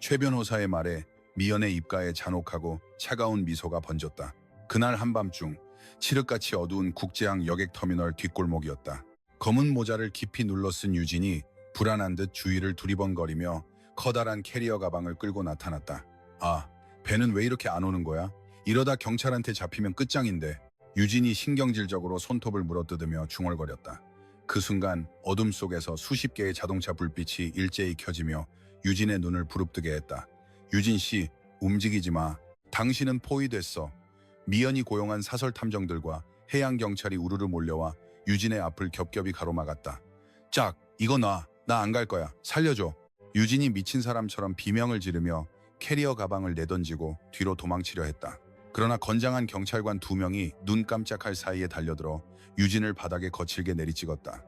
최 변호사의 말에 미연의 입가에 잔혹하고 차가운 미소가 번졌다. 그날 한밤중 칠흑같이 어두운 국제항 여객터미널 뒷골목이었다. 검은 모자를 깊이 눌러쓴 유진이 불안한 듯 주위를 두리번거리며 커다란 캐리어 가방을 끌고 나타났다. 아, 배는 왜 이렇게 안 오는 거야? 이러다 경찰한테 잡히면 끝장인데. 유진이 신경질적으로 손톱을 물어뜯으며 중얼거렸다. 그 순간 어둠 속에서 수십 개의 자동차 불빛이 일제히 켜지며 유진의 눈을 부릅뜨게 했다. 유진 씨, 움직이지 마. 당신은 포위됐어. 미연이 고용한 사설탐정들과 해양경찰이 우르르 몰려와 유진의 앞을 겹겹이 가로막았다. 짝, 이거 놔. 나 안 갈 거야. 살려줘. 유진이 미친 사람처럼 비명을 지르며 캐리어 가방을 내던지고 뒤로 도망치려 했다. 그러나 건장한 경찰관 2명이 눈 깜짝할 사이에 달려들어 유진을 바닥에 거칠게 내리찍었다.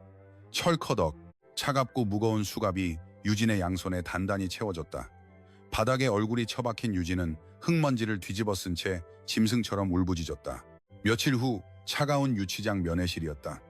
철커덕, 차갑고 무거운 수갑이 유진의 양손에 단단히 채워졌다. 바닥에 얼굴이 처박힌 유진은 흙먼지를 뒤집어 쓴 채 짐승처럼 울부짖었다. 며칠 후 차가운 유치장 면회실이었다.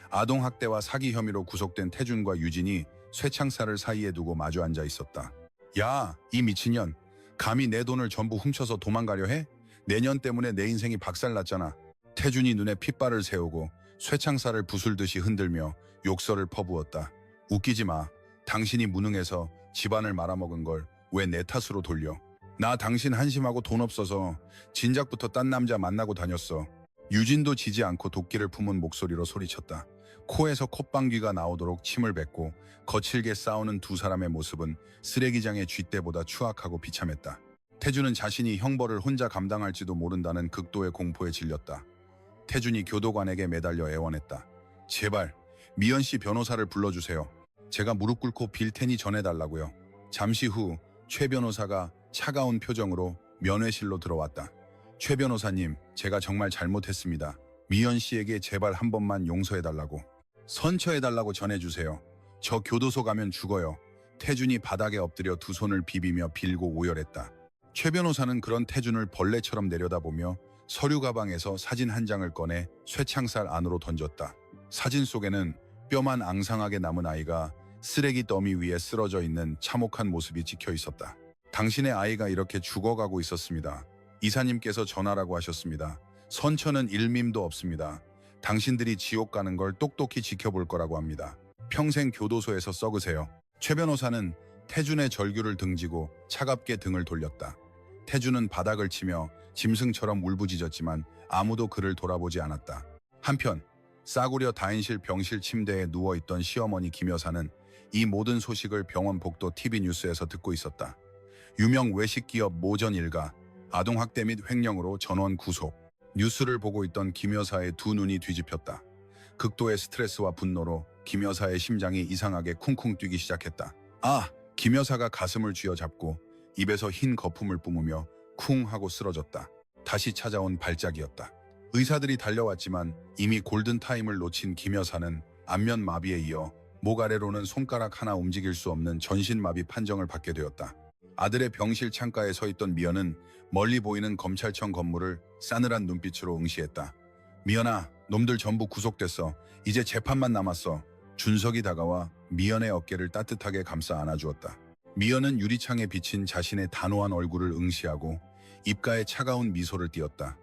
아동학대와 사기 혐의로 구속된 태준과 유진이 쇠창살을 사이에 두고 마주 앉아 있었다. 야, 이 미친년. 감히 내 돈을 전부 훔쳐서 도망가려 해? 내년 때문에 내 인생이 박살났잖아. 태준이 눈에 핏발을 세우고 쇠창살을 부술듯이 흔들며 욕설을 퍼부었다. 웃기지 마. 당신이 무능해서 집안을 말아먹은 걸 왜 내 탓으로 돌려. 나 당신 한심하고 돈 없어서 진작부터 딴 남자 만나고 다녔어. 유진도 지지 않고 도끼를 품은 목소리로 소리쳤다. 코에서 콧방귀가 나오도록 침을 뱉고 거칠게 싸우는 두 사람의 모습은 쓰레기장의 쥐떼보다 추악하고 비참했다. 태준은 자신이 형벌을 혼자 감당할지도 모른다는 극도의 공포에 질렸다. 태준이 교도관에게 매달려 애원했다. 제발 미연 씨 변호사를 불러주세요. 제가 무릎 꿇고 빌 테니 전해달라고요. 잠시 후 최 변호사가 차가운 표정으로 면회실로 들어왔다. 최 변호사님, 제가 정말 잘못했습니다. 미연 씨에게 제발 한 번만 용서해달라고. 선처해달라고 전해주세요. 저 교도소 가면 죽어요. 태준이 바닥에 엎드려 두 손을 비비며 빌고 오열했다. 최 변호사는 그런 태준을 벌레처럼 내려다보며 서류 가방에서 사진 한 장을 꺼내 쇠창살 안으로 던졌다. 사진 속에는 뼈만 앙상하게 남은 아이가 쓰레기 더미 위에 쓰러져 있는 참혹한 모습이 찍혀 있었다. 당신의 아이가 이렇게 죽어가고 있었습니다. 이사님께서 전하라고 하셨습니다. 선처는 일밈도 없습니다. 당신들이 지옥 가는 걸 똑똑히 지켜볼 거라고 합니다. 평생 교도소에서 썩으세요. 최 변호사는 태준의 절규를 등지고 차갑게 등을 돌렸다. 태준은 바닥을 치며 짐승처럼 울부짖었지만 아무도 그를 돌아보지 않았다. 한편 싸구려 다인실 병실 침대에 누워있던 시어머니 김 여사는 이 모든 소식을 병원 복도 TV 뉴스에서 듣고 있었다. 유명 외식기업 모전 일가, 아동학대 및 횡령으로 전원 구속. 뉴스를 보고 있던 김 여사의 두 눈이 뒤집혔다. 극도의 스트레스와 분노로 김 여사의 심장이 이상하게 쿵쿵 뛰기 시작했다. 아! 김 여사가 가슴을 쥐어잡고 입에서 흰 거품을 뿜으며 쿵 하고 쓰러졌다. 다시 찾아온 발작이었다. 의사들이 달려왔지만 이미 골든타임을 놓친 김 여사는 안면 마비에 이어 목 아래로는 손가락 하나 움직일 수 없는 전신마비 판정을 받게 되었다. 아들의 병실 창가에 서 있던 미연은 멀리 보이는 검찰청 건물을 싸늘한 눈빛으로 응시했다. 미연아, 놈들 전부 구속됐어. 이제 재판만 남았어. 준석이 다가와 미연의 어깨를 따뜻하게 감싸 안아주었다. 미연은 유리창에 비친 자신의 단호한 얼굴을 응시하고 입가에 차가운 미소를 띄었다.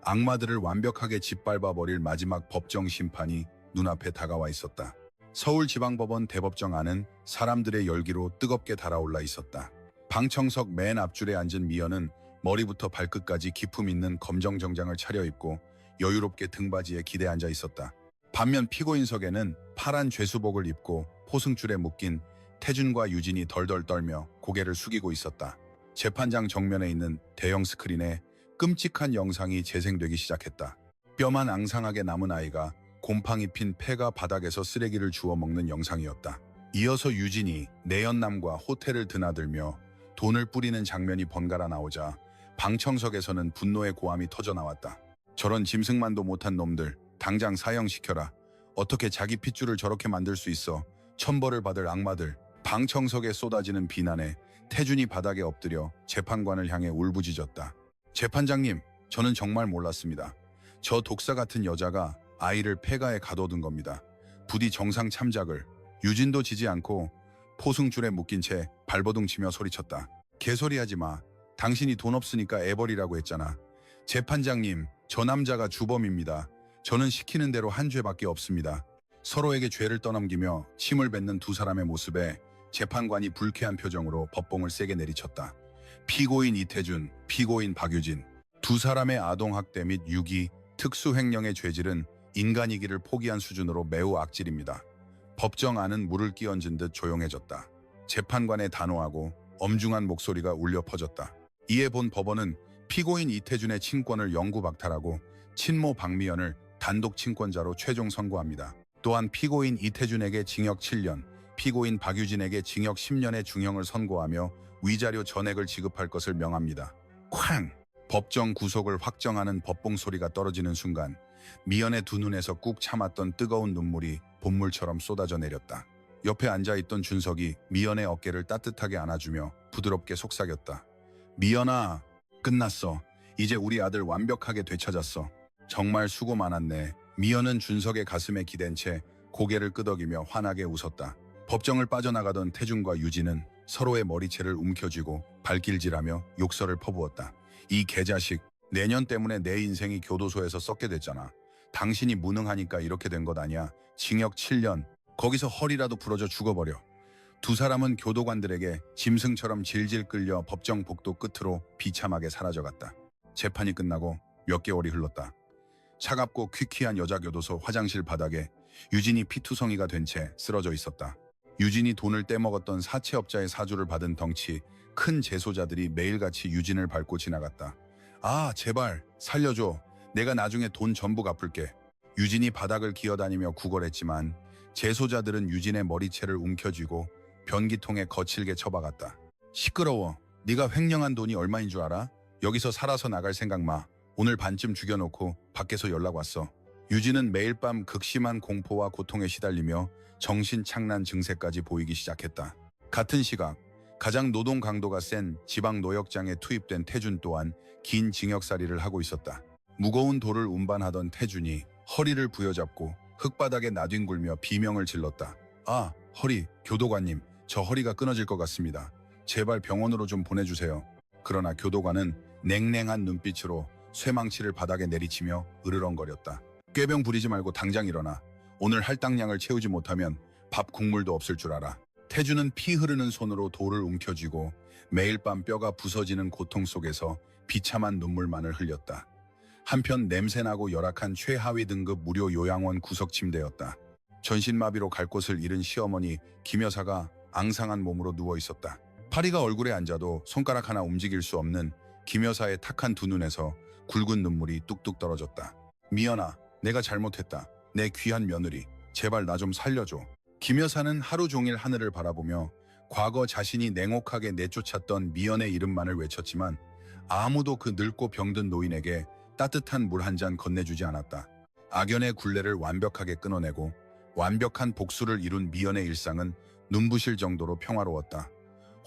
악마들을 완벽하게 짓밟아버릴 마지막 법정 심판이 눈앞에 다가와 있었다. 서울지방법원 대법정 안은 사람들의 열기로 뜨겁게 달아올라 있었다. 방청석 맨 앞줄에 앉은 미연은 머리부터 발끝까지 기품 있는 검정 정장을 차려입고 여유롭게 등받이에 기대 앉아 있었다. 반면 피고인석에는 파란 죄수복을 입고 포승줄에 묶인 태준과 유진이 덜덜 떨며 고개를 숙이고 있었다. 재판장 정면에 있는 대형 스크린에 끔찍한 영상이 재생되기 시작했다. 뼈만 앙상하게 남은 아이가 곰팡이 핀 폐가 바닥에서 쓰레기를 주워 먹는 영상이었다. 이어서 유진이 내연남과 호텔을 드나들며 돈을 뿌리는 장면이 번갈아 나오자 방청석에서는 분노의 고함이 터져 나왔다. 저런 짐승만도 못한 놈들 당장 사형시켜라. 어떻게 자기 핏줄을 저렇게 만들 수 있어. 천벌을 받을 악마들. 방청석에 쏟아지는 비난에 태준이 바닥에 엎드려 재판관을 향해 울부짖었다. 재판장님, 저는 정말 몰랐습니다. 저 독사 같은 여자가 아이를 폐가에 가둬둔 겁니다. 부디 정상 참작을. 유진도 지지 않고 포승줄에 묶인 채 발버둥 치며 소리쳤다. 개소리하지 마. 당신이 돈 없으니까 애벌이라고 했잖아. 재판장님, 저 남자가 주범입니다. 저는 시키는 대로 한 죄밖에 없습니다. 서로에게 죄를 떠넘기며 침을 뱉는 두 사람의 모습에 재판관이 불쾌한 표정으로 법봉을 세게 내리쳤다. 피고인 이태준, 피고인 박유진. 두 사람의 아동학대 및 유기, 특수횡령의 죄질은 인간이기를 포기한 수준으로 매우 악질입니다. 법정 안은 물을 끼얹은 듯 조용해졌다. 재판관의 단호하고 엄중한 목소리가 울려 퍼졌다. 이에 본 법원은 피고인 이태준의 친권을 영구 박탈하고 친모 박미연을 단독 친권자로 최종 선고합니다. 또한 피고인 이태준에게 징역 7년, 피고인 박유진에게 징역 10년의 중형을 선고하며 위자료 전액을 지급할 것을 명합니다. 쾅! 법정 구속을 확정하는 법봉 소리가 떨어지는 순간 미연의 두 눈에서 꾹 참았던 뜨거운 눈물이 본물처럼 쏟아져 내렸다. 옆에 앉아있던 준석이 미연의 어깨를 따뜻하게 안아주며 부드럽게 속삭였다. 미연아, 끝났어. 이제 우리 아들 완벽하게 되찾았어. 정말 수고 많았네. 미연은 준석의 가슴에 기댄 채 고개를 끄덕이며 환하게 웃었다. 법정을 빠져나가던 태준과 유진은 서로의 머리채를 움켜쥐고 발길질하며 욕설을 퍼부었다. 이 개자식, 내년 때문에 내 인생이 교도소에서 썩게 됐잖아. 당신이 무능하니까 이렇게 된 것 아니야. 징역 7년, 거기서 허리라도 부러져 죽어버려. 두 사람은 교도관들에게 짐승처럼 질질 끌려 법정 복도 끝으로 비참하게 사라져갔다. 재판이 끝나고 몇 개월이 흘렀다. 차갑고 퀴퀴한 여자교도소 화장실 바닥에 유진이 피투성이가 된 채 쓰러져 있었다. 유진이 돈을 떼먹었던 사채업자의 사주를 받은 덩치 큰 재소자들이 매일같이 유진을 밟고 지나갔다. 아, 제발 살려줘. 내가 나중에 돈 전부 갚을게. 유진이 바닥을 기어다니며 구걸했지만 재소자들은 유진의 머리채를 움켜쥐고 변기통에 거칠게 쳐박았다. 시끄러워. 네가 횡령한 돈이 얼마인 줄 알아? 여기서 살아서 나갈 생각 마. 오늘 반쯤 죽여놓고 밖에서 연락 왔어. 유진은 매일 밤 극심한 공포와 고통에 시달리며 정신착란 증세까지 보이기 시작했다. 같은 시각 가장 노동 강도가 센 지방 노역장에 투입된 태준 또한 긴 징역살이를 하고 있었다. 무거운 돌을 운반하던 태준이 허리를 부여잡고 흙바닥에 나뒹굴며 비명을 질렀다. 아, 허리, 교도관님, 저 허리가 끊어질 것 같습니다. 제발 병원으로 좀 보내주세요. 그러나 교도관은 냉랭한 눈빛으로 쇠망치를 바닥에 내리치며 으르렁거렸다. 꾀병 부리지 말고 당장 일어나. 오늘 할당량을 채우지 못하면 밥 국물도 없을 줄 알아. 태준은 피 흐르는 손으로 돌을 움켜쥐고 매일 밤 뼈가 부서지는 고통 속에서 비참한 눈물만을 흘렸다. 한편 냄새나고 열악한 최하위 등급 무료 요양원 구석 침대였다. 전신마비로 갈 곳을 잃은 시어머니 김 여사가 앙상한 몸으로 누워 있었다. 파리가 얼굴에 앉아도 손가락 하나 움직일 수 없는 김 여사의 탁한 두 눈에서 굵은 눈물이 뚝뚝 떨어졌다. 미연아, 내가 잘못했다. 내 귀한 며느리, 제발 나 좀 살려줘. 김 여사는 하루 종일 하늘을 바라보며 과거 자신이 냉혹하게 내쫓았던 미연의 이름만을 외쳤지만 아무도 그 늙고 병든 노인에게 따뜻한 물 한 잔 건네주지 않았다. 악연의 굴레를 완벽하게 끊어내고 완벽한 복수를 이룬 미연의 일상은 눈부실 정도로 평화로웠다.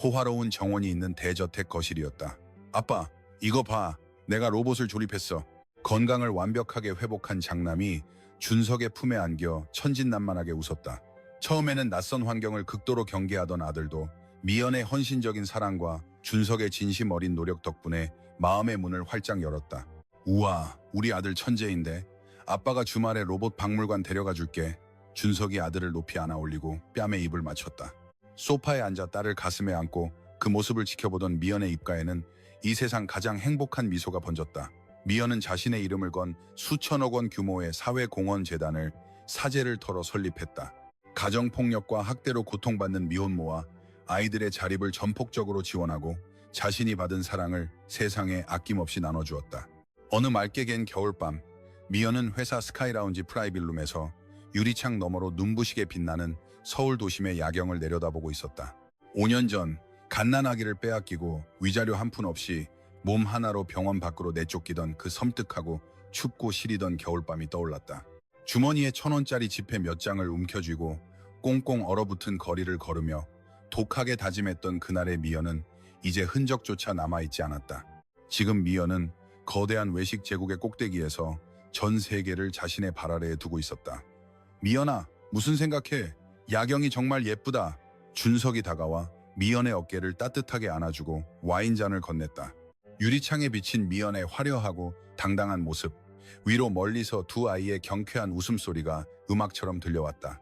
호화로운 정원이 있는 대저택 거실이었다. 아빠, 이거 봐. 내가 로봇을 조립했어. 건강을 완벽하게 회복한 장남이 준석의 품에 안겨 천진난만하게 웃었다. 처음에는 낯선 환경을 극도로 경계하던 아들도 미연의 헌신적인 사랑과 준석의 진심 어린 노력 덕분에 마음의 문을 활짝 열었다. 우와, 우리 아들 천재인데. 아빠가 주말에 로봇 박물관 데려가 줄게. 준석이 아들을 높이 안아 올리고 뺨에 입을 맞췄다. 소파에 앉아 딸을 가슴에 안고 그 모습을 지켜보던 미연의 입가에는 이 세상 가장 행복한 미소가 번졌다. 미연은 자신의 이름을 건 수천억 원 규모의 사회공헌재단을 사재를 털어 설립했다. 가정폭력과 학대로 고통받는 미혼모와 아이들의 자립을 전폭적으로 지원하고 자신이 받은 사랑을 세상에 아낌없이 나눠주었다. 어느 맑게 갠 겨울밤, 미연은 회사 스카이라운지 프라이빗룸에서 유리창 너머로 눈부시게 빛나는 서울 도심의 야경을 내려다보고 있었다. 5년 전 갓난아기를 빼앗기고 위자료 한 푼 없이 몸 하나로 병원 밖으로 내쫓기던 그 섬뜩하고 춥고 시리던 겨울밤이 떠올랐다. 주머니에 1,000원짜리 지폐 몇 장을 움켜쥐고 꽁꽁 얼어붙은 거리를 걸으며 독하게 다짐했던 그날의 미연은 이제 흔적조차 남아있지 않았다. 지금 미연은 거대한 외식 제국의 꼭대기에서 전 세계를 자신의 발 아래에 두고 있었다. 미연아, 무슨 생각해? 야경이 정말 예쁘다. 준석이 다가와 미연의 어깨를 따뜻하게 안아주고 와인잔을 건넸다. 유리창에 비친 미연의 화려하고 당당한 모습, 위로 멀리서 두 아이의 경쾌한 웃음소리가 음악처럼 들려왔다.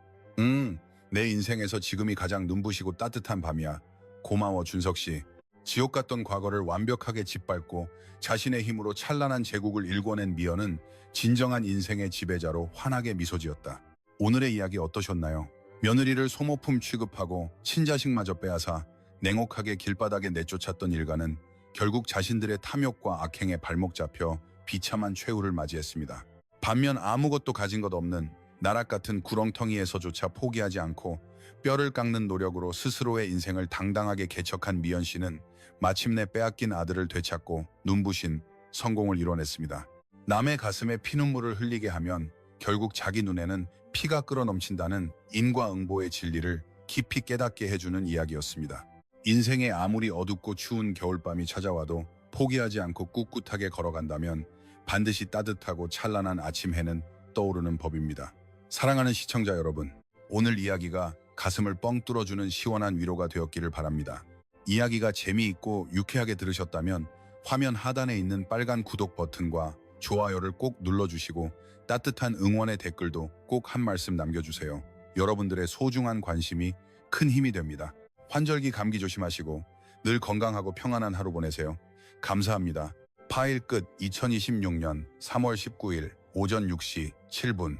내 인생에서 지금이 가장 눈부시고 따뜻한 밤이야. 고마워, 준석 씨. 지옥 같던 과거를 완벽하게 짓밟고 자신의 힘으로 찬란한 제국을 일궈낸 미연은 진정한 인생의 지배자로 환하게 미소 지었다. 오늘의 이야기 어떠셨나요? 며느리를 소모품 취급하고 친자식마저 빼앗아 냉혹하게 길바닥에 내쫓았던 일가는 결국 자신들의 탐욕과 악행에 발목 잡혀 비참한 최후를 맞이했습니다. 반면 아무것도 가진 것 없는 나락 같은 구렁텅이에서조차 포기하지 않고 뼈를 깎는 노력으로 스스로의 인생을 당당하게 개척한 미연 씨는 마침내 빼앗긴 아들을 되찾고 눈부신 성공을 이뤄냈습니다. 남의 가슴에 피눈물을 흘리게 하면 결국 자기 눈에는 피가 끓어넘친다는 인과응보의 진리를 깊이 깨닫게 해주는 이야기였습니다. 인생에 아무리 어둡고 추운 겨울밤이 찾아와도 포기하지 않고 꿋꿋하게 걸어간다면 반드시 따뜻하고 찬란한 아침 해는 떠오르는 법입니다. 사랑하는 시청자 여러분, 오늘 이야기가 가슴을 뻥 뚫어주는 시원한 위로가 되었기를 바랍니다. 이야기가 재미있고 유쾌하게 들으셨다면 화면 하단에 있는 빨간 구독 버튼과 좋아요를 꼭 눌러주시고 따뜻한 응원의 댓글도 꼭 한 말씀 남겨주세요. 여러분들의 소중한 관심이 큰 힘이 됩니다. 환절기 감기 조심하시고 늘 건강하고 평안한 하루 보내세요. 감사합니다. 파일 끝. 2026년 3월 19일 오전 6시 7분